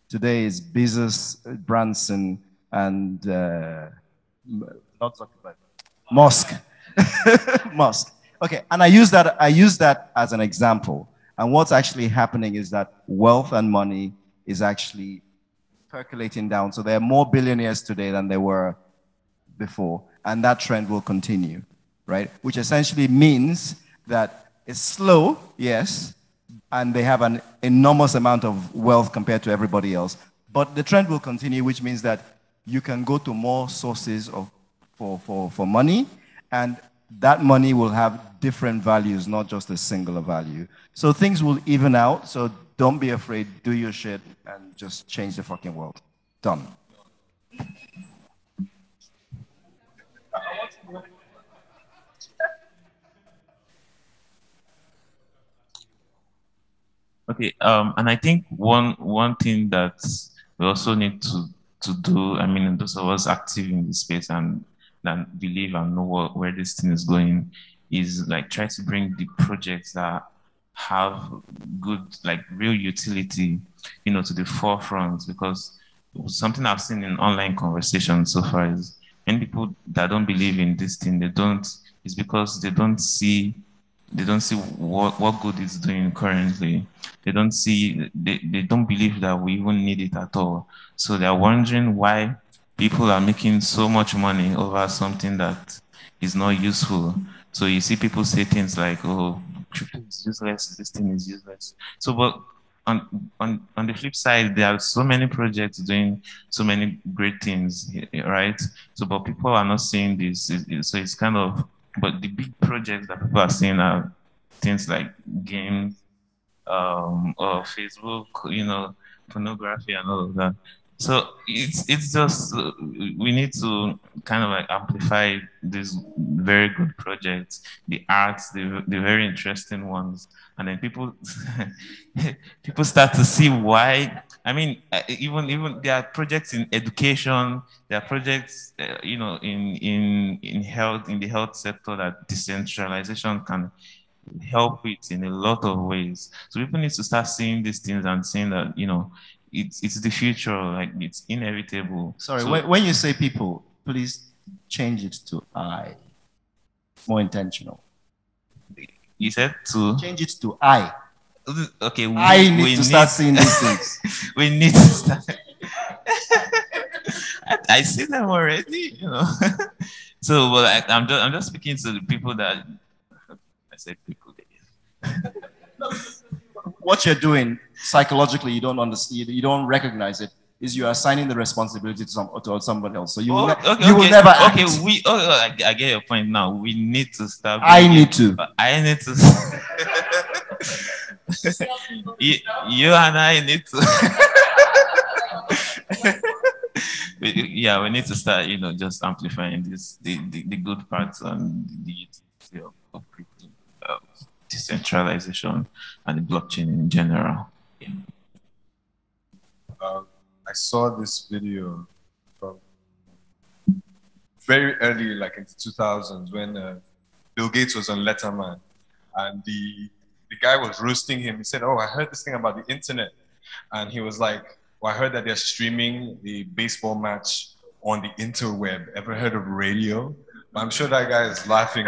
Today is Bezos, Branson, and not Zuckerberg, Musk. Musk. Okay, and I use that as an example. And what's actually happening is that wealth and money is actually percolating down. So there are more billionaires today than there were before, and that trend will continue, right? Which essentially means that it's slow, yes, and they have an enormous amount of wealth compared to everybody else, but the trend will continue, which means that you can go to more sources for money, and that money will have different values, not just a singular value. So things will even out, so don't be afraid, do your shit, and just change the fucking world. Done. Okay, and I think one thing that we also need to do, I mean, those of us active in this space and that believe and know where this thing is going, is like try to bring the projects that have good, like real utility, you know, to the forefront. Because something I've seen in online conversations so far is many people that don't believe in this thing, it's because they don't see what good it's doing currently. They don't believe that we even need it at all. So they're wondering why people are making so much money over something that is not useful. So you see people say things like, oh, crypto is useless, this thing is useless. So but on the flip side, there are so many projects doing so many great things, right? So but people are not seeing this. So it's kind of, but the big projects that people are seeing are things like games, or Facebook, you know, pornography and all of that. So it's just we need to kind of like amplify these very good projects, the arts, the very interesting ones, and then people people start to see why. I mean, even there are projects in education, there are projects, you know, in health, in the health sector, that decentralization can help it in a lot of ways. So people need to start seeing these things and saying that, you know, it's the future, like it's inevitable. Sorry, So, when you say people, please change it to I. More intentional. you said to change it to I. Okay, I need to start seeing these things. We need to start. I see them already, you know. So, but I'm just speaking to the people that I said people. What you're doing psychologically, you don't understand, you don't recognize it, is you are assigning the responsibility to somebody else. So you will never act. Okay, I get your point now. We need to start. I need to. You and I need to. Yeah, we need to start, you know, just amplifying the good parts and the utility of crypto, decentralization, and the blockchain in general. Yeah. I saw this video from very early, like in the 2000s, when Bill Gates was on Letterman, and the guy was roasting him. He said, "Oh, I heard this thing about the internet," and he was like, "Well, I heard that they're streaming the baseball match on the interweb. Ever heard of radio?" I'm sure that guy is laughing.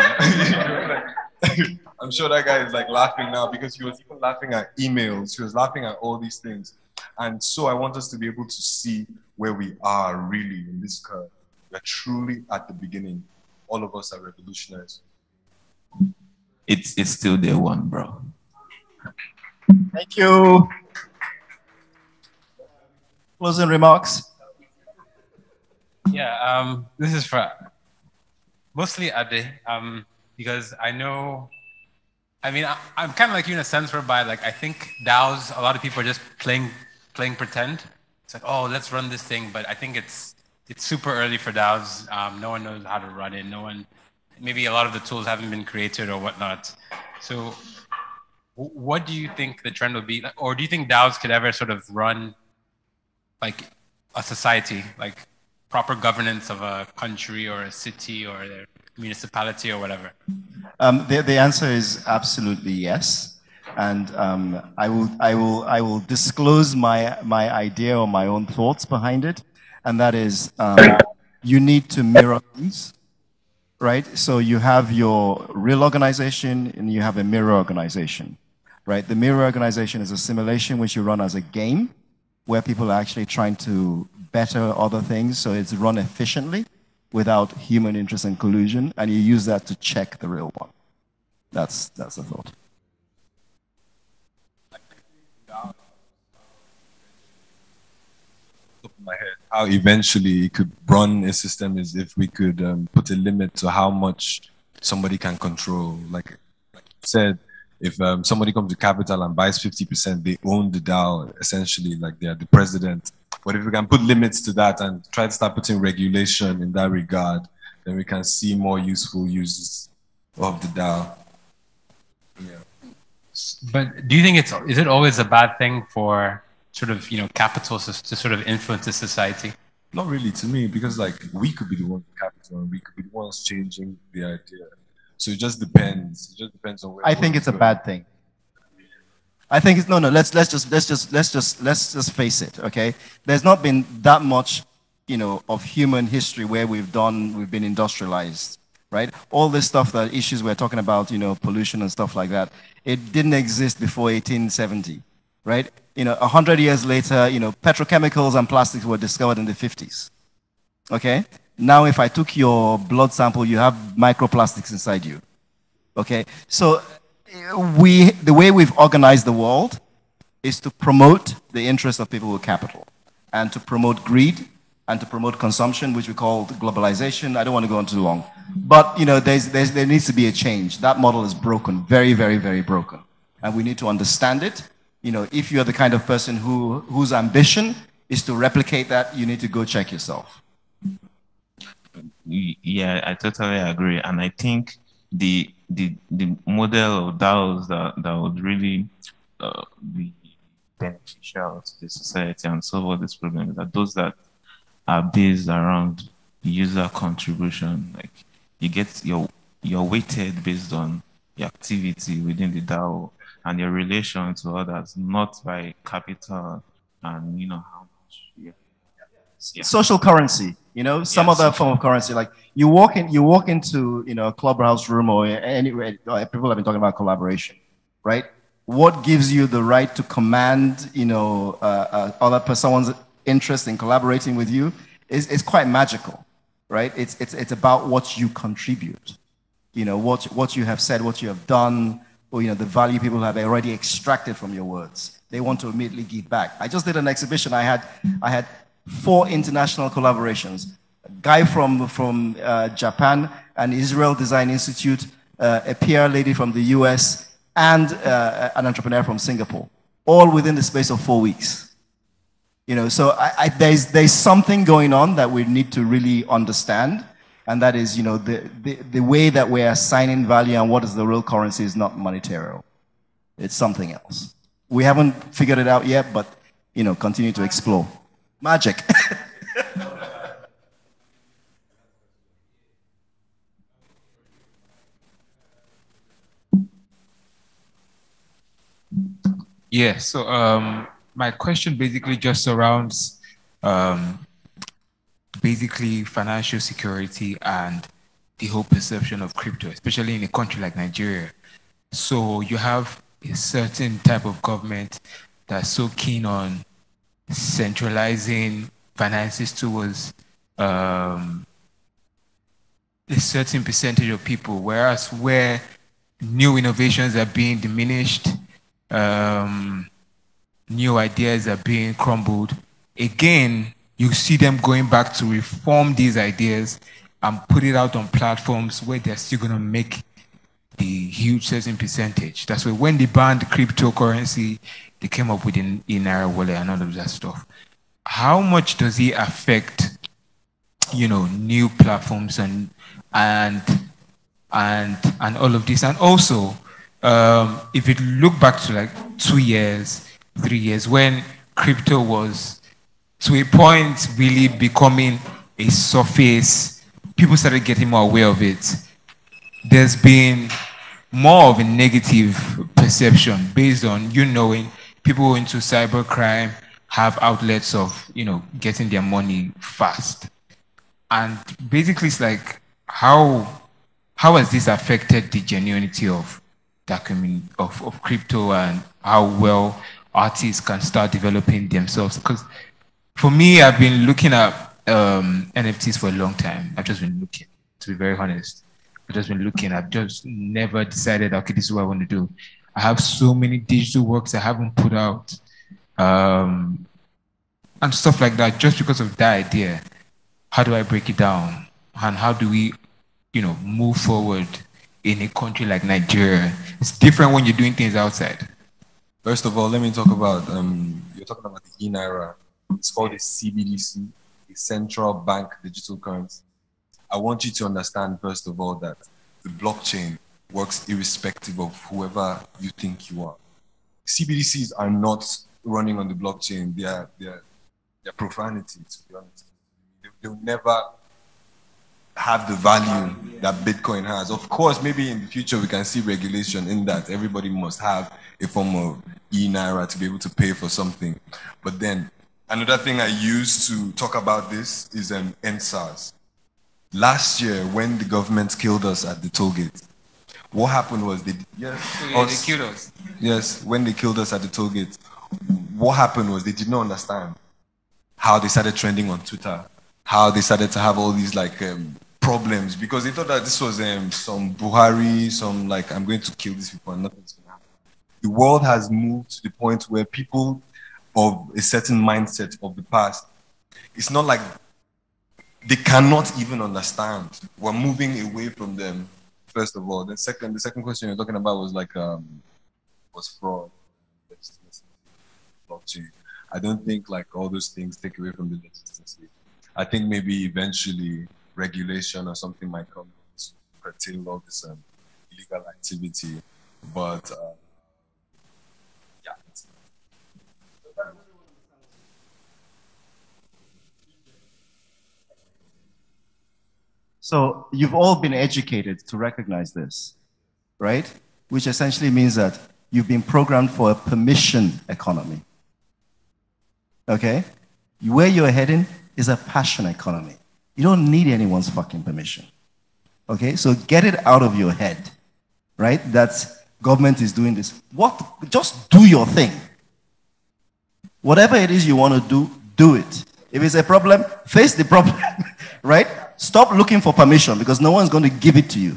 I'm sure that guy is like laughing now, because he was even laughing at emails. He was laughing at all these things. And so I want us to be able to see where we are really in this curve. We're truly at the beginning. All of us are revolutionaries. It's still day one, bro. Thank you. Closing remarks. Yeah, this is for mostly Ade, because I know, I mean, I'm kind of like you in a sense whereby, like, I think DAOs, a lot of people are just playing pretend. It's like, oh, let's run this thing, but I think it's super early for DAOs. No one knows how to run it. Maybe a lot of the tools haven't been created or whatnot. So what do you think the trend will be? Or do you think DAOs could ever sort of run like a society, like proper governance of a country or a city or their municipality or whatever? The answer is absolutely yes. And I will disclose my idea or my own thoughts behind it. And that is, you need to mirror things, right? So you have your real organization and you have a mirror organization, right? The mirror organization is a simulation which you run as a game, where people are actually trying to better other things. So it's run efficiently without human interest and collusion. And you use that to check the real one. That's the thought. My head, how eventually it could run a system is if we could put a limit to how much somebody can control. Like you said, if somebody comes to capital and buys 50%, they own the DAO, essentially, like they are the president. But if we can put limits to that and try to start putting regulation in that regard, then we can see more useful uses of the DAO. Yeah. But do you think is it always a bad thing for sort of, you know, capital to sort of influence the society? Not really to me, because like we could be the ones with capital and we could be the ones changing the idea. So it just depends. It just depends on where. I think it's a bad thing. I think it's no. Let's just face it. Okay, there's not been that much, you know, of human history where we've been industrialized, right? All this stuff, that issues we're talking about, you know, pollution and stuff like that, it didn't exist before 1870, right? You know, 100 years later, you know, petrochemicals and plastics were discovered in the 50s. Okay, now if I took your blood sample, you have microplastics inside you. Okay, so the way we've organized the world is to promote the interests of people with capital and to promote greed and to promote consumption, which we call globalization. I don't want to go on too long, but you know, there needs to be a change. That model is broken, very, very, very broken, and we need to understand it. You know, if you're the kind of person whose ambition is to replicate that, you need to go check yourself. Yeah, I totally agree, and I think the model of DAOs that would really be beneficial to the society and solve all these problems are those that are based around user contribution. Like you get your weighted based on your activity within the DAO and your relation to others, not by capital and, you know, how much. Yeah. Social currency, you know, some other form of currency. Like you walk into, you know, a clubhouse room or anywhere. People have been talking about collaboration, right? What gives you the right to command, you know, someone's interest in collaborating with you is quite magical, right? It's about what you contribute, you know, what you have said, what you have done, or, you know, the value people have already extracted from your words. They want to immediately give back. I just did an exhibition. I had 4 international collaborations. A guy from Japan, an Israel Design Institute, a PR lady from the US, and an entrepreneur from Singapore, all within the space of 4 weeks. You know, so there's something going on that we need to really understand, and that is, you know, the way that we're assigning value and what is the real currency is not monetary. It's something else. We haven't figured it out yet, but, you know, continue to explore. Magic. Yeah, so my question basically just surrounds basically financial security and the whole perception of crypto, especially in a country like Nigeria. So you have a certain type of government that's so keen on centralizing finances towards a certain percentage of people, whereas where new innovations are being diminished, new ideas are being crumbled, again, you see them going back to reform these ideas and put it out on platforms where they're still going to make the huge certain percentage. That's why when they banned cryptocurrency, they came up with an Naira wallet and all of that stuff. How much does it affect, you know, new platforms and all of this? And also, if you look back to like 2 years, 3 years, when crypto was to a point really becoming a surface, people started getting more aware of it. There's been more of a negative perception based on, you knowing, people into cybercrime have outlets of, you know, getting their money fast. And basically it's like, how has this affected the genuinity of that community of crypto and how well artists can start developing themselves? Because for me, I've been looking at NFTs for a long time. I've just been looking, to be very honest. I've just been looking. I've just never decided, okay, this is what I want to do. I have so many digital works I haven't put out and stuff like that, just because of that idea. How do I break it down? And how do we, you know, move forward in a country like Nigeria? It's different when you're doing things outside. First of all, let me talk about, you're talking about the e-Naira. It's called a CBDC, a central bank digital currency. I want you to understand, first of all, that the blockchain works irrespective of whoever you think you are. CBDCs are not running on the blockchain. They're profanity, to be honest. They'll never have the value that Bitcoin has. Of course, maybe in the future we can see regulation in that everybody must have a form of e-naira to be able to pay for something. But then another thing I use to talk about this is NSAS. Last year, when the government killed us at the toll gate, what happened was they killed us. Yes, when they killed us at the toll gate, what happened was they did not understand how they started trending on Twitter, how they started to have all these like problems, because they thought that this was some Buhari, some like, I'm going to kill these people and nothing's going to happen. The world has moved to the point where people of a certain mindset of the past, it's not like they cannot even understand. We're moving away from them, first of all. The second question you're talking about was like, was fraud, blockchain. I don't think like all those things take away from the legitimacy. I think maybe eventually regulation or something might come to curtail all this illegal activity, but yeah. So you've all been educated to recognize this, right? Which essentially means that you've been programmed for a permission economy. Okay? Where you're heading is a passion economy. You don't need anyone's fucking permission. Okay? So get it out of your head, right? That government is doing this. Just do your thing. Whatever it is you want to do, do it. If it's a problem, face the problem, right? Stop looking for permission because no one's going to give it to you.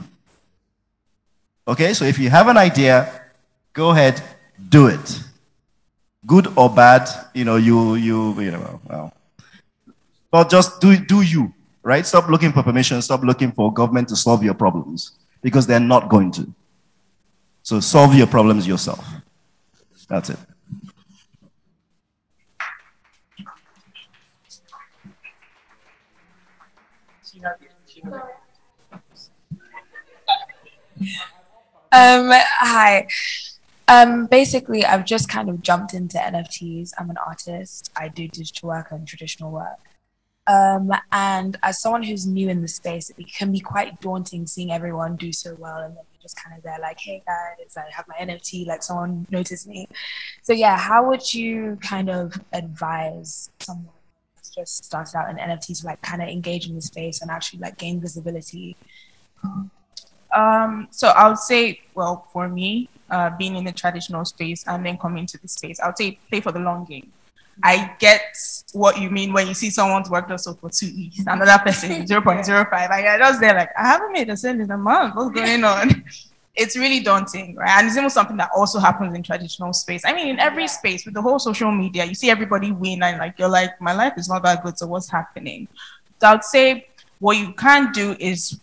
Okay? So if you have an idea, go ahead, do it. Good or bad, well. But just do you, right? Stop looking for permission. Stop looking for government to solve your problems because they're not going to. So solve your problems yourself. That's it. Hi. Basically, I've just kind of jumped into NFTs. I'm an artist. I do digital work and traditional work. And as someone who's new in the space, it can be quite daunting seeing everyone do so well. And then you're just kind of there like, hey guys, I have my NFT, like someone noticed me. So yeah, how would you kind of advise someone who's just started out in NFTs to like kind of engage in the space and actually like gain visibility? So I would say, well, for me, being in the traditional space and then coming to the space, I would say play for the long game. I get what you mean when you see someone's work done so for 2 ETH, another person 0.05. I just there like, I haven't made a cent in a month. What's going on? It's really daunting, right? And it's even something that also happens in traditional space. I mean, in every space with the whole social media, you see everybody win and like you're like, my life is not that good, so what's happening? So I would say what you can do is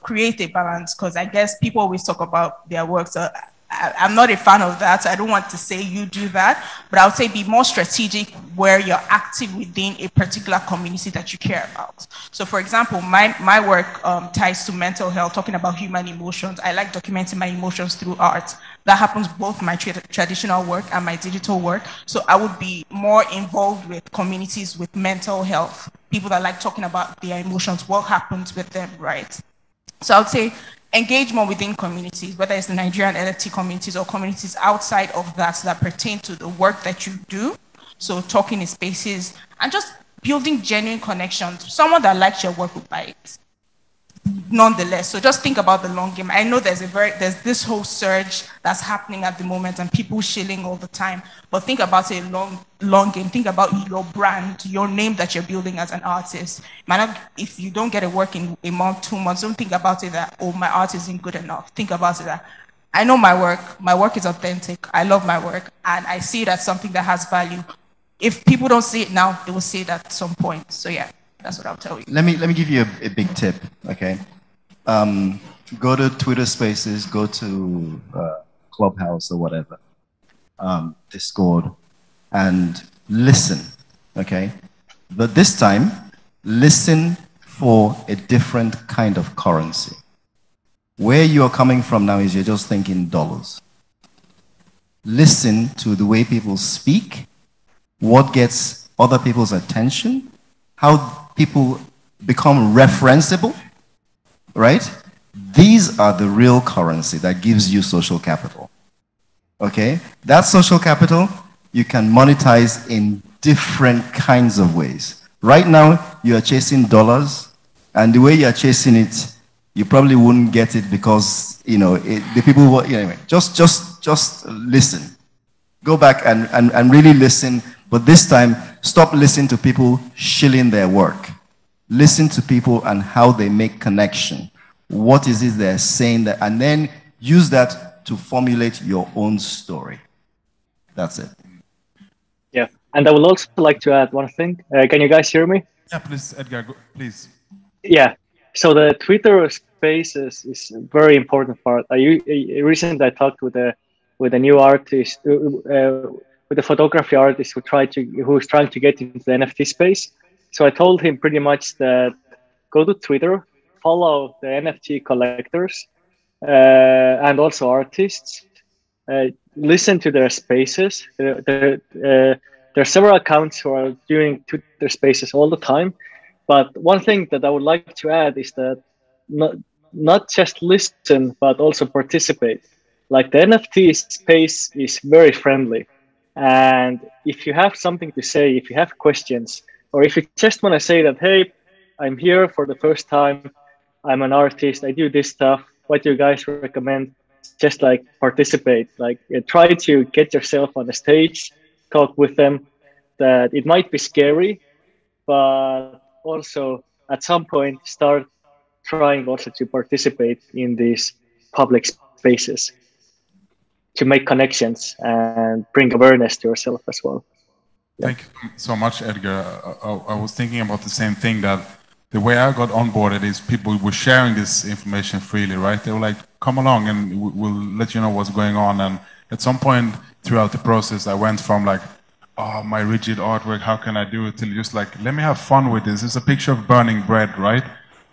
create a balance, because I guess people always talk about their work. So I'm not a fan of that. So I don't want to say you do that, but I would say be more strategic where you're active within a particular community that you care about. So for example, my work ties to mental health, talking about human emotions. I like documenting my emotions through art. That happens both my traditional work and my digital work. So I would be more involved with communities with mental health, people that like talking about their emotions, what happens with them, right? So I would say engage more within communities, whether it's the Nigerian NFT communities or communities outside of that pertain to the work that you do. So talking in spaces and just building genuine connections. Someone that likes your work will buy it, nonetheless. So just think about the long game. I know there's this whole surge that's happening at the moment and people shilling all the time, but think about it long game. Think about your brand, your name that you're building as an artist. If you don't get a work in a month, 2 months, don't think about it that, oh, my art isn't good enough. Think about it that I know my work is authentic. I love my work and I see it as something that has value. If people don't see it now, they will see it at some point. So yeah. That's what I'll tell you. Let me give you a big tip, okay? Go to Twitter Spaces, go to Clubhouse or whatever, Discord, and listen, okay? But this time, listen for a different kind of currency. Where you're coming from now is you're just thinking dollars. listen to the way people speak, what gets other people's attention, how people become referenceable, right? These are the real currency that gives you social capital. Okay? That social capital you can monetize in different kinds of ways. Right now, you are chasing dollars, and the way you are chasing it, you probably wouldn't get it because, you know, the people who, anyway, just listen. Go back and really listen, but this time, stop listening to people shilling their work. Listen to people and how they make connection. What is it they're saying, that, and then use that to formulate your own story. That's it. Yeah, and I would also like to add one thing. Can you guys hear me? Yeah, please, Edgar, please. Yeah. So the Twitter Spaces is a very important part. Recently I talked with a new artist, with a photography artist who's trying to get into the NFT space. So I told him pretty much that go to Twitter, follow the NFT collectors and also artists. Listen to their spaces. There are several accounts who are doing Twitter Spaces all the time. But one thing that I would like to add is that not just listen, but also participate. Like the NFT space is very friendly. And if you have something to say, if you have questions, or if you just want to say that, hey, I'm here for the first time, I'm an artist, I do this stuff, what do you guys recommend? Just like participate, like try to get yourself on the stage, talk with them. That it might be scary, but also at some point start trying also to participate in these public spaces to make connections and bring awareness to yourself as well. Yeah. Thank you so much, Edgar. I was thinking about the same thing, that the way I got onboarded is people were sharing this information freely, right? They were like, come along and we'll let you know what's going on. And at some point throughout the process, I went from like, oh, my rigid artwork, how can I do it? Till just like, let me have fun with this. It's a picture of burning bread, right?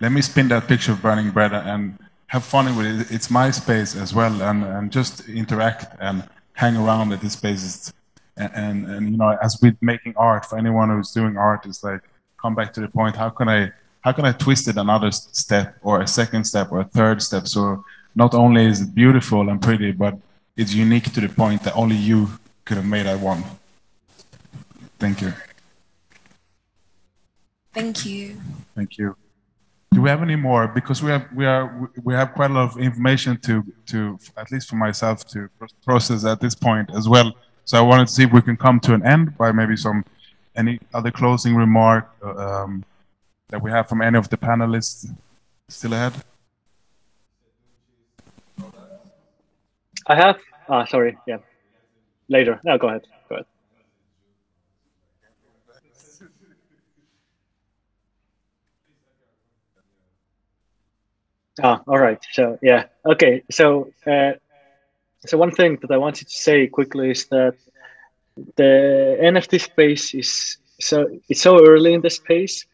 Let me spin that picture of burning bread and have fun with it. It's my space as well, and just interact and hang around at this space. And you know, as with making art, for anyone who's doing art, it's like, come back to the point, how can I twist it another step or a second step or a third step? So not only is it beautiful and pretty, but it's unique to the point that only you could have made that one. Thank you. Thank you. Thank you. Do we have any more? Because we have quite a lot of information to at least for myself to process at this point as well. So I wanted to see if we can come to an end by maybe any other closing remark that we have from any of the panelists still ahead. I have. Sorry. Yeah. Later. No, go ahead. Go ahead. All right. So yeah. Okay. So one thing that I wanted to say quickly is that the NFT space is so early in the space.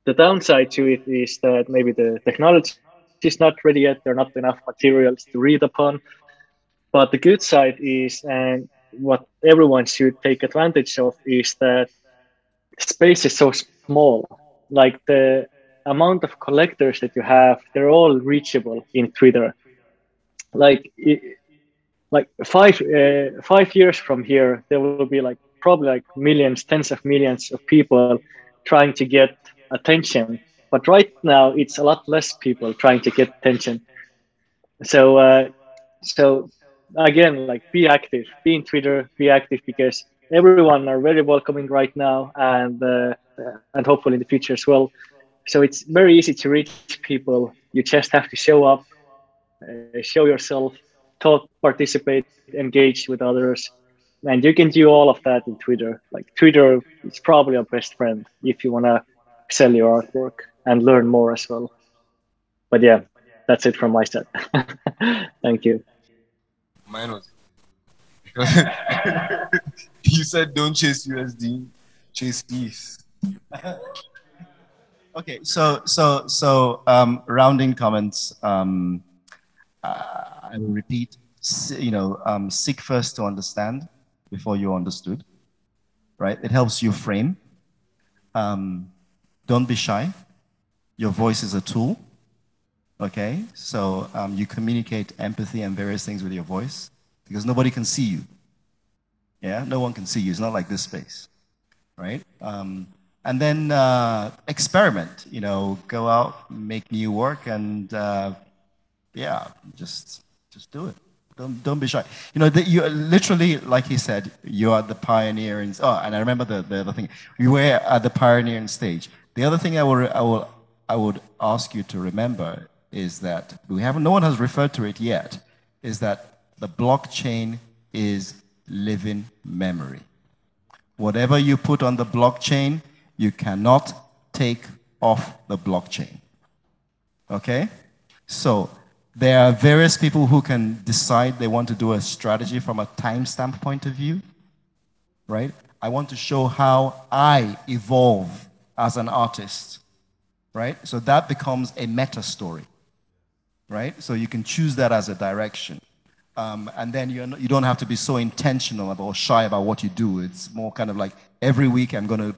The downside to it is that maybe the technology is not ready yet. There are not enough materials to read upon. But the good side is, and what everyone should take advantage of, is that the space is so small. Like the amount of collectors that you have, they're all reachable in Twitter. Like 5 years from here, there will be like probably like millions, tens of millions of people trying to get attention. But right now, it's a lot less people trying to get attention. So again, like be active, be in Twitter, be active, because everyone are very welcoming right now, and hopefully in the future as well. So it's very easy to reach people. You just have to show up, show yourself, talk, participate, engage with others, and you can do all of that in Twitter. Like Twitter is probably your best friend if you want to sell your artwork and learn more as well. But yeah, that's it from my side. Thank you. Mine was. You said don't chase USD, chase ETH. Okay, so rounding comments. I will repeat. seek first to understand before you're understood, right? It helps you frame. Don't be shy. Your voice is a tool, okay? So you communicate empathy and various things with your voice because nobody can see you. Yeah, no one can see you. It's not like this space, right? And then experiment, go out, make new work, and yeah, just do it. Don't be shy. You literally, like he said, you are the pioneer. And I remember the other thing. You were at the pioneering stage. The other thing I would ask you to remember is that no one has referred to it yet, is that the blockchain is living memory. Whatever you put on the blockchain, you cannot take off the blockchain. Okay? So there are various people who can decide they want to do a strategy from a timestamp point of view, right? I want to show how I evolve as an artist, right? So that becomes a meta story, right? So you can choose that as a direction. And then you don't have to be so intentional or shy about what you do. It's more kind of like every week I'm going to,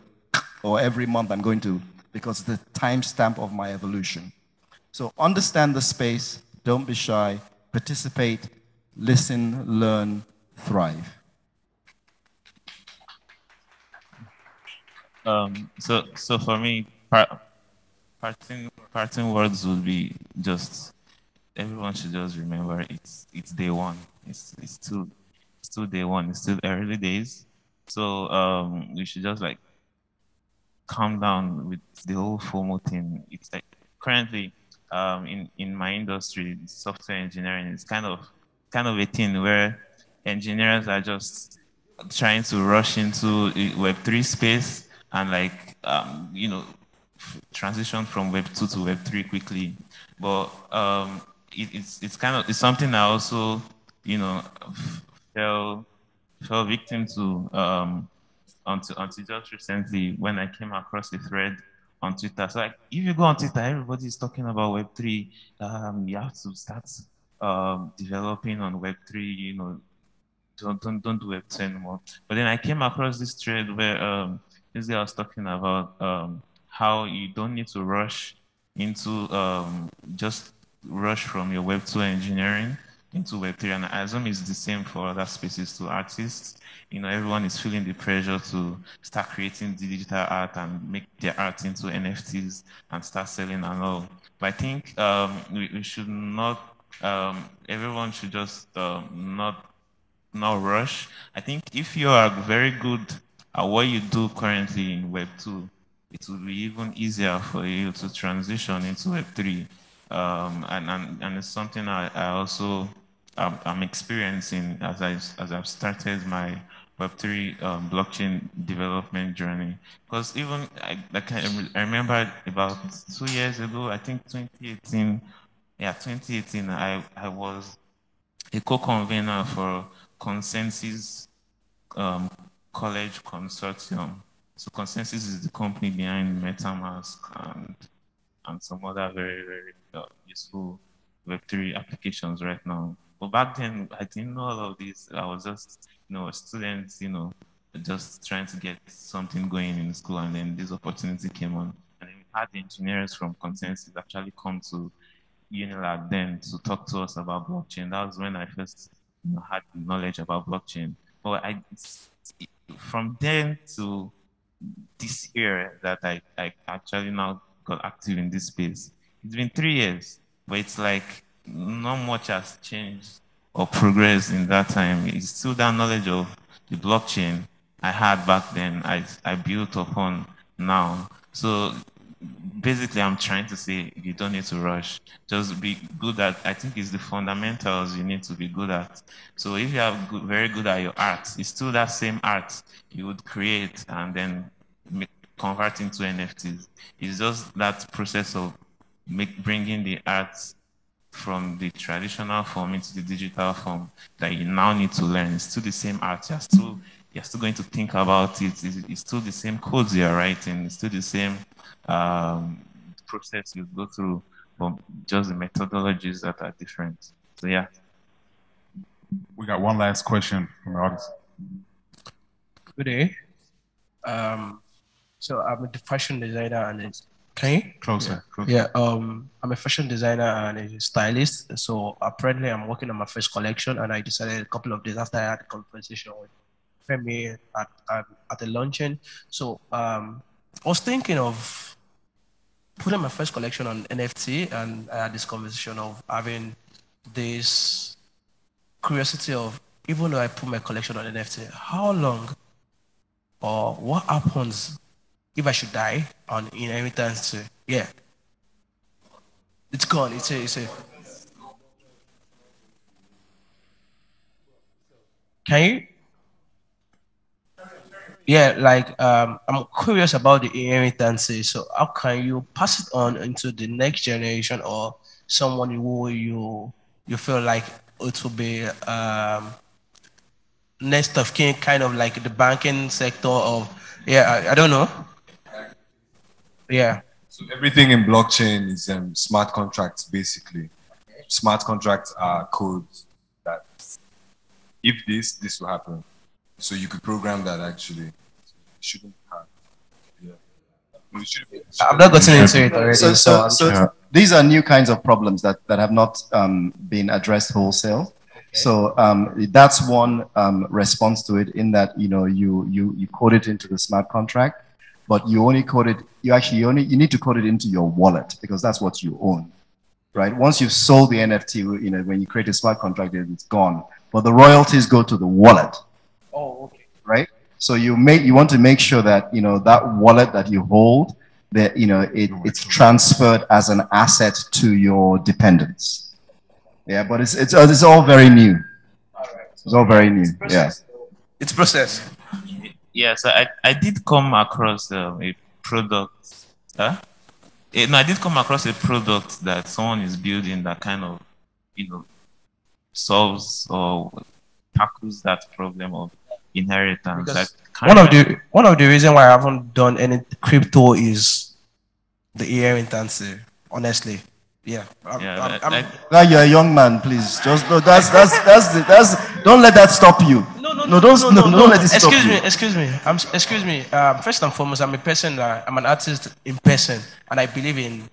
or every month I'm going to, because it's the timestamp of my evolution. So understand the space, don't be shy, participate, listen, learn, thrive. So for me, parting words would be just, everyone should just remember it's day one. It's still day one. It's still early days. So we should just like calm down with the whole FOMO thing. It's like currently in my industry, software engineering is kind of a thing where engineers are just trying to rush into Web3 space and like transition from Web2 to Web3 quickly. But it's something I also fell victim to until just recently when I came across a thread on Twitter. So like, if you go on Twitter, everybody is talking about Web3. You have to start developing on Web3. Don't do Web2 anymore. But then I came across this thread where this guy was talking about how you don't need to rush into just rush from your Web2 engineering into Web3, and I assume it's the same for other spaces too. Artists, everyone is feeling the pressure to start creating digital art and make their art into NFTs and start selling and all. But I think we should not. Everyone should just not rush. I think if you are very good at what you do currently in Web2, it will be even easier for you to transition into Web3. And it's something I also I'm experiencing as I've started my Web3 blockchain development journey. Because even I remember about 2 years ago, I think 2018. Yeah, 2018. I was a co-convener for Consensus College Consortium. So Consensus is the company behind MetaMask and some other very, very useful Web3 applications right now. But back then, I didn't know all of this. I was just, a student, just trying to get something going in school, and then this opportunity came on. And then we had the engineers from Consensus actually come to Unilab then to talk to us about blockchain. That was when I first had knowledge about blockchain. But from then to this year that I actually now got active in this space, it's been 3 years, but it's like not much has changed or progressed in that time. It's still that knowledge of the blockchain I had back then, I built upon now. So basically, I'm trying to say you don't need to rush. Just be good at, I think it's the fundamentals you need to be good at. So if you are very good at your art, it's still that same art you would create and then convert into NFTs. It's just that process of bringing the art from the traditional form into the digital form that you now need to learn. It's still the same art. You're still going to think about it. It's still the same codes you're writing. It's still the same process you go through, but just the methodologies that are different. So yeah. We got one last question from the audience. Good day. So I'm a fashion designer and can you? Closer. Yeah. I'm a fashion designer and a stylist. So apparently I'm working on my first collection, and I decided a couple of days after I had a conversation with Femi at the luncheon. So I was thinking of putting my first collection on NFT, and I had this conversation of having this curiosity of, even though I put my collection on NFT, how long or what happens if I should die on inheritance? Yeah, it's gone. It's a. Can you? Yeah, like I'm curious about the inheritance. So how can you pass it on into the next generation or someone who you feel like it will be next of kin, kind of like the banking sector of, yeah, I don't know. Yeah. So everything in blockchain is smart contracts, basically. Smart contracts are codes that if this will happen. So you could program that actually. It shouldn't have. Yeah. I've not gotten into it already. So these are new kinds of problems that have not been addressed wholesale. So that's one response to it, in that you code it into the smart contract, but you only code it. You need to code it into your wallet, because that's what you own, right? Once you've sold the NFT, when you create a smart contract, it's gone. But the royalties go to the wallet. Oh, okay. Right. So you want to make sure that that wallet that you hold, that it's transferred as an asset to your dependents. Yeah, but it's all very new. It's all very new. Yeah. It's processed. Yeah, so I did come across a product. No, I did come across a product that someone is building that kind of, solves or tackles that problem of inheritance. One of the reasons why I haven't done any crypto is the inheritance. Honestly. Yeah. Now you're a young man, please. Just that's don't let that stop you. No, don't let it stop you. Excuse me. First and foremost, I'm a person. I'm an artist in person, and I believe in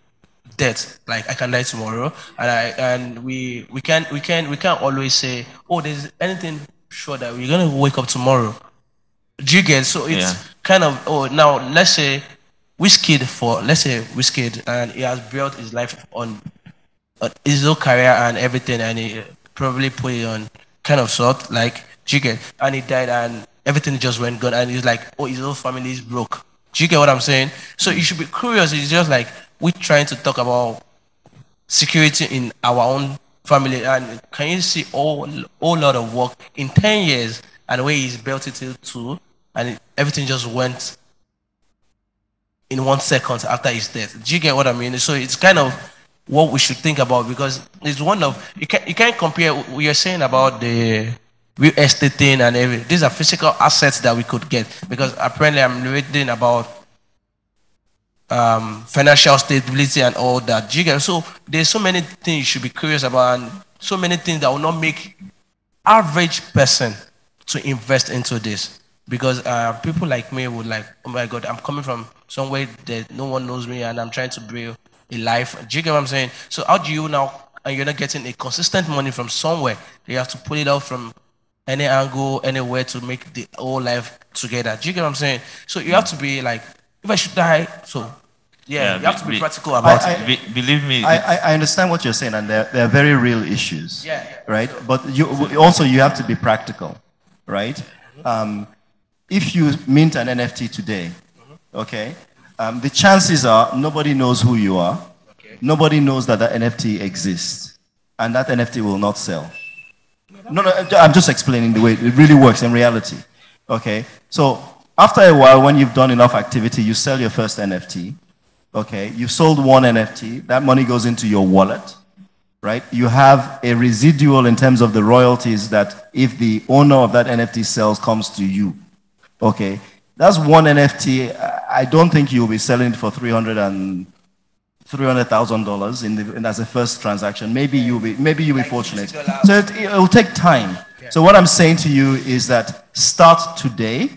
death. Like, I can die tomorrow, and we can't always say, oh, there's anything sure that we're gonna wake up tomorrow. Do you get? So it's kind of, now let's say Wizkid, and he has built his life on his own career and everything, and he probably put it on kind of sort, like, do you get? And he died, and everything just went gone, and he's like, oh, his whole family is broke. Do you get what I'm saying? So you should be curious. It's just like we're trying to talk about security in our own family, and can you see all lot of work in 10 years, and the way he's built it till 2, and everything just went in 1 second after his death. Do you get what I mean? So it's kind of what we should think about, because it's one of, you can't compare what you're saying about the real estate thing and everything. These are physical assets that we could get, because apparently I'm reading about financial stability and all that. Do you get? So there's so many things you should be curious about, and so many things that will not make average person to invest into this. Because people like me would like, oh my God, I'm coming from somewhere that no one knows me, and I'm trying to build a life. Do you get what I'm saying? So how do you now, and you're not getting a consistent money from somewhere, you have to pull it out from any angle, anywhere to make the whole life together. Do you get what I'm saying? So you have to be like, if I should die, so yeah, you have to be practical about it. Believe me. I understand what you're saying, and they're very real issues. Yeah. Right? But you have to be practical, right? If you mint an NFT today, okay, the chances are nobody knows who you are. Okay. Nobody knows that NFT exists, and that NFT will not sell. No, I'm just explaining the way it really works in reality. Okay, so after a while, when you've done enough activity, you sell your first NFT. Okay, you've sold one NFT, that money goes into your wallet, right? You have a residual in terms of the royalties that if the owner of that NFT sells comes to you. Okay, that's one NFT. I don't think you'll be selling it for $300,000 as a first transaction. Maybe you'll be fortunate. So it will take time. So what I'm saying to you is that start today,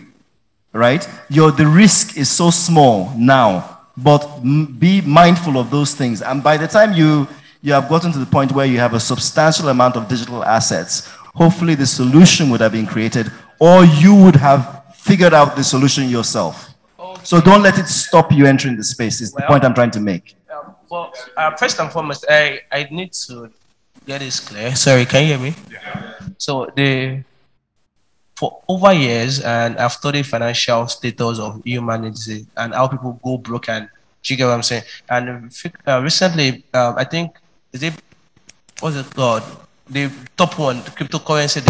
right? The risk is so small now, but be mindful of those things. And by the time you have gotten to the point where you have a substantial amount of digital assets, hopefully the solution would have been created, or you would have figured out the solution yourself. Okay. So don't let it stop you entering the space, is the point I'm trying to make. Well, first and foremost, I need to get this clear. Sorry, can you hear me? Yeah. So for over years, and I've studied financial status of humanity and how people go broke, and you get what I'm saying. And recently, I think, what's it called? The top one, the cryptocurrency,